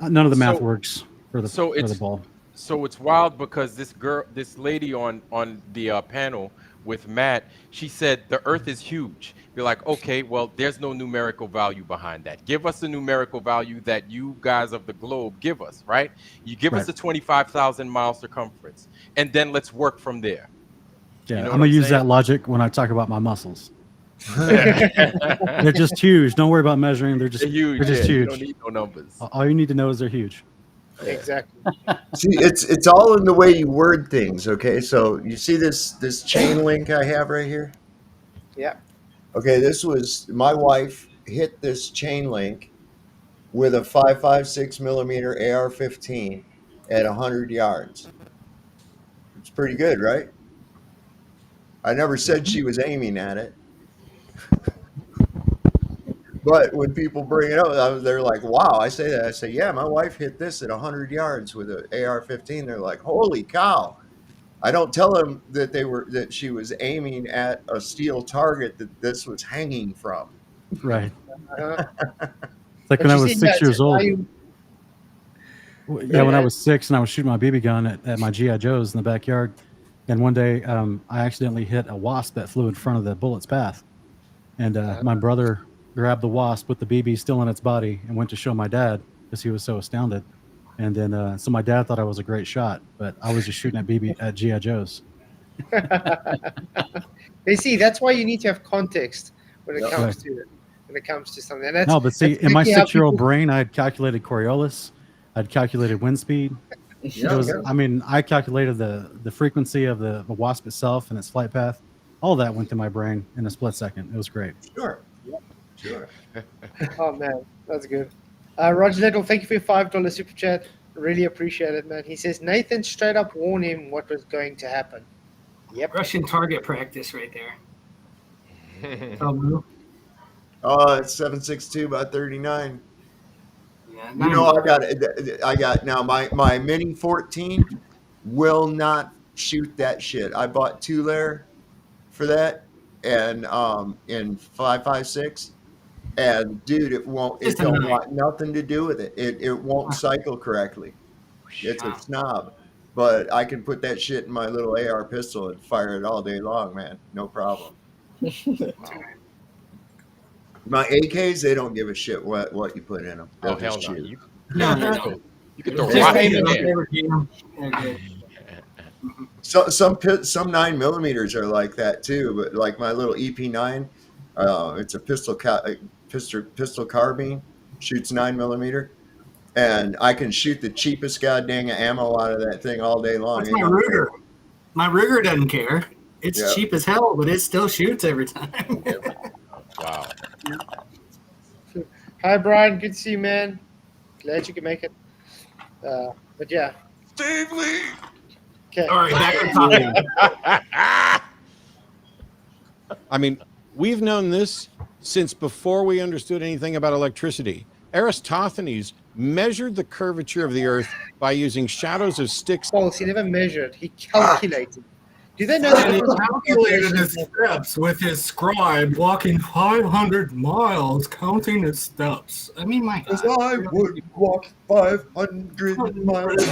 none of the math works for the ball. So it's wild because this lady on the panel with Matt, she said the Earth is huge. You're like, okay, well, there's no numerical value behind that. Give us the numerical value that you guys of the globe give us, right? You give us the 25,000 mile circumference, and then let's work from there. Yeah, I'm gonna use that logic when I talk about my muscles. They're just huge. Don't worry about measuring. They're huge. They're just huge. You don't need no numbers. All you need to know is they're huge. Exactly. See, it's all in the way you word things. Okay, so you see this chain link I have right here. Yeah. Okay, this was my wife hit this chain link with a 5.56 millimeter AR-15 at 100 yards. It's pretty good, right? I never said she was aiming at it. But when people bring it up, they're like, wow, I say that. I say, yeah, my wife hit this at 100 yards with an AR-15. They're like, holy cow. I don't tell them that she was aiming at a steel target that this was hanging from. Right. It's like when I was 6 years old. Yeah, when I was 6 and I was shooting my BB gun at my G.I. Joes in the backyard. And one day I accidentally hit a wasp that flew in front of the bullet's path. And my brother grabbed the wasp with the BB still in its body and went to show my dad because he was so astounded. And then so my dad thought I was a great shot, but I was just shooting at GI Joes. They see that's why you need to have context when it Yep. comes to it. When it comes to something, and that's No, but see, that's in my exactly how 6-year-old people- brain, I had calculated Coriolis, I'd calculated wind speed. Yeah, It was, yeah. I mean, I calculated the frequency of the wasp itself and its flight path. All that went through my brain in a split second. It was great. Sure. Sure. Oh man, that's good. Roger Little, thank you for your $5 super chat. Really appreciate it, man. He says Nathan straight up warned him what was going to happen. Yep. Russian target practice right there. Oh, it's 762 by 39. Yeah, You know, I got now my Mini 14 will not shoot that shit. I bought 2-layer for that and in 5.56, and dude, it won't. It don't want nothing to do with it. It won't cycle correctly. It's a snob. But I can put that shit in my little AR pistol and fire it all day long, man. No problem. My AKs, they don't give a shit what you put in them. They'll Oh, hell just no. shoot. You can throw Just rocks name in it there. Okay. Some 9mm are like that too, but like my little EP9, it's a pistol carbine, shoots 9mm, and I can shoot the cheapest goddamn ammo out of that thing all day long. That's my Ruger. My Ruger doesn't care. It's Yeah. cheap as hell, but it still shoots every time. Wow. Hi, Brian. Good to see you, man. Glad you could make it. But yeah. Steve Lee. Okay. All right, back to topic. I mean, we've known this since before we understood anything about electricity. Eratosthenes measured the curvature of the Earth by using shadows of sticks. False. He never measured. He calculated. Do they know And he that? calculated his steps with his scribe walking 500 miles, counting his steps. I mean, my God. I would walk 500 miles.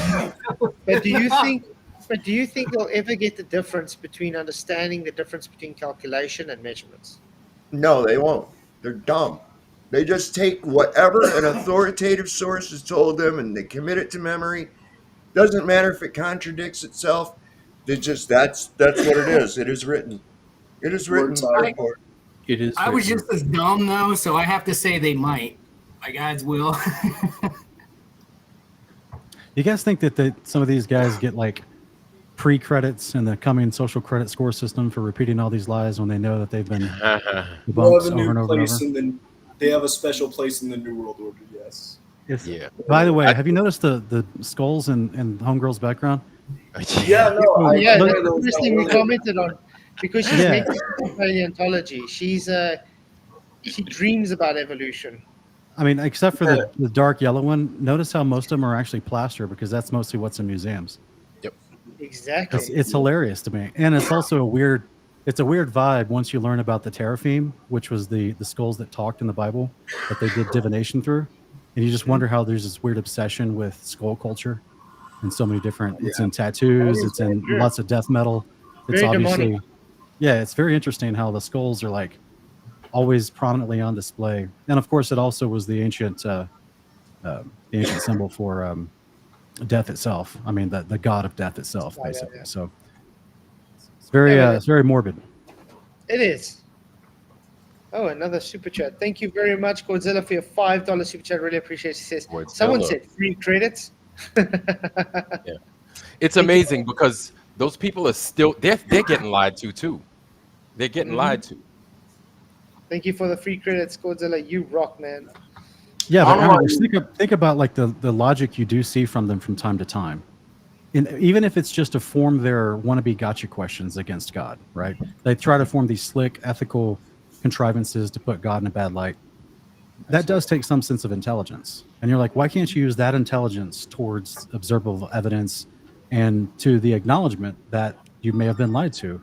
But do you think? But do you think they'll ever get the difference between understanding the difference between calculation and measurements? No, they won't. They're dumb. They just take whatever an authoritative source has told them and they commit it to memory. Doesn't matter if it contradicts itself. They just that's what it is. It is written. It is written by report. It is. I was just as dumb, though, so I have to say they might. My guys will. You guys think that some of these guys get like pre-credits in the coming social credit score system for repeating all these lies when they know that they've been They'll debunked have a over and new over and over? place in the. They have a special place in the New World Order. Yes. Yeah. By the way, have you noticed the skulls in Homegirl's background? Yeah, no. Yeah, Look- that's the first thing we commented on because she's Yeah. making paleontology. She dreams about evolution. I mean, except for the dark yellow one, notice how most of them are actually plaster because that's mostly what's in museums. Exactly. It's hilarious to me, and it's also a weird vibe once you learn about the teraphim, which was the skulls that talked in the Bible that they did divination through, and you just wonder how there's this weird obsession with skull culture and so many different. It's in tattoos, it's in lots of death metal. It's Very obviously, demonic. yeah, it's very interesting how the skulls are like always prominently on display, and of course, it also was the ancient symbol for death itself. I mean, the god of death itself, basically. So it's very morbid. It is. Oh, another super chat. Thank you very much, Godzilla, for your $5 super chat. Really appreciate it. He says, someone said free credits. Yeah. It's amazing because those people are still they're getting lied to too. They're getting lied to. Thank you for the free credits, Godzilla. You rock, man. Yeah, but Alex, think about like the logic you do see from them from time to time. Even if it's just to form their wannabe gotcha questions against God, right? They try to form these slick ethical contrivances to put God in a bad light. That does take some sense of intelligence. And you're like, why can't you use that intelligence towards observable evidence and to the acknowledgement that you may have been lied to?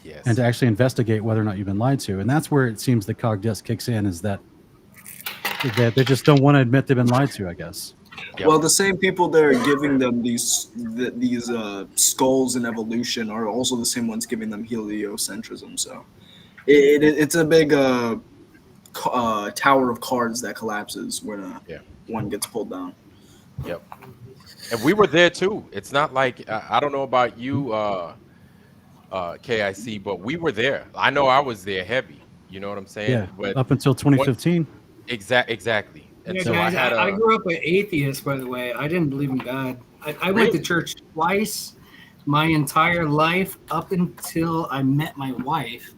Yes. And to actually investigate whether or not you've been lied to. And that's where it seems the cog disc kicks in, is that they just don't want to admit they've been lied to, I guess. Yep. Well, the same people that are giving them these skulls in evolution are also the same ones giving them heliocentrism. So it's a big tower of cards that collapses when one gets pulled down. Yep. And we were there too. It's not like I don't know about you, KIC, but we were there. I know I was there heavy. You know what I'm saying? Yeah, But up until 2015. Exactly. And Yeah, so guys, I had I grew up an atheist, by the way. I didn't believe in God. I went to church twice my entire life up until I met my wife,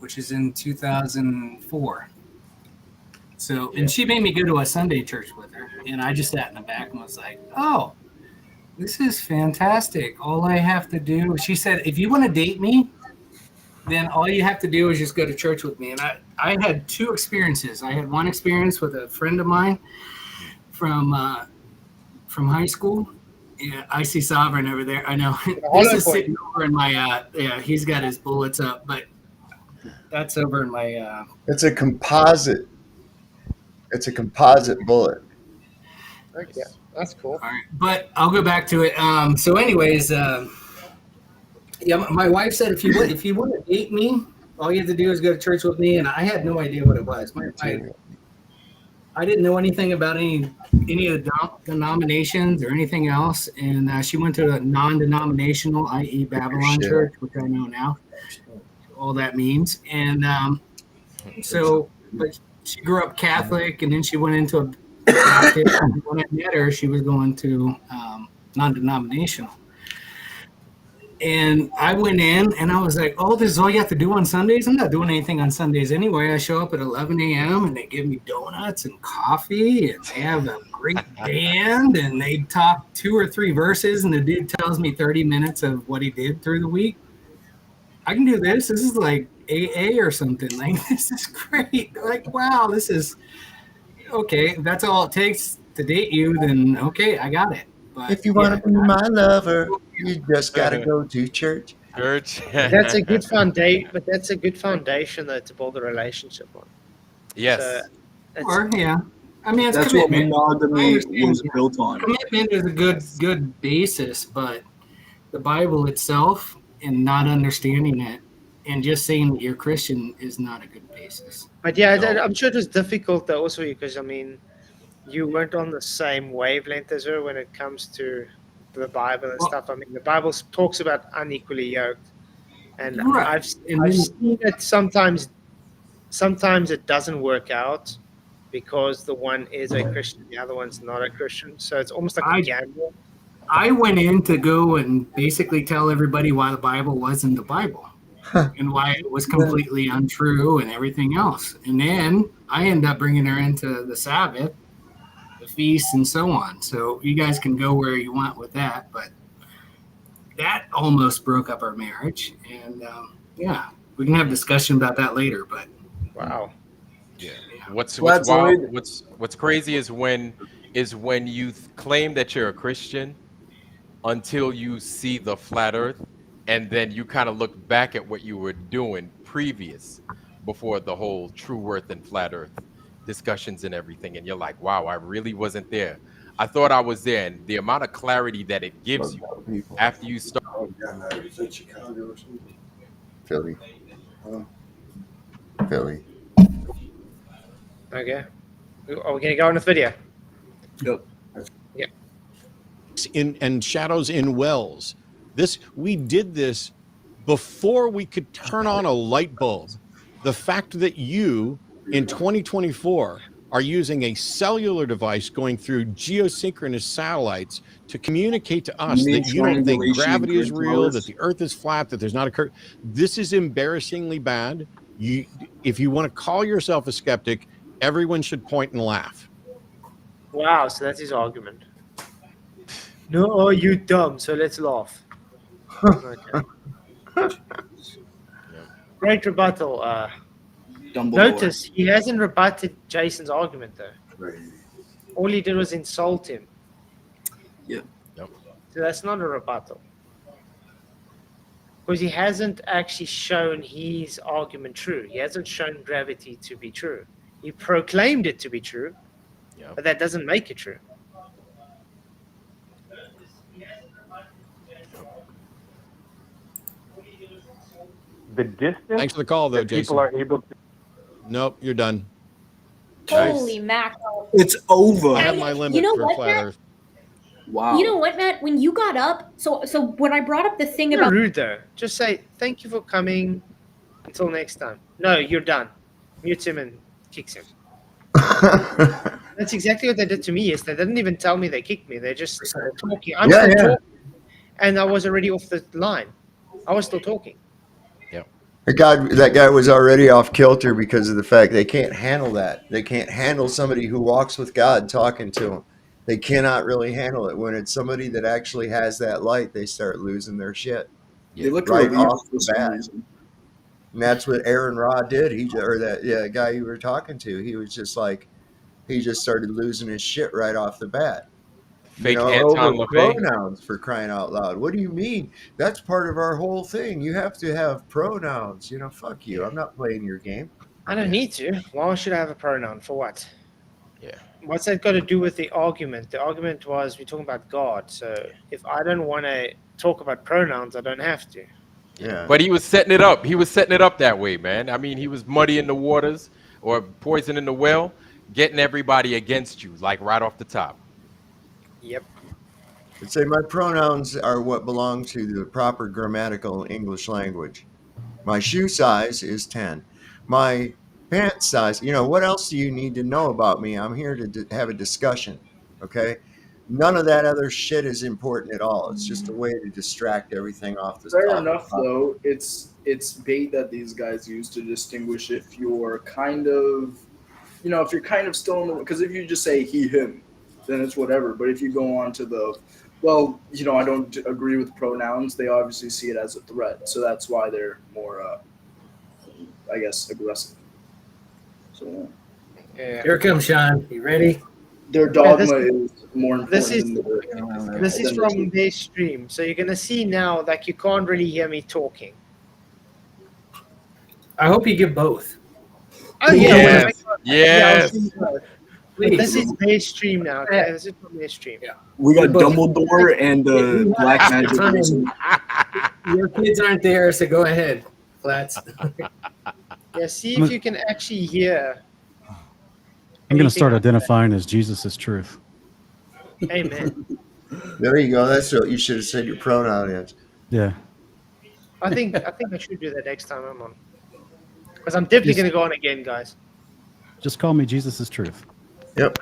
which is in 2004. So, and she made me go to a Sunday church with her, and I just sat in the back and was like, "Oh, this is fantastic. All I have to do," she said, "if you want to date me, then all you have to do is just go to church with me." And I had two experiences. I had one experience with a friend of mine from high school. Yeah, I see Sovereign over there. I know. This is sitting over in my he's got his bullets up, but that's over in my It's a composite. It's a composite bullet. Okay, that's cool. All right, but I'll go back to it. So anyways, yeah, my wife said if you want to date me, all you have to do is go to church with me, and I had no idea what it was. I didn't know anything about any of the denominations or anything else, and she went to a non-denominational, i.e. Babylon church, which I know now all that means. And so, but she grew up Catholic, and then she went into a Baptist. When I met her, she was going to non-denominational. And I went in and I was like, "Oh, this is all you have to do on Sundays? I'm not doing anything on Sundays anyway. I show up at 11 a.m. and they give me donuts and coffee, and they have a great band, and they talk 2 or 3 verses, and the dude tells me 30 minutes of what he did through the week. I can do this. This is like AA or something. Like, this is great. Like, wow, this is okay. If that's all it takes to date you, then okay, I got it. But if you want to be my lover, you just gotta go to church. That's a good foundation, but that's a good foundation though to build a relationship on. Yes. So, or yeah, I mean it's That's commitment. what monogamy was built on. Commitment is a good basis, but the Bible itself and not understanding it and just saying that you're Christian is not a good basis. But yeah, I'm sure it was difficult though also because I mean, you weren't on the same wavelength as her when it comes to the Bible and stuff. I mean, the Bible talks about unequally yoked, and Right. I've seen it sometimes it doesn't work out because the one is a Christian, the other one's not a Christian. So it's almost like a gamble. I went in to go and basically tell everybody why the Bible wasn't the Bible and why it was completely untrue and everything else. And then I ended up bringing her into the Sabbath, the feast, and so on. So you guys can go where you want with that, but that almost broke up our marriage. And yeah, we can have discussion about that later. But wow, yeah. What's wild? What's crazy is when you claim that you're a Christian until you see the flat Earth, and then you kind of look back at what you were doing before the whole true Earth and flat Earth discussions and everything, and you're like, wow, I really wasn't there. I thought I was there, and the amount of clarity that it gives you after you start. Is that Chicago or something? Philly. Philly. Okay. Are we gonna go on this video? Yep. Yeah. And shadows in wells. We did this before we could turn on a light bulb. The fact that you in 2024 are using a cellular device going through geosynchronous satellites to communicate to us that you don't think gravity is real, that the Earth is flat, that there's not a curve. This is embarrassingly bad. If you want to call yourself a skeptic, everyone should point and laugh. Wow, so that's his argument. No, you dumb, so let's laugh. Okay. Great rebuttal. Notice he hasn't rebutted Jason's argument though. All he did was insult him. Yeah. Yep. So that's not a rebuttal. Because he hasn't actually shown his argument true. He hasn't shown gravity to be true. He proclaimed it to be true, but that doesn't make it true. The distance. Thanks for the call, though, Jason. People are able to. Nope, you're done. Holy mackerel. It's over. I have my limit You know for what, flat Earth. Wow. You know what, Matt? When you got up, so when I brought up the thing You're about rude though. Just say thank you for coming. Until next time. No, you're done. Mutes him and kicks him. That's exactly what they did to me. Is they didn't even tell me they kicked me. They're just talking. I'm still talking, and I was already off the line. I was still talking. That guy was already off kilter because of the fact they can't handle that. They can't handle somebody who walks with God talking to them. They cannot really handle it. When it's somebody that actually has that light, they start losing their shit. They look right relieved off for the some bat. reason. And that's what Aaron Ra did. That guy you were talking to. He was just like, he just started losing his shit right off the bat. Fake over Anton LaVey. pronouns, for crying out loud. What do you mean? That's part of our whole thing. You have to have pronouns. Fuck you. I'm not playing your game. I don't need to. Why should I have a pronoun? For what? Yeah. What's that got to do with the argument? The argument was we're talking about God. So if I don't want to talk about pronouns, I don't have to. Yeah. But he was setting it up. He was setting it up that way, man. I mean, he was muddying the waters or poisoning the well, getting everybody against you, like right off the top. Yep. I'd say my pronouns are what belong to the proper grammatical English language. My shoe size is 10. My pant size, what else do you need to know about me? I'm here to have a discussion, okay? None of that other shit is important at all. It's just a way to distract everything off the Fair top. enough, though. It's bait that these guys use to distinguish if you're kind of, if you're kind of still in the, because if you just say he, him, then it's whatever. But if you go on to the, I don't agree with pronouns, they obviously see it as a threat. So that's why they're more, I guess, aggressive. So, Here comes Sean. You ready? Their dogma is more important This is than this is from their stream. So you're gonna see now that you can't really hear me talking. I hope you give both. Oh Yes. yeah. Please. This is their stream now. Okay? This is from their stream. Yeah. We got Dumbledore and Black Magic. Your kids aren't there, so go ahead, Flats. Yeah. See if you can actually hear. I'm going to start identifying as Jesus is truth. Amen. There you go. That's what you should have said your pronoun is. Yeah. I think I should do that next time I'm on. Because I'm definitely going to go on again, guys. Just call me Jesus is truth. Yep.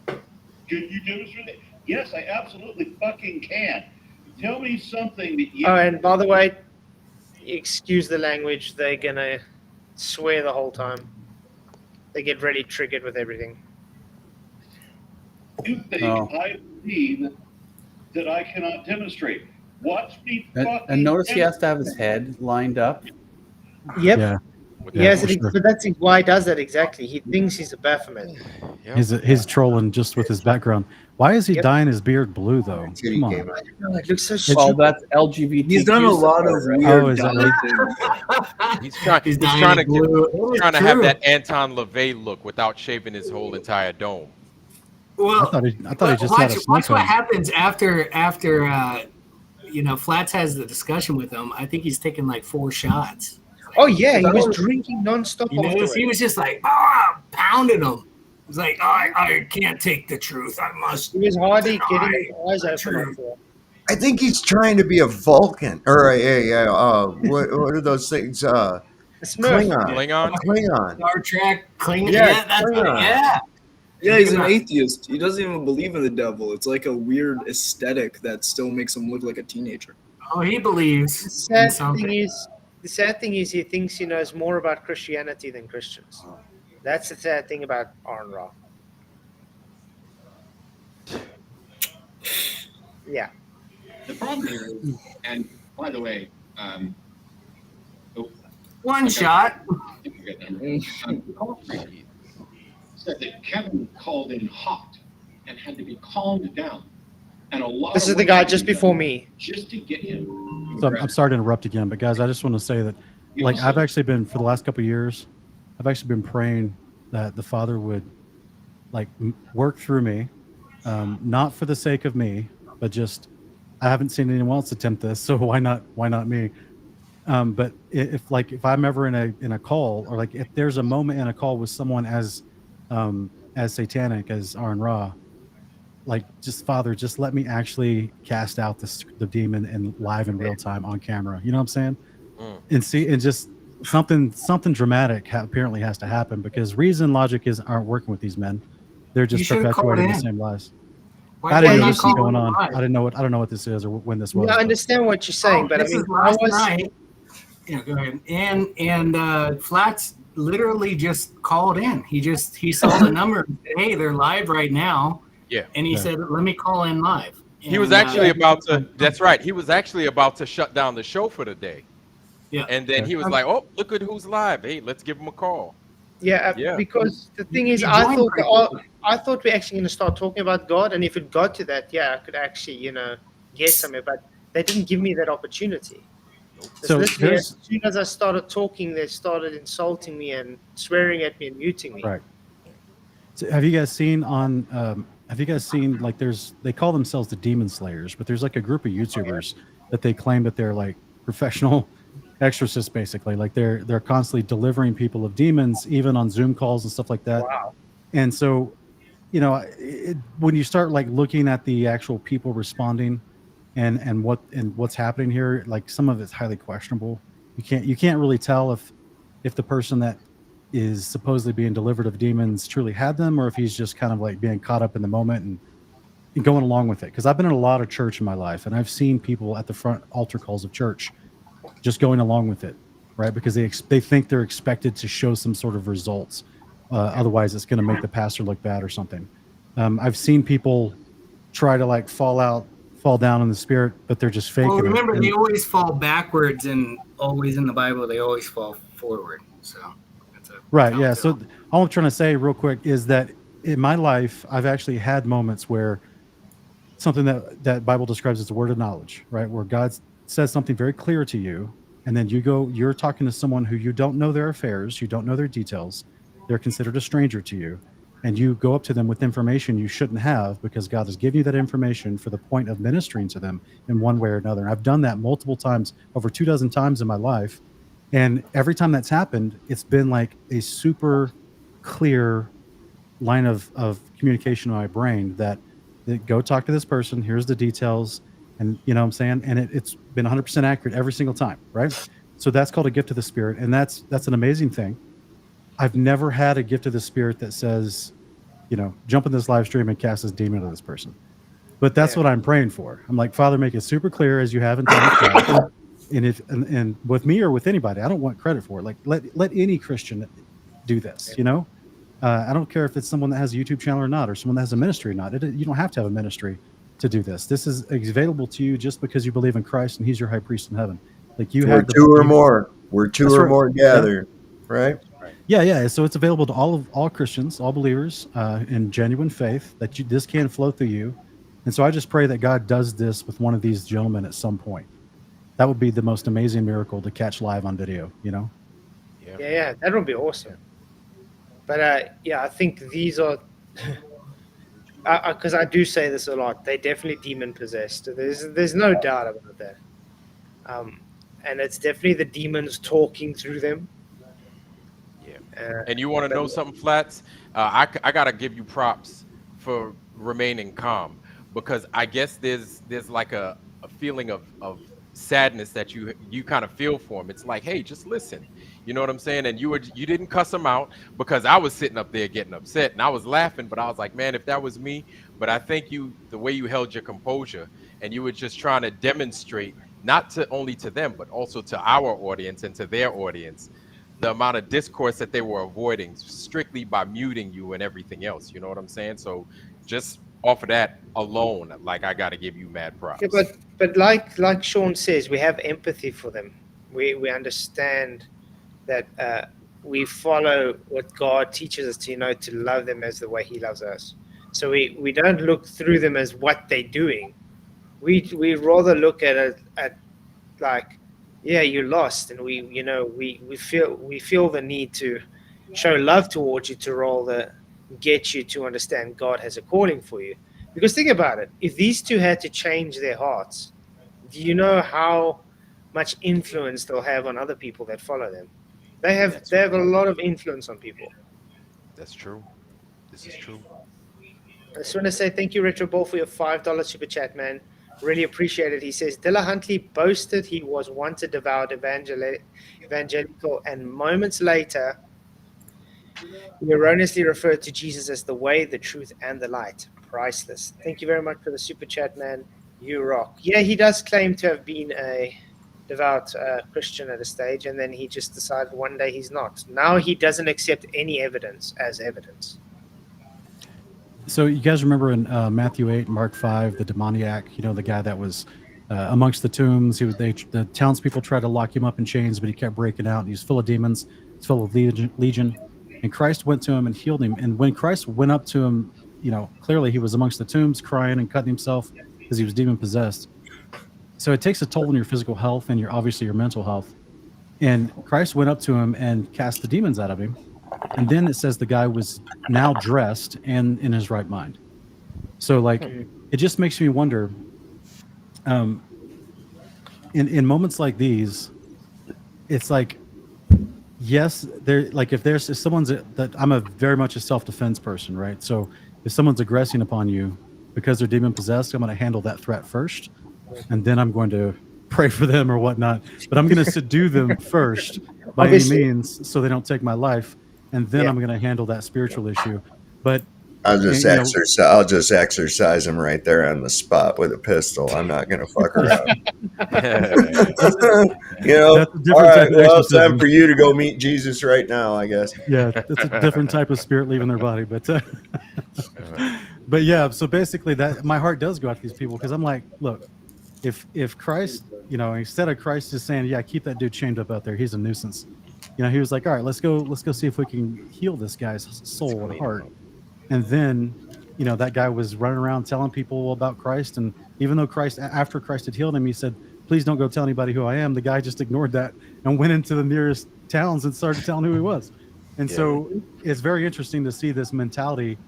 Can you demonstrate it? Yes, I absolutely fucking can. Tell me something that you... Oh, and by the way, excuse the language. They're going to swear the whole time. They get really triggered with everything. You think I believe that I cannot demonstrate. Watch me fucking... And notice he has to have his head lined up. Yep. Yeah. Yes, sure. but that's why he does that exactly. He thinks he's a Baphomet. He's trolling just with his background. Why is he dyeing his beard blue though? Come on. It looks so Well, that's LGBT. He's done a lot of weird He's trying to have that Anton LaVey look without shaving his whole entire dome. Well, I thought he just had a watch smoke what on. happens after Flats has the discussion with him. I think he's taking like 4 shots. Oh yeah, he was drinking nonstop. He was just like pounding him. He's like, I can't take the truth. I must. He was hardly getting his eyes open. I think he's trying to be a Vulcan or what are those things? Klingon. Star Trek. Klingon. Yeah, Yeah, that's Klingon. Yeah, he's an atheist. He doesn't even believe in the devil. It's like a weird aesthetic that still makes him look like a teenager. Oh, he believes. The sad thing is he thinks he knows more about Christianity than Christians. That's the sad thing about Aaron Ra. Yeah. The problem here is, and by the way, One shot. Said that Kevin called in hot and had to be calmed down. And a lot This is the guy just before me. Just to get him. So I'm sorry to interrupt again, but guys, I just want to say that, I've actually been for the last couple of years, I've actually been praying that the Father would, work through me, not for the sake of me, but just I haven't seen anyone else attempt this, so why not me? But if I'm ever in a call, or if there's a moment in a call with someone as satanic as Aaron Ra, like, just Father, just let me actually cast out the demon and live in real time on camera. You know what I'm saying? And see, and just something dramatic apparently has to happen, because reason, logic aren't working with these men. They're just perpetuating the same lies. I didn't know this was going on. I don't know what this is or when this was. I understand what you're saying, but I mean, last night. Yeah, go ahead. And Flats literally just called in. He saw the number. And said, hey, they're live right now. Yeah. And he said, let me call in live. He was actually about to. That's right. He was actually about to shut down the show for the day. Yeah. And then he was like, "Oh, look at who's live. Hey, let's give him a call." Yeah. Because the thing is, I thought we're actually going to start talking about God, and if it got to that, I could actually, get somewhere. But they didn't give me that opportunity. So as soon as I started talking, they started insulting me and swearing at me and muting me. Right. So have you guys seen like they call themselves the Demon Slayers, but there's like a group of YouTubers that they claim that they're like professional exorcists, basically. Like they're constantly delivering people of demons, even on Zoom calls and stuff like that. Wow. And so, when you start like looking at the actual people responding and what's happening here, like some of it's highly questionable. You can't really tell if the person that is supposedly being delivered of demons truly had them, or if he's just kind of like being caught up in the moment and going along with it. Because I've been in a lot of church in my life, and I've seen people at the front altar calls of church just going along with it, right? Because they think they're expected to show some sort of results. Otherwise, it's going to make the pastor look bad or something. I've seen people try to like fall down in the spirit, but they're just faking. Well, remember, it. they always fall backwards, and always in the Bible, they always fall forward. So that's right, yeah. So all I'm trying to say real quick is that in my life, I've actually had moments where something that Bible describes as a word of knowledge, right? Where God says something very clear to you, and then you're talking to someone who you don't know their affairs, you don't know their details, they're considered a stranger to you, and you go up to them with information you shouldn't have, because God has given you that information for the point of ministering to them in one way or another. And I've done that multiple times, over 24 times in my life, and every time that's happened, it's been like a super clear line of communication in my brain that go talk to this person, here's the details. And you know what I'm saying? And it's been 100% accurate every single time, right? So that's called a gift of the Spirit. And that's an amazing thing. I've never had a gift of the Spirit that says, jump in this live stream and cast this demon to this person. But that's what I'm praying for. I'm like, Father, make it super clear as you have in time. And with me or with anybody, I don't want credit for it. Like let any Christian do this, I don't care if it's someone that has a YouTube channel or not, or someone that has a ministry or not. You don't have to have a ministry to do this. This is available to you just because you believe in Christ and He's your high priest in heaven. Like you have two or more. We're two or more gathered, right? Yeah. So it's available to all Christians, all believers in genuine faith, that this can flow through you. And so I just pray that God does this with one of these gentlemen at some point. That would be the most amazing miracle to catch live on video, Yeah, that would be awesome. But I think these are, because I do say this a lot, they're definitely demon possessed. There's no doubt about that. And it's definitely the demons talking through them. And you want to know something, Flats? I got to give you props for remaining calm, because I guess there's like a feeling of sadness that you kind of feel for him. It's like, hey, just listen. You know what I'm saying? And you didn't cuss him out, because I was sitting up there getting upset and I was laughing, but I was like, man, if that was me. But I think the way you held your composure, and you were just trying to demonstrate, not only to them, but also to our audience and to their audience, the amount of discourse that they were avoiding strictly by muting you and everything else. You know what I'm saying? So just off of that alone, like, I got to give you mad props. Yeah, but like Sean says, we have empathy for them. We understand that we follow what God teaches us to, to love them as the way He loves us. So we don't look through them as what they're doing. We rather look at it like, yeah, you're lost, and we feel the need to show love towards you, to rather get you to understand God has a calling for you. Because think about it, if these two had to change their hearts, do you know how much influence they'll have on other people that follow them? They have a lot of influence on people. That's true. This is true. I just want to say thank you, Retro Ball, for your $5 super chat, man. Really appreciate it. He says, Dillahunty boasted he was once a devout evangelical, and moments later, he erroneously referred to Jesus as the way, the truth, and the light. Priceless. Thank you very much for the super chat, man. You rock. Yeah, he does claim to have been a devout Christian at a stage, and then he just decided one day he's not. Now he doesn't accept any evidence as evidence. So you guys remember in Matthew 8, Mark 5, the demoniac, the guy that was amongst the tombs. The townspeople tried to lock him up in chains, but he kept breaking out. He was full of demons. He's full of legion. And Christ went to him and healed him. And when Christ went up to him, clearly he was amongst the tombs crying and cutting himself because he was demon possessed. So it takes a toll on your physical health and obviously your mental health. And Christ went up to him and cast the demons out of him. And then it says the guy was now dressed and in his right mind. So it just makes me wonder, in moments like these, it's like, yes, if someone's I'm a very much a self-defense person, right? So if someone's aggressing upon you because they're demon possessed, I'm going to handle that threat first, and then I'm going to pray for them or whatnot. But I'm going to subdue them first by any means, so they don't take my life, and then I'm going to handle that spiritual issue. But I'll just exercise him right there on the spot with a pistol. I'm not going to fuck around. All right, well, it's time for you to go meet Jesus right now, I guess. Yeah, it's a different type of spirit leaving their body. But yeah, so basically that my heart does go out to these people, because I'm like, look, if Christ, instead of Christ just saying, yeah, keep that dude chained up out there, he's a nuisance. He was like, all right, let's go see if we can heal this guy's soul and heart. And then, that guy was running around telling people about Christ. And even though after Christ had healed him, he said, please don't go tell anybody who I am. The guy just ignored that and went into the nearest towns and started telling who he was. And so it's very interesting to see this mentality.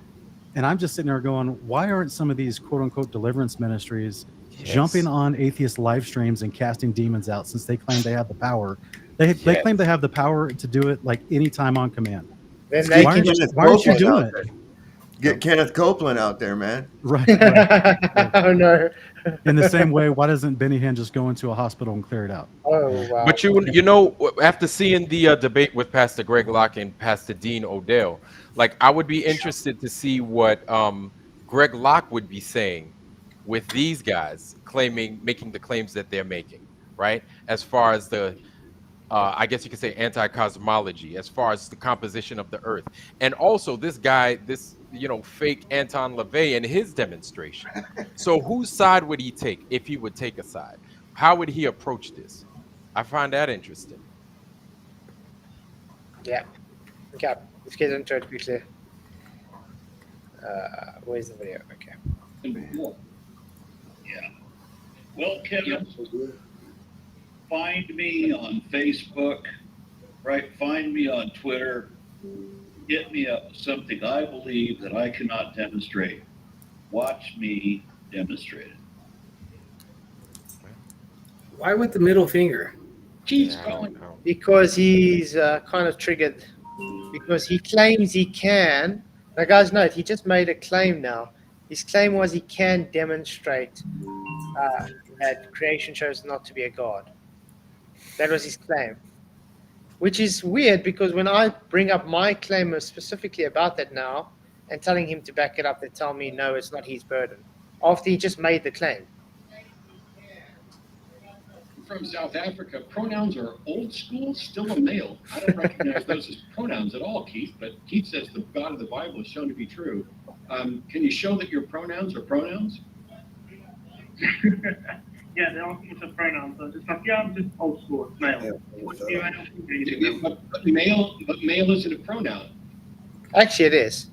And I'm just sitting there going, why aren't some of these quote unquote deliverance ministries jumping on atheist live streams and casting demons out, since they claim they have the power? They claim they have the power to do it like anytime on command. Then why aren't you doing it? Get Kenneth Copeland out there, man. Right. Oh, no. In the same way, why doesn't Benny Hinn just go into a hospital and clear it out? Oh, wow. But after seeing the debate with Pastor Greg Locke and Pastor Dean Odell, I would be interested to see what Greg Locke would be saying with these guys making the claims that they're making, right? As far as the I guess you could say anti-cosmology, as far as the composition of the earth. And also this guy, fake Anton LaVey and his demonstration. So whose side would he take, if he would take a side? How would he approach this? I find that interesting. Yeah. Okay. Let's get into it quickly. Where's the video? Okay. Yeah. Well, Kevin, find me on Facebook, right? Find me on Twitter. Hit me up with something I believe that I cannot demonstrate. Watch me demonstrate it. Why with the middle finger? Jeez, Colin. Because he's kind of triggered. Because he claims he can. Now, guys, note, he just made a claim now. His claim was he can demonstrate that creation shows not to be a god. That was his claim. Which is weird, because when I bring up my claim specifically about that now and telling him to back it up, they tell me, no, it's not his burden. After he just made the claim. From South Africa, pronouns are old school, still a male. I don't recognize those as pronouns at all, Keith, but Keith says the God of the Bible is shown to be true. Can you show that your pronouns are pronouns? Yeah, they're all sorts of pronouns. So just like, yeah, I'm just old school, it's male. But male isn't a pronoun. Actually, it is.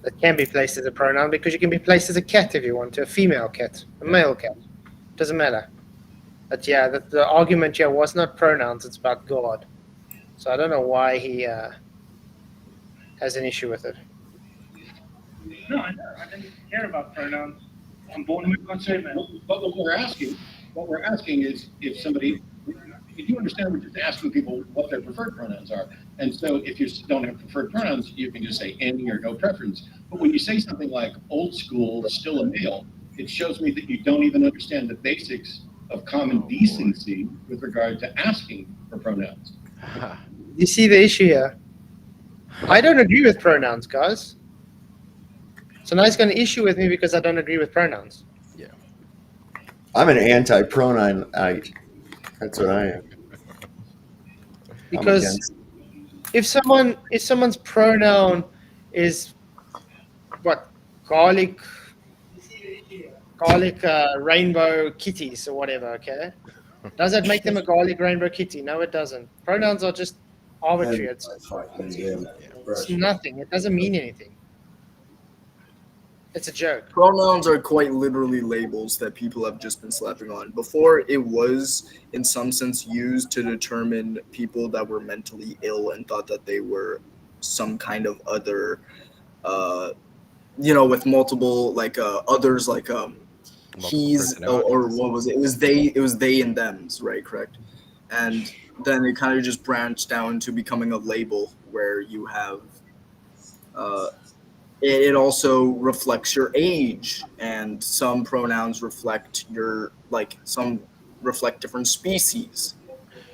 It can be placed as a pronoun, because you can be placed as a cat if you want to, a female cat, a male cat. Doesn't matter. But yeah, the argument here was not pronouns, it's about God. So I don't know why he has an issue with it. No, I don't care about pronouns. I'm born with God, so male. But what we're asking is if somebody you do understand we're just asking people what their preferred pronouns are. And so if you don't have preferred pronouns, you can just say any or no preference. But when you say something like old school, still a male, it shows me that you don't even understand the basics of common decency with regard to asking for pronouns. You see the issue here? I don't agree with pronouns, guys. So now he's got an issue with me because I don't agree with pronouns. Yeah. I'm an anti-pronounite. That's what I am. Because if someone's pronoun is what, garlic rainbow kitties or whatever, okay? Does that make them a garlic rainbow kitty? No, it doesn't. Pronouns are just arbitrary. It's nothing. It doesn't mean anything. It's a joke. Pronouns are quite literally labels that people have just been slapping on. Before, it was, in some sense, used to determine people that were mentally ill and thought that they were some kind of other, with multiple, others, he's, or what was it? It was they and thems, right? Correct. And then it kind of just branched down to becoming a label where you have, it also reflects your age, and some pronouns reflect some reflect different species,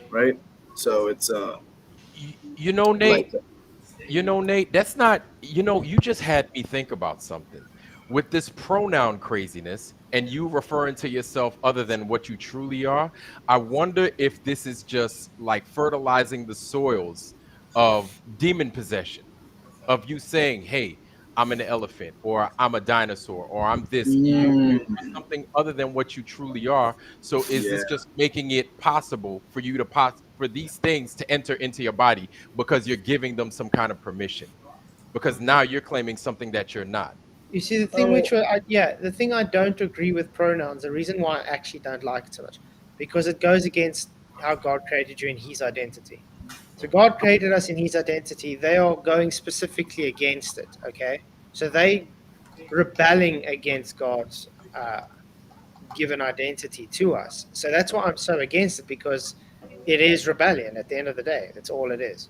right? So it's Nate. Nate, that's not. You just had me think about something with this pronoun craziness, and you referring to yourself other than what you truly are. I wonder if this is just like fertilizing the soils of demon possession, of you saying, "Hey, I'm an elephant," or "I'm a dinosaur," or "I'm this." You're something other than what you truly are. So is this just making it possible for you to for these things to enter into your body because you're giving them some kind of permission? Because now you're claiming something that you're not. You see, the thing the thing I don't agree with pronouns, the reason why I actually don't like it so much, because it goes against how God created you in his identity. So God created us in his identity. They are going specifically against it, okay? So they rebelling against God's given identity to us. So that's why I'm so against it, because it is rebellion at the end of the day. That's all it is.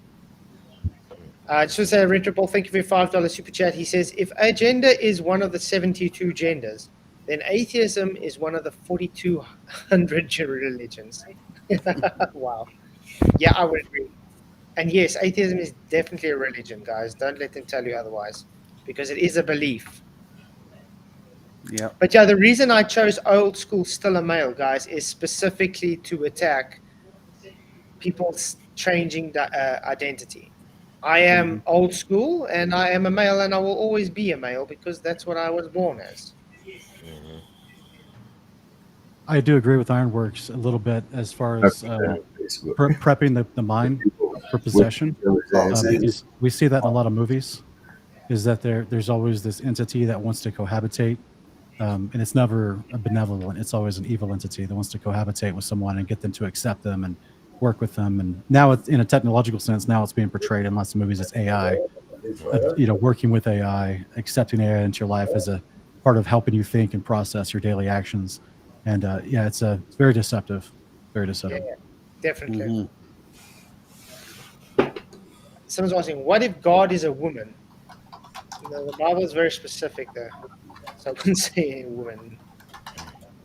Just to say, Retropol, thank you for your $5 super chat. He says, if a gender is one of the 72 genders, then atheism is one of the 4,200 religions. Wow. Yeah, I would agree. And yes, atheism is definitely a religion, guys. Don't let them tell you otherwise, because it is a belief. Yeah. But yeah, the reason I chose old school, still a male, guys, is specifically to attack people's changing identity. I am old school, and I am a male, and I will always be a male because that's what I was born as. I do agree with Ironworks a little bit as far as prepping the mind for possession. Because we see that in a lot of movies, is that there's always this entity that wants to cohabitate, and it's never a benevolent. It's always an evil entity that wants to cohabitate with someone and get them to accept them and work with them. And now it's, in a technological sense, now it's being portrayed in lots of movies as AI, working with AI, accepting AI into your life as a part of helping you think and process your daily actions. And it's very deceptive, very deceptive. Yeah, definitely. Someone's asking, what if God is a woman? The Bible is very specific there, so I wouldn't say a woman.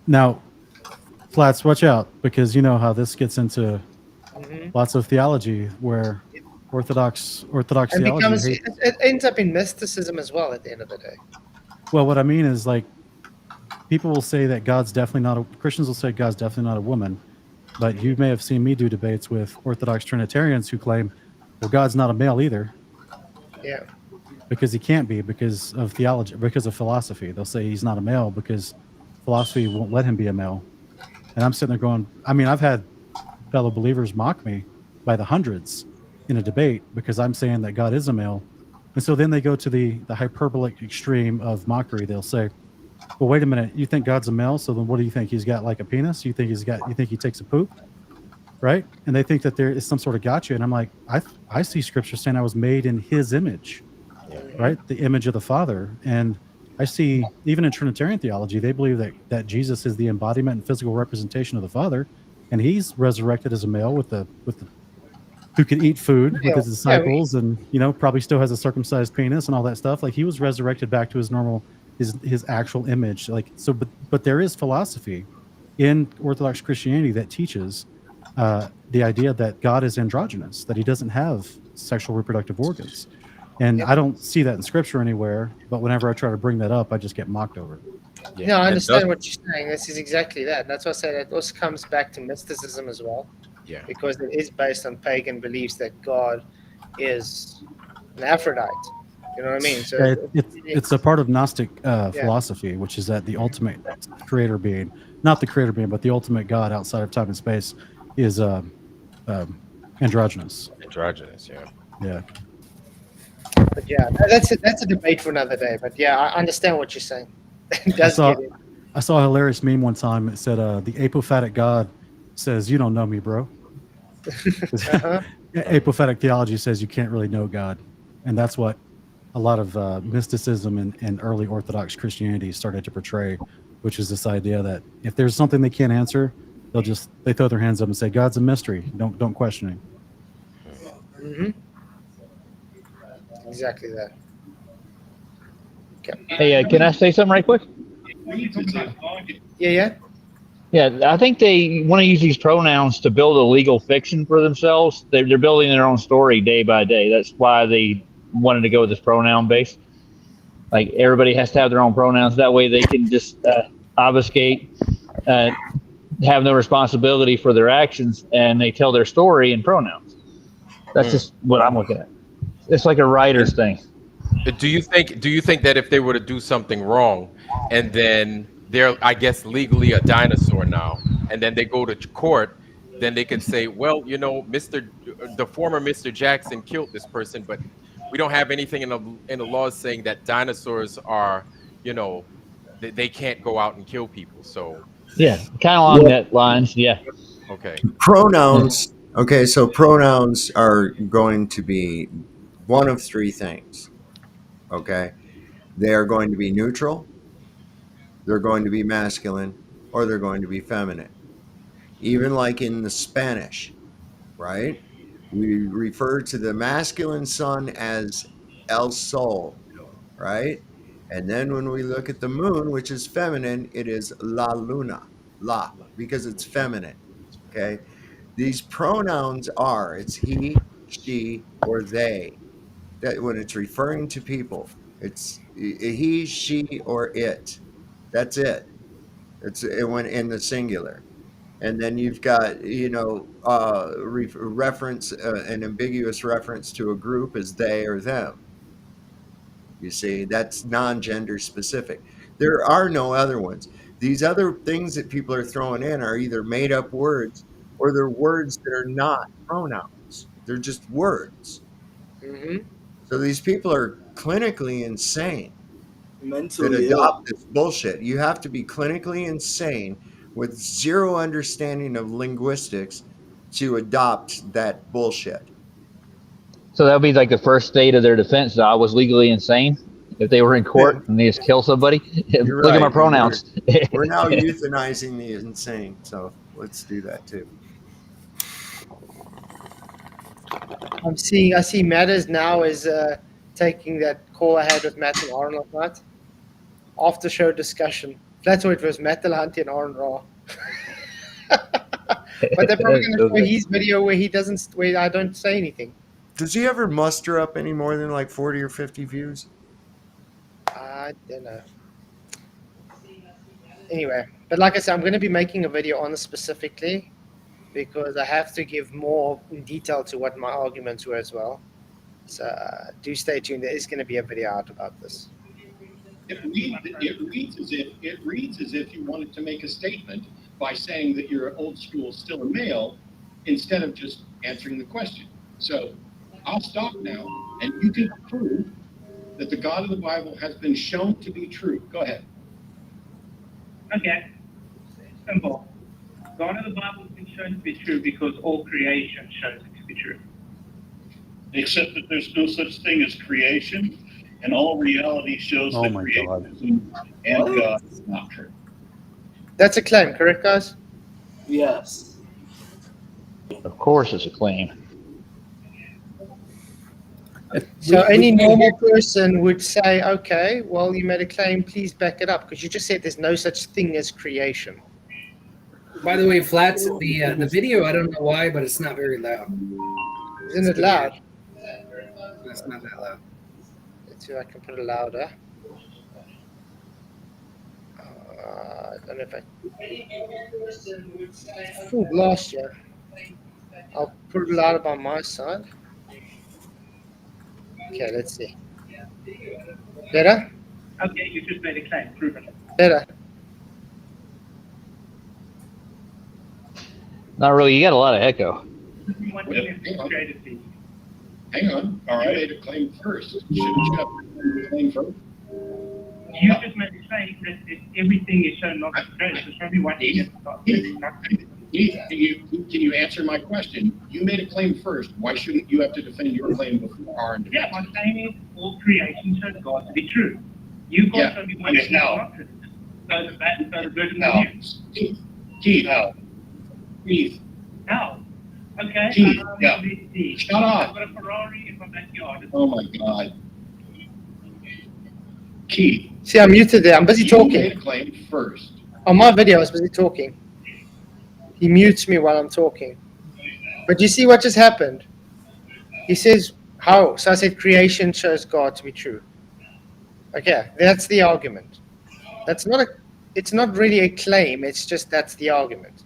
Now, Flats, watch out, because you know how this gets into lots of theology where Orthodox theology. It ends up in mysticism as well at the end of the day. Well, what I mean is, people will say that God's definitely not Christians will say God's definitely not a woman, but you may have seen me do debates with Orthodox Trinitarians who claim, well, God's not a male either. Yeah. Because he can't be, because of theology, because of philosophy. They'll say he's not a male because philosophy won't let him be a male. And I'm sitting there going, I've had fellow believers mock me by the hundreds in a debate because I'm saying that God is a male. And so then they go to the hyperbolic extreme of mockery. They'll say, well, wait a minute, you think God's a male, so then what do you think? He's got like a penis? You think he takes a poop? Right? And they think that there is some sort of gotcha. And I'm like, I see scripture saying I was made in his image, right? The image of the Father. And I see, even in Trinitarian theology, they believe that Jesus is the embodiment and physical representation of the Father. and he's resurrected as a male with the who could eat food with his disciples, and probably still has a circumcised penis and all that stuff. Like, he was resurrected back to his normal, his actual image. Like, so, but there is philosophy in Orthodox Christianity that teaches the idea that God is androgynous, that he doesn't have sexual reproductive organs. And I don't see that in Scripture anywhere, but whenever I try to bring that up, I just get mocked over it. Yeah, no, I understand what you're saying. This is exactly that. That's why I say that also comes back to mysticism as well. Yeah. Because it is based on pagan beliefs that God is an Aphrodite. You know what I mean? So it's a part of Gnostic philosophy, which is that the ultimate creator being, not the creator being, but the ultimate God outside of time and space, is androgynous. Androgynous, yeah. Yeah. But yeah, that's a debate for another day. But yeah, I understand what you're saying. I saw a hilarious meme one time. It said, the apophatic God says, "You don't know me, bro." Apophatic theology says you can't really know God. And that's what a lot of mysticism and early Orthodox Christianity started to portray, which is this idea that if there's something they can't answer, they throw their hands up and say, God's a mystery. Don't question him. Mm-hmm. Exactly that. Okay. Hey, can I say something right quick? Yeah. Yeah, I think they want to use these pronouns to build a legal fiction for themselves. They're building their own story day by day. That's why they wanted to go with this pronoun base. Like, everybody has to have their own pronouns. That way they can just obfuscate, have no responsibility for their actions, and they tell their story in pronouns. That's just what I'm looking at. It's like a writer's thing. Do you think that if they were to do something wrong, and then they're, I guess, legally a dinosaur now, and then they go to court, then they can say, well, the former Mr. Jackson killed this person, but we don't have anything in the laws saying that dinosaurs are, they can't go out and kill people. So yeah, kind of along that lines. Yeah. Okay. Pronouns. Okay, so pronouns are going to be one of three things. Okay, they are going to be neutral, they're going to be masculine, or they're going to be feminine. Even like in the Spanish, right? We refer to the masculine sun as el sol, right? And then when we look at the moon, which is feminine, it is la luna, la, because it's feminine. Okay, these pronouns it's he, she, or they. That when it's referring to people, it's he, she, or it. That's it. It went in the singular. And then you've got, reference, an ambiguous reference to a group as they or them. You see, that's non-gender specific. There are no other ones. These other things that people are throwing in are either made up words or they're words that are not pronouns. They're just words. Mm-hmm. So these people are clinically insane Mentally that adopt this bullshit. You have to be clinically insane with zero understanding of linguistics to adopt that bullshit. So that would be like the first state of their defense. That I was legally insane if they were in court and they just kill somebody. You're Look right. at my pronouns. We're now euthanizing the insane, so let's do that too. I see Matters now is taking that call I had with Matt and Aaron last night. After show discussion. That's what it was, Matt Dillahunty and Aaron Raw. But they're probably going to show his video where I don't say anything. Does he ever muster up any more than like 40 or 50 views? I don't know. Anyway, but like I said, I'm going to be making a video on this specifically because I have to give more in detail to what my arguments were as well. So do stay tuned. There is going to be a video out about this. It reads as if you wanted to make a statement by saying that you're old school, still a male, instead of just answering the question. So I'll stop now, and you can prove that the God of the Bible has been shown to be true. Go ahead. Okay. Simple. God of the Bible has been shown to be true because all creation shows it to be true. Except that there's no such thing as creation, and all reality shows that creation and God is not true. That's a claim, correct, guys? Yes. Of course, it's a claim. So any normal person would say, okay, well, you made a claim, please back it up, because you just said there's no such thing as creation. By the way, Flats, the video, I don't know why, but it's not very loud. Isn't it loud? It's not that loud. Let's see if I can put it louder. I don't know if I... Full blast, yeah. I'll put it louder by my side. Okay, let's see. Better? Okay, you just made a claim. Prove it. Better. Not really. You got a lot of echo. Hang on. All right. You made a claim first. Shouldn't you have made a claim first? You just made a claim that everything is shown not to create. So probably one Can you answer my question? You made a claim first. Why shouldn't you have to defend your claim before our defense? Yeah, my claim is all creation shows God to be true. You can't show me one thing not true. So the version of you. Keith. Keith. How? Okay. Keith, shut up. I've got a Ferrari in my backyard. Oh my God. Keith. See, I'm muted there. I'm busy talking. You made a claim first. On my video, I was busy talking. He mutes me while I'm talking. But you see what just happened? He says, how? So I said, creation shows God to be true. Okay, that's the argument. It's not really a claim, it's just that's the argument.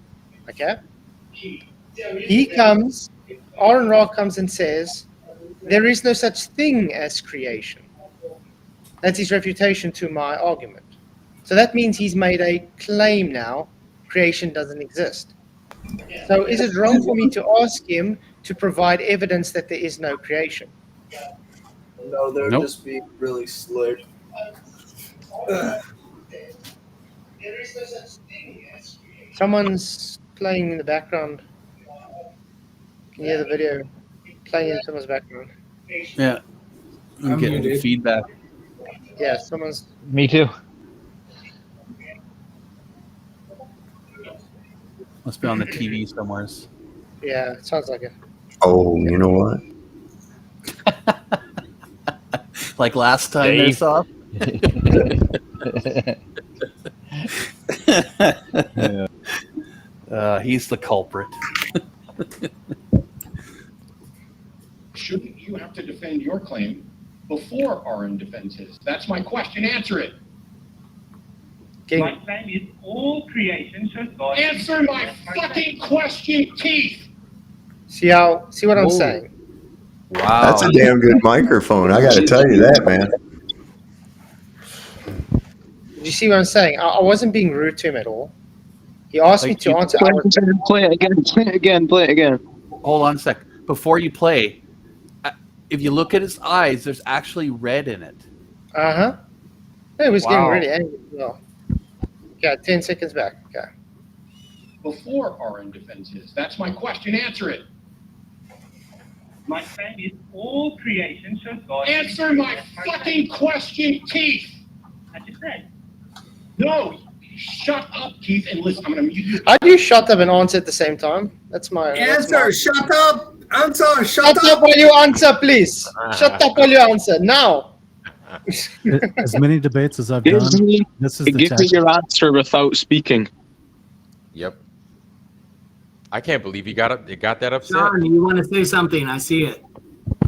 Okay? Aaron Ra comes and says, there is no such thing as creation. That's his refutation to my argument. So that means he's made a claim now, creation doesn't exist. So is it wrong for me to ask him to provide evidence that there is no creation? No, they're just being really slick. Someone's playing in the background. Can you hear the video playing in someone's background? Yeah. I'm getting feedback. Yeah, someone's... Me too. Must be on the TV somewhere. Yeah, it sounds like it. Oh, you know what? Like last time they saw. He's the culprit. Shouldn't you have to defend your claim before Aaron defends his? That's my question. Answer it. My claim is all creation shows God. Answer my fucking question, Keith. See what I'm saying? Wow. That's a damn good microphone. I got to tell you that, man. Did you see what I'm saying? I wasn't being rude to him at all. He asked me to answer. Play it again. Hold on a sec. Before you play, if you look at his eyes, there's actually red in it. Uh-huh. It was getting really angry as well. Yeah, 10 seconds back. Okay. Before Aaron defends his. That's my question. Answer it. My claim is all creation shows God. Answer my fucking question, Keith. I just said. No. Shut up, Keith, and listen. I'm going to mute you. How do you shut up and answer at the same time? That's my... Shut up. Answer. Shut up while you answer, please. Shut up while you answer. Now. As many debates as I've done, this is the give me your answer without speaking. Yep. I can't believe he got that upset. John, you want to say something? I see it.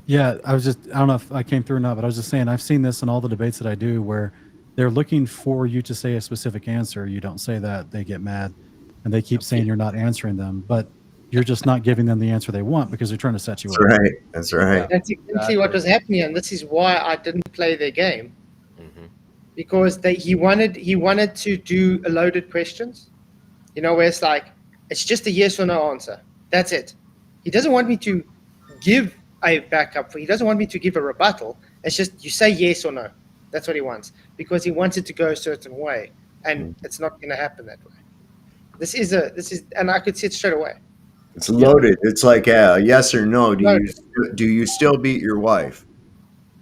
Yeah, I don't know if I came through or not, but I was just saying I've seen this in all the debates that I do where they're looking for you to say a specific answer. You don't say that, they get mad, and they keep saying you're not answering them, but you're just not giving them the answer they want because they're trying to set you up. That's right. That's right. That's exactly what was happening, and this is why I didn't play their game. Because he wanted to do a loaded questions, where it's like, it's just a yes or no answer. That's it. He doesn't want me to give a backup. He doesn't want me to give a rebuttal. It's just you say yes or no. That's what he wants, because he wants it to go a certain way, and it's not going to happen that way. This is, and I could see it straight away. It's loaded. It's like yes or no. Do you still beat your wife?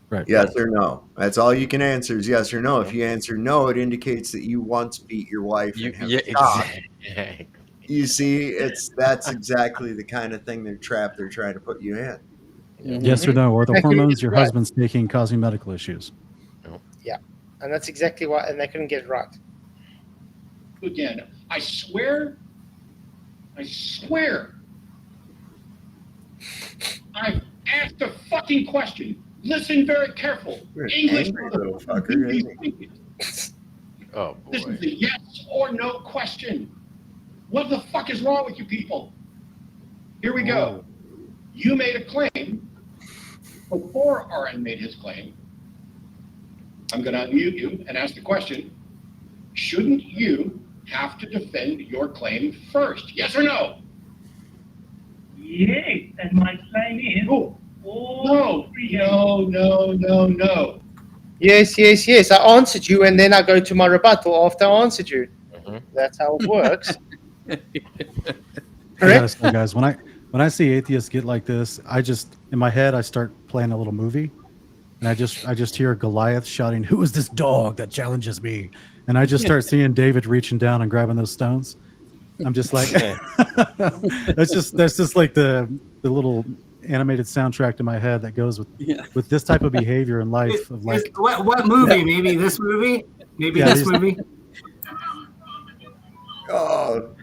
Right. Yes or no. That's all you can answer is yes or no. If you answer no, it indicates that you once beat your wife. You see, that's exactly the kind of thing they're trying to put you in. Yes or no? Or the Exactly, hormones your right. husband's taking causing medical issues? Yeah, and that's exactly why, and they couldn't get it right. Again, I swear, I've asked a fucking question. Listen very careful. English little fucker, isn't Oh, boy. This is a yes or no question. What the fuck is wrong with you people? Here we go. You made a claim before RN made his claim. I'm going to unmute you and ask the question. Shouldn't you have to defend your claim first? Yes or no? Yes, and my claim is... No. Yes. I answered you, and then I go to my rebuttal after I answered you. That's how it works. I gotta say, guys, when I see atheists get like this, I just in my head I start playing a little movie, and I just hear Goliath shouting, "Who is this dog that challenges me?" And I just start seeing David reaching down and grabbing those stones. I'm just like, that's just like the little animated soundtrack to my head that goes with this type of behavior in life. Of like, what movie? Maybe this movie. Maybe this movie. Oh,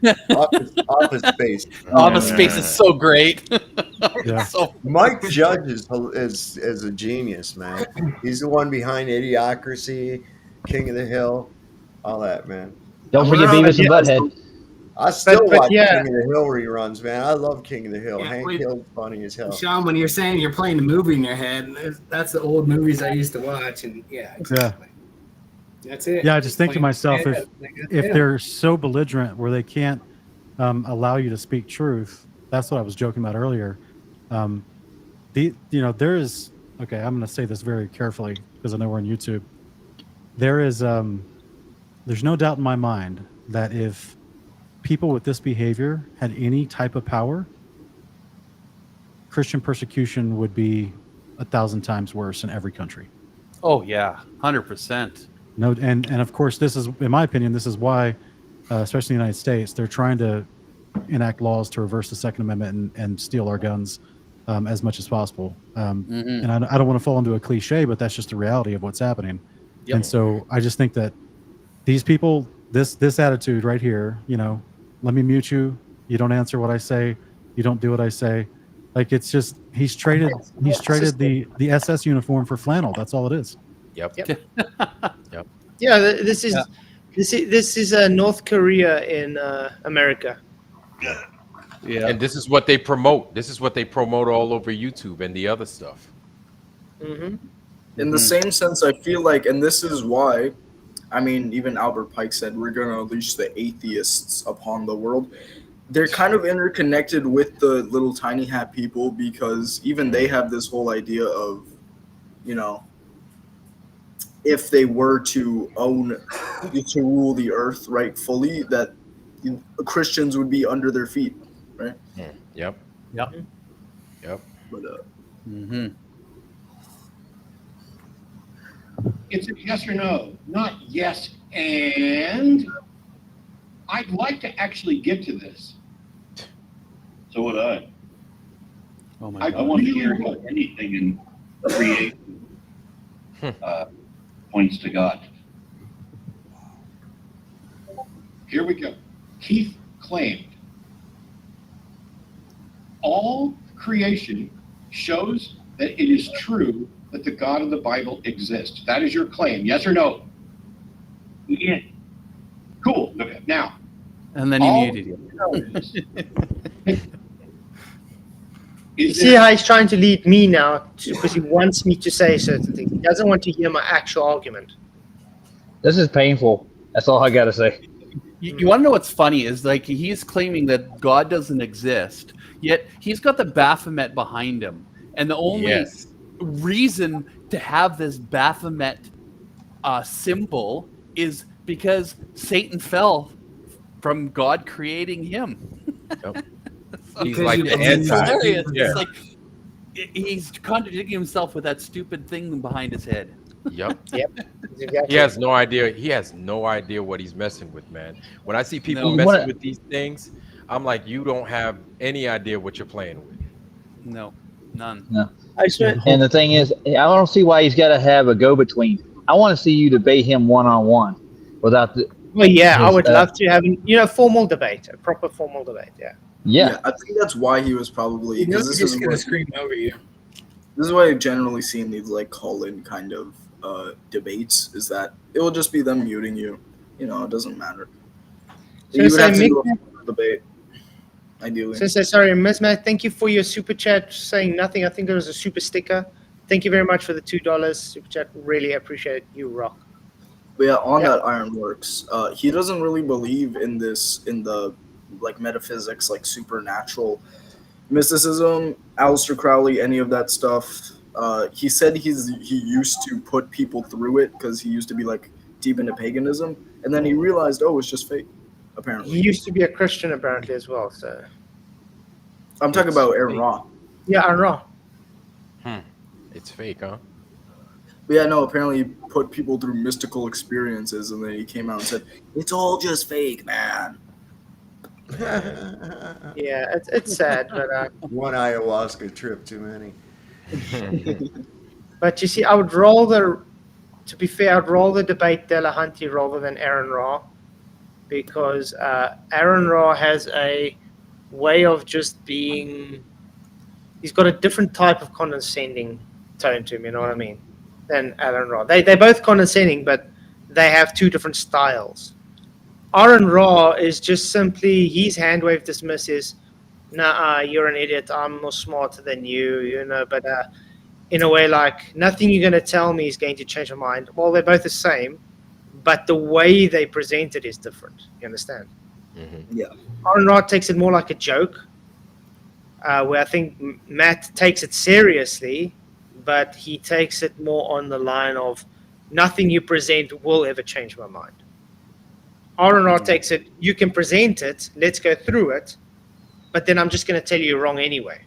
Office Space. Office Space is so great. So Mike Judge is a genius, man. He's the one behind Idiocracy, King of the Hill, all that, man. Don't forget Beavis and Butthead. I still watch King of the Hill reruns, man. I love King of the Hill. Hank Hill's funny as hell. Sean, when you're saying you're playing the movie in your head, that's the old movies I used to watch, and exactly. That's it. Yeah, I just think to myself, if Yeah. they're so belligerent where they can't allow you to speak truth, that's what I was joking about earlier. There is, okay, I'm going to say this very carefully because I know we're on YouTube. There is, there's no doubt in my mind that if people with this behavior had any type of power, Christian persecution would be 1,000 times worse in every country. Oh yeah, 100%. No, and of course, this is, in my opinion, this is why, especially in the United States, they're trying to enact laws to reverse the Second Amendment and steal our guns as much as possible. And I don't want to fall into a cliche, but that's just the reality of what's happening. Yep. And so I just think that these people, this attitude right here, let me mute you. You don't answer what I say. You don't do what I say. Like, it's just he's traded the SS uniform for flannel. That's all it is. Yep. Yeah, this is North Korea in America. Yeah. And this is what they promote. This is what they promote all over YouTube and the other stuff. In the same sense, I feel like, and this is why, I mean, even Albert Pike said we're going to unleash the atheists upon the world. They're kind of interconnected with the little tiny hat people because even they have this whole idea of, if they were to rule the earth rightfully, that Christians would be under their feet, right? Yep. But, It's a yes or no, not yes and. I'd like to actually get to this. So would I. Oh my I God. want to hear how anything in creation points to God. Here we go. Keith claimed all creation shows that it is true that the God of the Bible exists. That is your claim, yes or no? Yes. Cool. Okay. Now. And then you muted you. You see how he's trying to lead me now because he wants me to say certain things. He doesn't want to hear my actual argument. This is painful. That's all I got to say. You want to know what's funny is like he's claiming that God doesn't exist, yet he's got the Baphomet behind him. And the only reason to have this Baphomet symbol is because Satan fell from God creating him. He's like the anti. It's like he's contradicting himself with that stupid thing behind his head. Yep. Exactly. He has no idea. He has no idea what he's messing with, man. When I see people messing with these things, I'm like, you don't have any idea what you're playing with. No, none. No. And the thing is, I don't see why he's got to have a go-between. I want to see you debate him one-on-one without the. Well, yeah, I would love to have, formal debate, a proper formal debate. Yeah. Yeah. I think that's why he was probably. You know, This he's is gonna what- scream over you. This is why I've generally seen these like call-in kind of debates. Is that it will just be them muting you. It doesn't matter. So You would have to say, do a formal debate, ideally. sorry, Miss Matt, thank you for your super chat saying nothing. I think there was a super sticker. Thank you very much for the $2 super chat. Really appreciate it. You rock. But yeah, on that Ironworks, he doesn't really believe in the like metaphysics, like supernatural mysticism, Aleister Crowley, any of that stuff. He said he used to put people through it because he used to be like deep into paganism, and then he realized, oh, it's just fake. Apparently, He used to be a Christian apparently as well. So I'm talking about Aaron Ra. yeah, Aaron Ra. It's fake, huh? But yeah, no, apparently he put people through mystical experiences, and then he came out and said, it's all just fake, man. Yeah, it's sad, but one ayahuasca trip too many. But you see, to be fair, I'd rather debate Dillahunty rather than Aaron Ra, because Aaron Ra has a way of just being. He's got a different type of condescending tone to him. You know what I mean? Than Aaron Ra. They're both condescending, but they have two different styles. Aaron Ra is just simply his hand wave dismisses. Nah, you're an idiot. I'm more smarter than you. But in a way, like nothing you're going to tell me is going to change my mind. Well, they're both the same, but the way they present it is different. You understand? Yeah. Aaron Ra takes it more like a joke, where I think Matt takes it seriously, but he takes it more on the line of nothing you present will ever change my mind. Aaron Ra takes it, you can present it, let's go through it, but then I'm just going to tell you you're wrong anyway.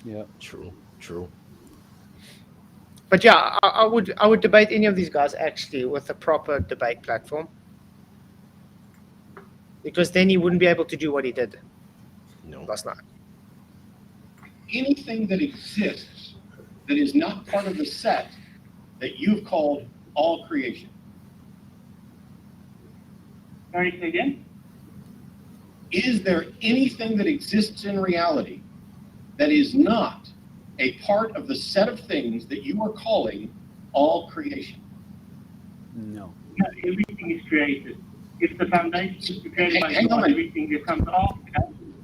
Yeah, true. But yeah, I would debate any of these guys actually with a proper debate platform, because then he wouldn't be able to do what he did last night. Anything that exists that is not part of the set that you've called all creation. Sorry, say again? Is there anything that exists in reality that is not a part of the set of things that you are calling all creation? No. No, everything is created. If the foundation is created by Hang God, on. everything becomes all.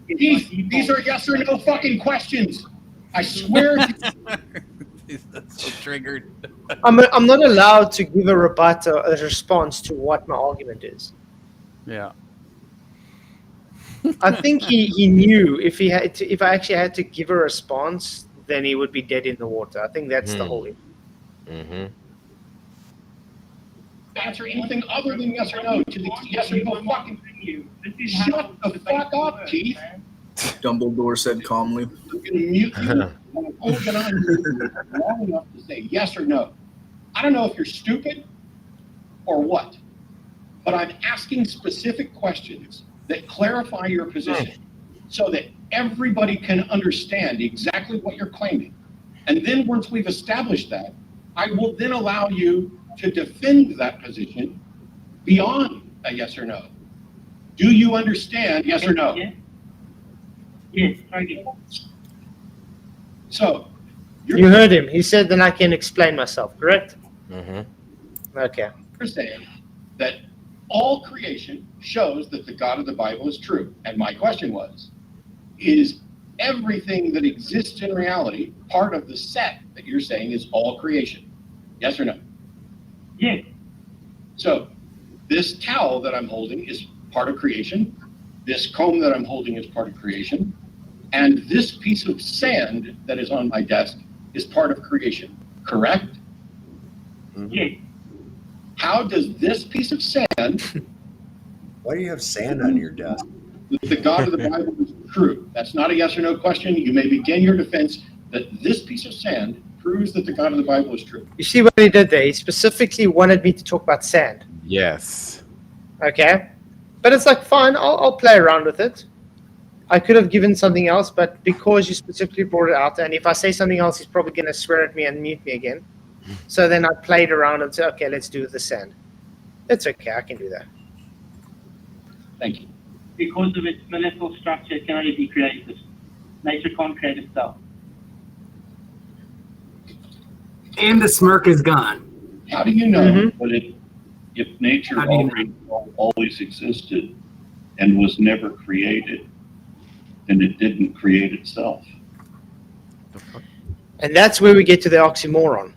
These are yes or no fucking questions. I swear. That's so triggered. I'm not allowed to give a rebuttal, a response to what my argument is. Yeah. I think he knew if I actually had to give a response, then he would be dead in the water. I think that's the whole issue. Mm-hmm. Answer anything other than yes or no to the yes or no fucking. Shut the fuck up, Keith. Dumbledore said calmly. I'm going to mute you. I'm organizing you long enough to say yes or no. I don't know if you're stupid or what, but I'm asking specific questions that clarify your position so that everybody can understand exactly what you're claiming. And then once we've established that, I will then allow you to defend that position beyond a yes or no. Do you understand yes or no? Yes, I do. So, You heard him. He said then I can explain myself, correct? Mm-hmm. Okay. you're saying that all creation shows that the God of the Bible is true. And my question was, is everything that exists in reality part of the set that you're saying is all creation? Yes or no? Yes. So this towel that I'm holding is part of creation. This comb that I'm holding is part of creation. And this piece of sand that is on my desk is part of creation, correct? Yes. How does this piece of sand... Why do you have sand on your desk? The God of the Bible is true. That's not a yes or no question. You may begin your defense that this piece of sand proves that the God of the Bible is true. You see what he did there? He specifically wanted me to talk about sand. Yes. Okay? But it's like, fine, I'll play around with it. I could have given something else, but because you specifically brought it out, and if I say something else, he's probably going to swear at me and mute me again. So then I played around and said, okay, let's do the sand. It's okay, I can do that. Thank you. Because of its molecular structure, it can only be created. Nature can't create itself. And the smirk is gone. How do you know Mm-hmm. but if nature always existed and was never created, then it didn't create itself? And that's where we get to the oxymoron.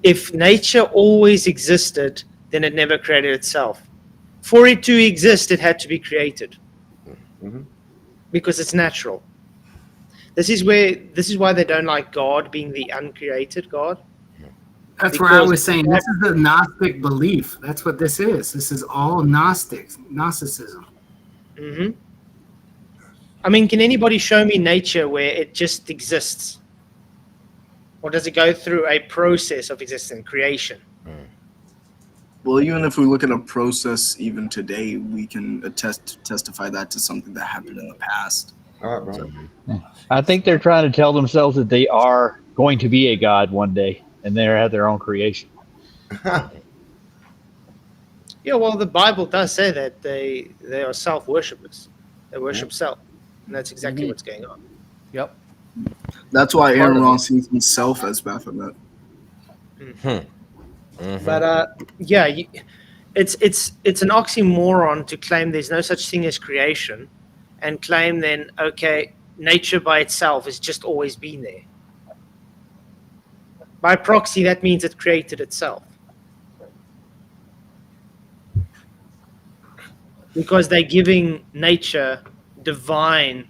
If nature always existed, then it never created itself. For it to exist, it had to be created. Because it's natural. This is why they don't like God being the uncreated God. That's why I was saying this is a Gnostic belief. That's what this is. This is all Gnosticism. I mean, can anybody show me nature where it just exists? Or does it go through a process of existence, creation? Well, even if we look at a process even today, we can testify that to something that happened in the past. I think they're trying to tell themselves that they are going to be a god one day, and they have their own creation. Yeah, well, the Bible does say that they are self-worshippers. They worship self. And that's exactly what's going on. Yep. That's why Aaron Ross sees himself as Baphomet. But yeah, it's an oxymoron to claim there's no such thing as creation, and claim then, okay, nature by itself has just always been there. By proxy, that means it created itself. Because they're giving nature divine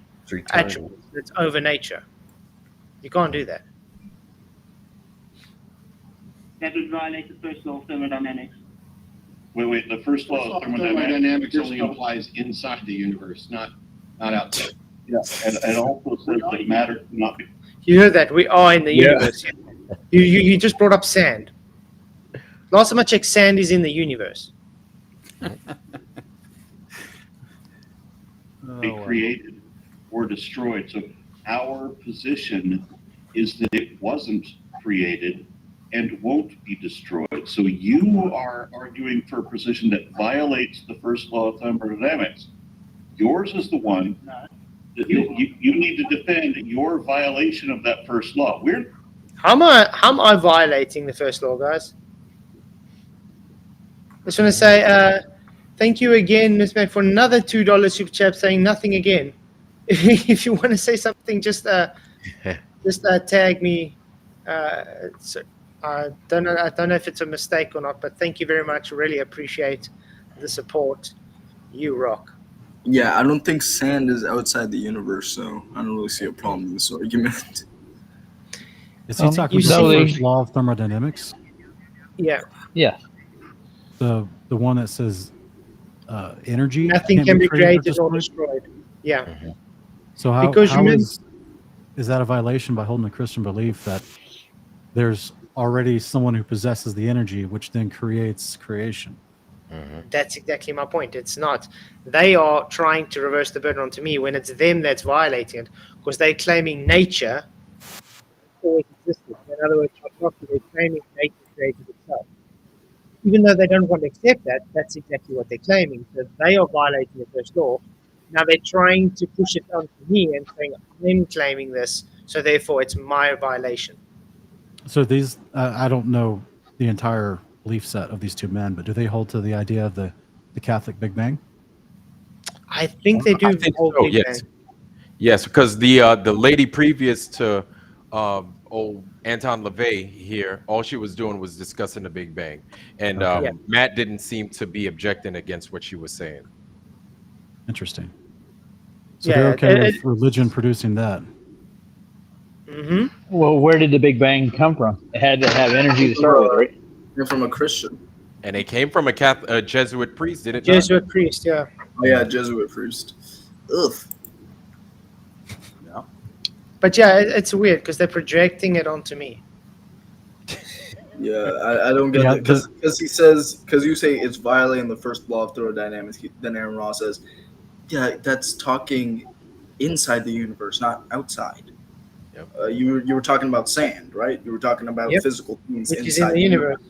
attributes that's over nature. You can't do that. That would violate the first law of thermodynamics. Wait. The first law of Thermodynamics only applies inside the universe, not outside. Yeah, and it also says that matter not be. You heard that? We are in the universe. You just brought up sand. Last time I checked, sand is in the universe. Be created or destroyed. So our position is that it wasn't created and won't be destroyed. So you are arguing for a position that violates the first law of thermodynamics. Yours is the one that you need to defend your violation of that first law. How am I violating the first law, guys? I just want to say thank you again, Miss Mac, for another $2 super chat saying nothing again. If you want to say something, just tag me. I don't know if it's a mistake or not, but thank you very much. Really appreciate the support. You rock. Yeah, I don't think sand is outside the universe, so I don't really see a problem with this argument. Is he talking about the first law of thermodynamics? Yeah. Yeah. The one that says energy. Nothing can be created or destroyed. Yeah. So how is that a violation by holding a Christian belief that there's already someone who possesses the energy, which then creates creation? That's exactly my point. It's not. They are trying to reverse the burden onto me when it's them that's violating it, because they're claiming nature always existed. In other words, they're claiming nature created itself. Even though they don't want to accept that, that's exactly what they're claiming. So they are violating the first law. Now they're trying to push it onto me and saying, I'm claiming this, so therefore it's my violation. So these, I don't know the entire belief set of these two men, but do they hold to the idea of the Catholic Big Bang? I think they do. I think so, yes. Yes, because the lady previous to old Anton LaVey here, all she was doing was discussing the Big Bang. And Matt didn't seem to be objecting against what she was saying. Interesting. So they're okay with religion producing that. Well, where did the Big Bang come from? It had to have energy to start with, right? They're from a Christian. And it came from a Jesuit priest, didn't it? Jesuit priest, yeah. Oh, yeah, Jesuit priest. Ugh. But yeah, it's weird because they're projecting it onto me. Yeah, I don't get Yeah, it because he says, because you say it's violating the first law of thermodynamics. Then Aaron Ross says, yeah, that's talking inside the universe, not outside. Yep. You were talking about sand, right? You were talking about physical things which inside is in the universe.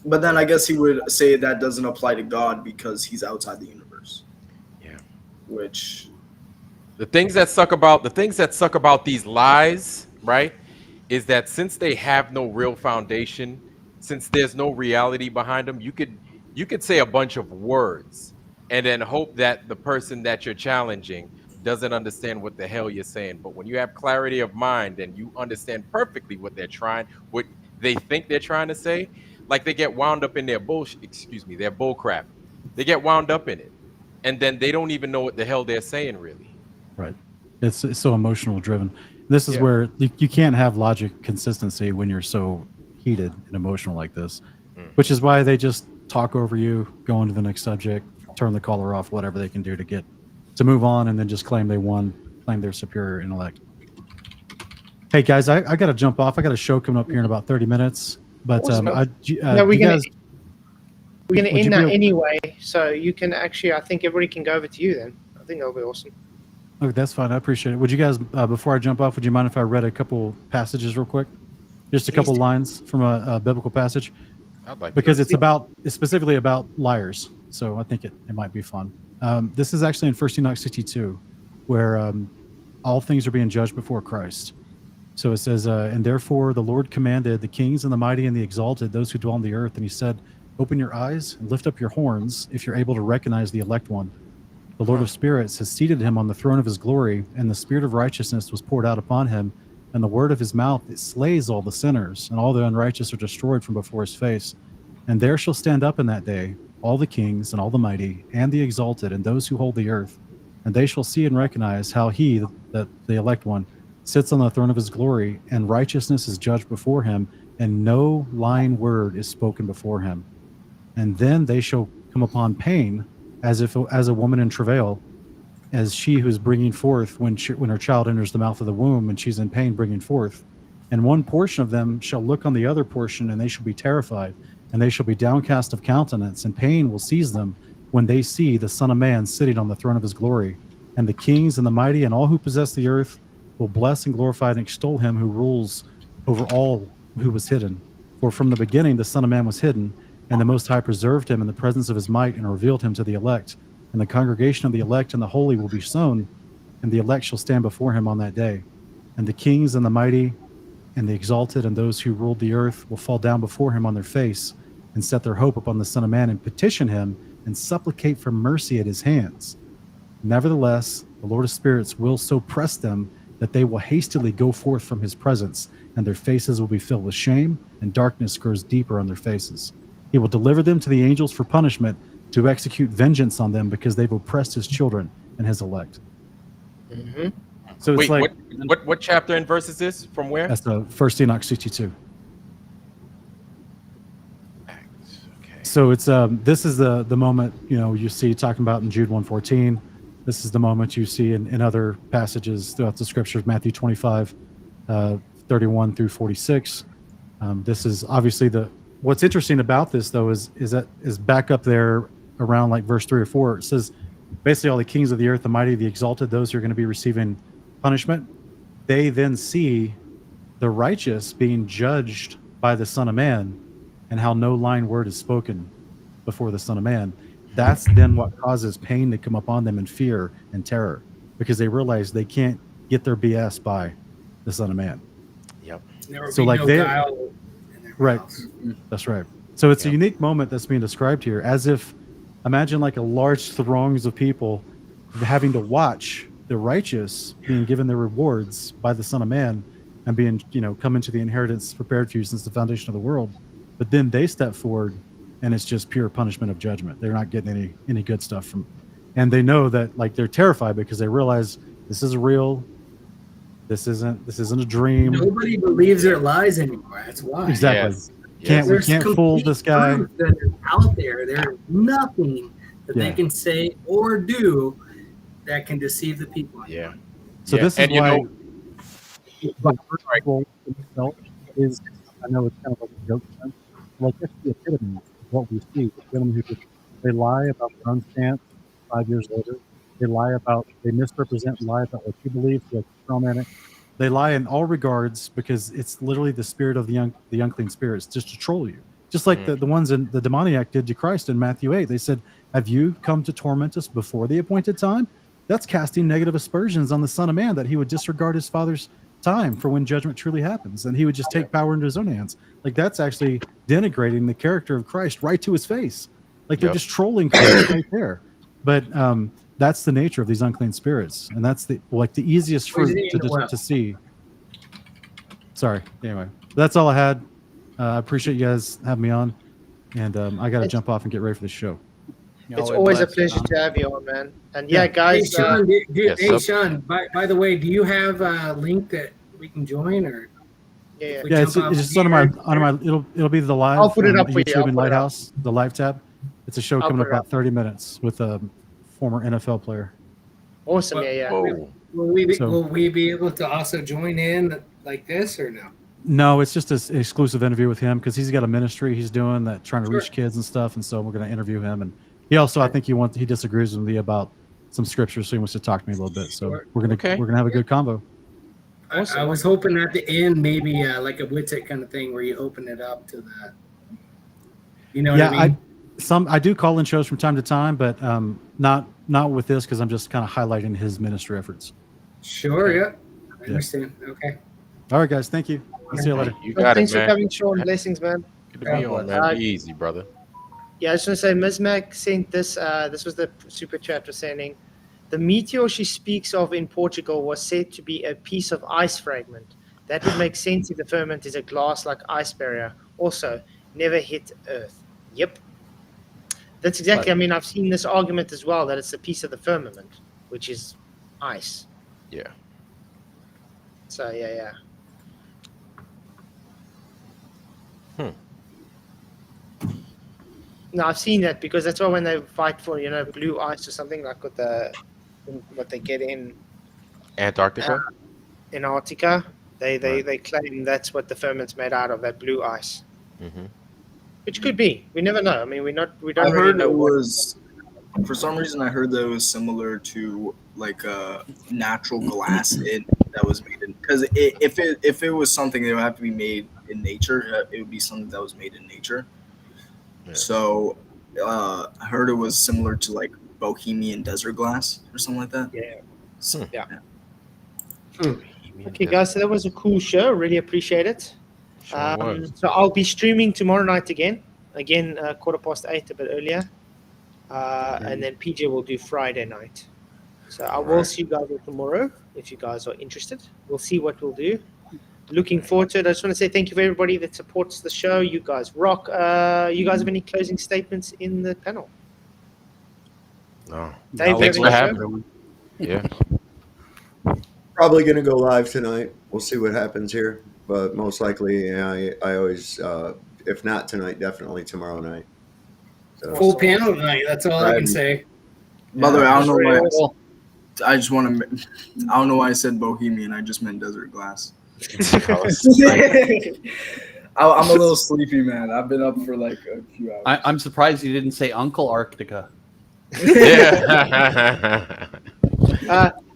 But then I guess he would say that doesn't apply to God because he's outside the universe. Yeah. Which the things that suck about these lies, right, is that since they have no real foundation, since there's no reality behind them, you could say a bunch of words and then hope that the person that you're challenging doesn't understand what the hell you're saying. But when you have clarity of mind and you understand perfectly what they think they're trying to say, like they get wound up in their their bull crap. They get wound up in it. And then they don't even know what the hell they're saying, really. Right. It's so emotional driven. This is where you can't have logic consistency when you're so heated and emotional like this, which is why they just talk over you, go on to the next subject, turn the caller off, whatever they can do to move on, and then just claim they won, claim their superior intellect. Hey guys, I got to jump off. I got a show coming up here in about 30 minutes. But we're gonna end that anyway, so you can actually. I think everybody can go over to you then. I think that'll be awesome. Okay, that's fine. I appreciate it. Would you guys, before I jump off, would you mind if I read a couple passages real quick? Just a couple lines from a biblical passage, because it's specifically about liars. So I think it might be fun. This is actually in 1 Enoch 62, where all things are being judged before Christ. So it says, and therefore the Lord commanded the kings and the mighty and the exalted, those who dwell on the earth. And he said, open your eyes and lift up your horns if you're able to recognize the elect one. The Lord of spirits has seated him on the throne of his glory, and the spirit of righteousness was poured out upon him. And the word of his mouth, it slays all the sinners, and all the unrighteous are destroyed from before his face. And there shall stand up in that day all the kings and all the mighty and the exalted and those who hold the earth. And they shall see and recognize how he, the elect one, sits on the throne of his glory, and righteousness is judged before him, and no lying word is spoken before him. And then they shall come upon pain, as a woman in travail, as she who is bringing forth when her child enters the mouth of the womb, and she's in pain bringing forth. And one portion of them shall look on the other portion, and they shall be terrified, and they shall be downcast of countenance, and pain will seize them when they see the Son of Man sitting on the throne of his glory. And the kings and the mighty and all who possess the earth will bless and glorify and extol him who rules over all who was hidden. For from the beginning the Son of Man was hidden, and the Most High preserved him in the presence of his might and revealed him to the elect. And the congregation of the elect and the holy will be sown, and the elect shall stand before him on that day. And the kings and the mighty and the exalted and those who ruled the earth will fall down before him on their face and set their hope upon the Son of Man and petition him and supplicate for mercy at his hands. Nevertheless, the Lord of spirits will so press them that they will hastily go forth from his presence, and their faces will be filled with shame, and darkness grows deeper on their faces. He will deliver them to the angels for punishment, to execute vengeance on them, because they've oppressed his children and his elect. Mm-hmm. So it's what chapter and verse is this? From where? That's the 1 Enoch 62. Okay. So it's this is the moment you see talking about in Jude 1:14. This is the moment you see in other passages throughout the scriptures, Matthew 25, 31 through 46. This is obviously what's interesting about this, though, is back up there around like verse 3 or 4. It says basically all the kings of the earth, the mighty, the exalted, those who are going to be receiving punishment, they then see the righteous being judged by the Son of Man, and how no lying word is spoken before the Son of Man. That's then what causes pain to come upon them, and fear and terror, because they realize they can't get their BS by the Son of Man. Yep. So like right. That's right. So it's a unique moment that's being described here, as if imagine like a large throngs of people having to watch the righteous being given their rewards by the Son of Man and being, come into the inheritance prepared for you since the foundation of the world. But then they step forward, and it's just pure punishment of judgment. They're not getting any good stuff from, and they know that like they're terrified because they realize this is real. This isn't a dream. Nobody believes their lies anymore. That's why. Exactly. We can't fool this guy. That is out there. There's nothing that they can say or do that can deceive the people. Yeah. So this is why is I know it's kind of like a joke term. Like that's the epitome of what we see. The gentlemen who just, they lie about their own stance 5 years later. They misrepresent and lie about what you believe, so they lie in all regards because it's literally the spirit of the unclean spirits just to troll you. Just like the ones in the demoniac did to Christ in Matthew 8. They said, have you come to torment us before the appointed time? That's casting negative aspersions on the Son of Man, that he would disregard his Father's time for when judgment truly happens, and he would just take power into his own hands. Like that's actually denigrating the character of Christ right to his face. Like they're just trolling Christ right there. But that's the nature of these unclean spirits, and that's the easiest fruit to see. Sorry. Anyway, that's all I had. I appreciate you guys having me on, and I got to jump off and get ready for the show. It's always a pleasure to have you on, man. And yeah, guys. Hey, Sean. By the way, do you have a link that we can join, or? Yeah. It's just on my. It'll be the live. I'll put it up for you. YouTube and Lighthouse, the live tab. It's a show coming up about 30 minutes with a former NFL player. Awesome. Will we be able to also join in like this or no? No, it's just an exclusive interview with him because he's got a ministry he's doing that trying to reach kids and stuff, and so we're going to interview him. And he also, I think he disagrees with me about some scriptures, so he wants to talk to me a little bit. So we're gonna have a good combo. I was hoping at the end maybe like a Witsit kind of thing where you open it up to that. You know what I mean? I do call in shows from time to time, but not with this because I'm just kind of highlighting his ministry efforts. Sure, yeah. I understand. Okay. All right, guys. Thank you. I'll see you later. You got Thanks it, man. for coming, Sean. Blessings, man. Good to be on, man. Be easy, brother. Yeah, I just want to say, Ms. Mac sent this. This was the super chat was saying, the meteor she speaks of in Portugal was said to be a piece of ice fragment. That would make sense if the firmament is a glass-like ice barrier. Also, never hit Earth. Yep. That's exactly. I mean, I've seen this argument as well that it's a piece of the firmament, which is ice. Yeah. So yeah. No, I've seen that because that's why when they fight for blue ice or something like what they get in Antarctica. In Antarctica, they claim that's what the firmament's made out of, that blue ice. Mm-hmm. Which could be. We never know. I mean, we don't I really heard know. it was, for some reason, I heard that it was similar to like a natural glass that was made in. Because if it was something that would have to be made in nature, it would be something that was made in nature. Yeah. So I heard it was similar to like Bohemian desert glass or something like that. Yeah. So, yeah. Okay, guys. So that was a cool show. Really appreciate it. Sure so I'll be streaming tomorrow night again 8:15, a bit earlier, and then PJ will do Friday night. So I will see you guys tomorrow if you guys are interested. We'll see what we'll do. Looking forward to it. I just want to say thank you for everybody that supports the show. You guys rock. You guys have any closing statements in the panel? No. Dave, thanks for having me. Yeah. Probably going to go live tonight. We'll see what happens here. But most likely, I always, if not tonight, definitely tomorrow night. So, full panel tonight. That's all I can say. By the way, I don't know why. I just want to. I don't know why I said Bohemian. I just meant desert glass. I'm a little sleepy, man. I've been up for like a few hours. I'm surprised you didn't say Uncle Arctica. Yeah.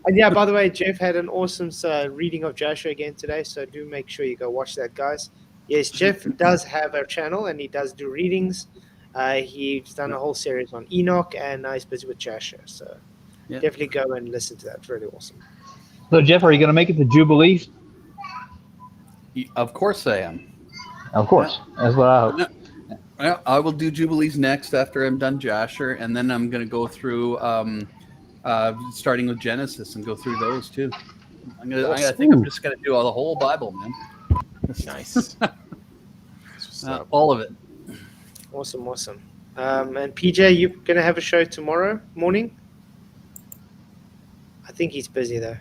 And yeah, by the way, Jeff had an awesome reading of Joshua again today, so do make sure you go watch that, guys. Yes, Jeff does have a channel, and he does do readings. He's done a whole series on Enoch, and now he's busy with Joshua, so definitely go and listen to that. It's really awesome. So, Jeff, are you going to make it to Jubilees? Of course I am. Of course. That's what I hope. Well, I will do Jubilees next after I'm done Joshua, and then I'm going to go through... starting with Genesis and go through those too. I think I'm just gonna do all the whole Bible, man. Nice. All of it. Awesome. And PJ, you're gonna have a show tomorrow morning? I think he's busy though.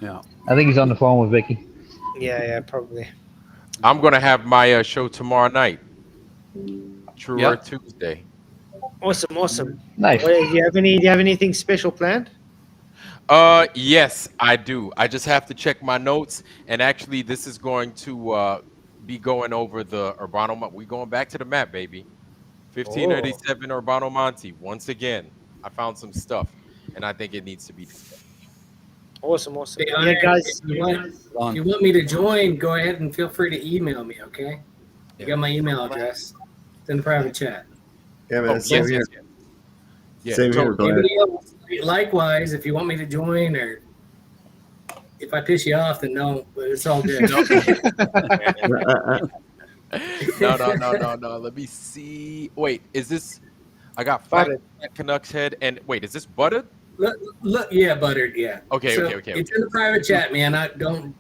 Yeah. I think he's on the phone with Vicky. Yeah, probably. I'm gonna have my show tomorrow night. True Earth Tuesday. Awesome. Nice. Do you have anything special planned? Yes, I do. I just have to check my notes, and actually, this is going to be going over the Urbano. We going back to the map, baby. 1587 Urbano Monte. Once again, I found some stuff, and I think it needs to be discussed. Awesome. Hey, Yeah, Hunter, guys. if you want me to join, go ahead and feel free to email me, okay? You got my email address. It's in the private chat. Yeah, man. Same here. Yeah. Same here. Go ahead. Anybody else, likewise, if you want me to join, or if I piss you off, then no, but it's all good. No. Let me see. Wait, is this? I got Flat Canucks head, and wait, is this buttered? Look, yeah, buttered, yeah. Okay. It's in the private chat, man. Don't.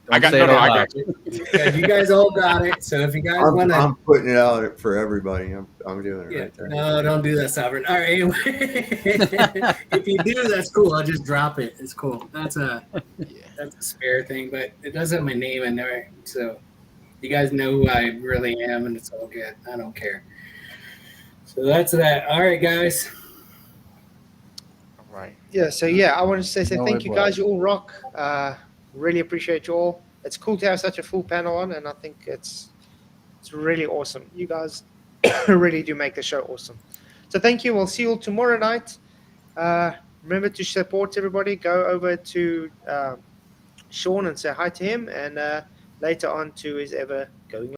I got it. You guys all got it. So if you guys want to, I'm putting it out for everybody. I'm doing it right there. No, don't do that, Sovereign. All right, anyway, if you do, that's cool. I'll just drop it. It's cool. That's a spare thing, but it does have my name in there, so you guys know who I really am, and it's all good. I don't care. So that's that. All right, guys. All right. Yeah. So I want to say thank you, guys. You all rock. Really appreciate you all. It's cool to have such a full panel on, and I think it's really awesome. You guys really do make the show awesome. So thank you. We'll see you all tomorrow night. Remember to support everybody. Go over to Sean and say hi to him, and later on to his ever going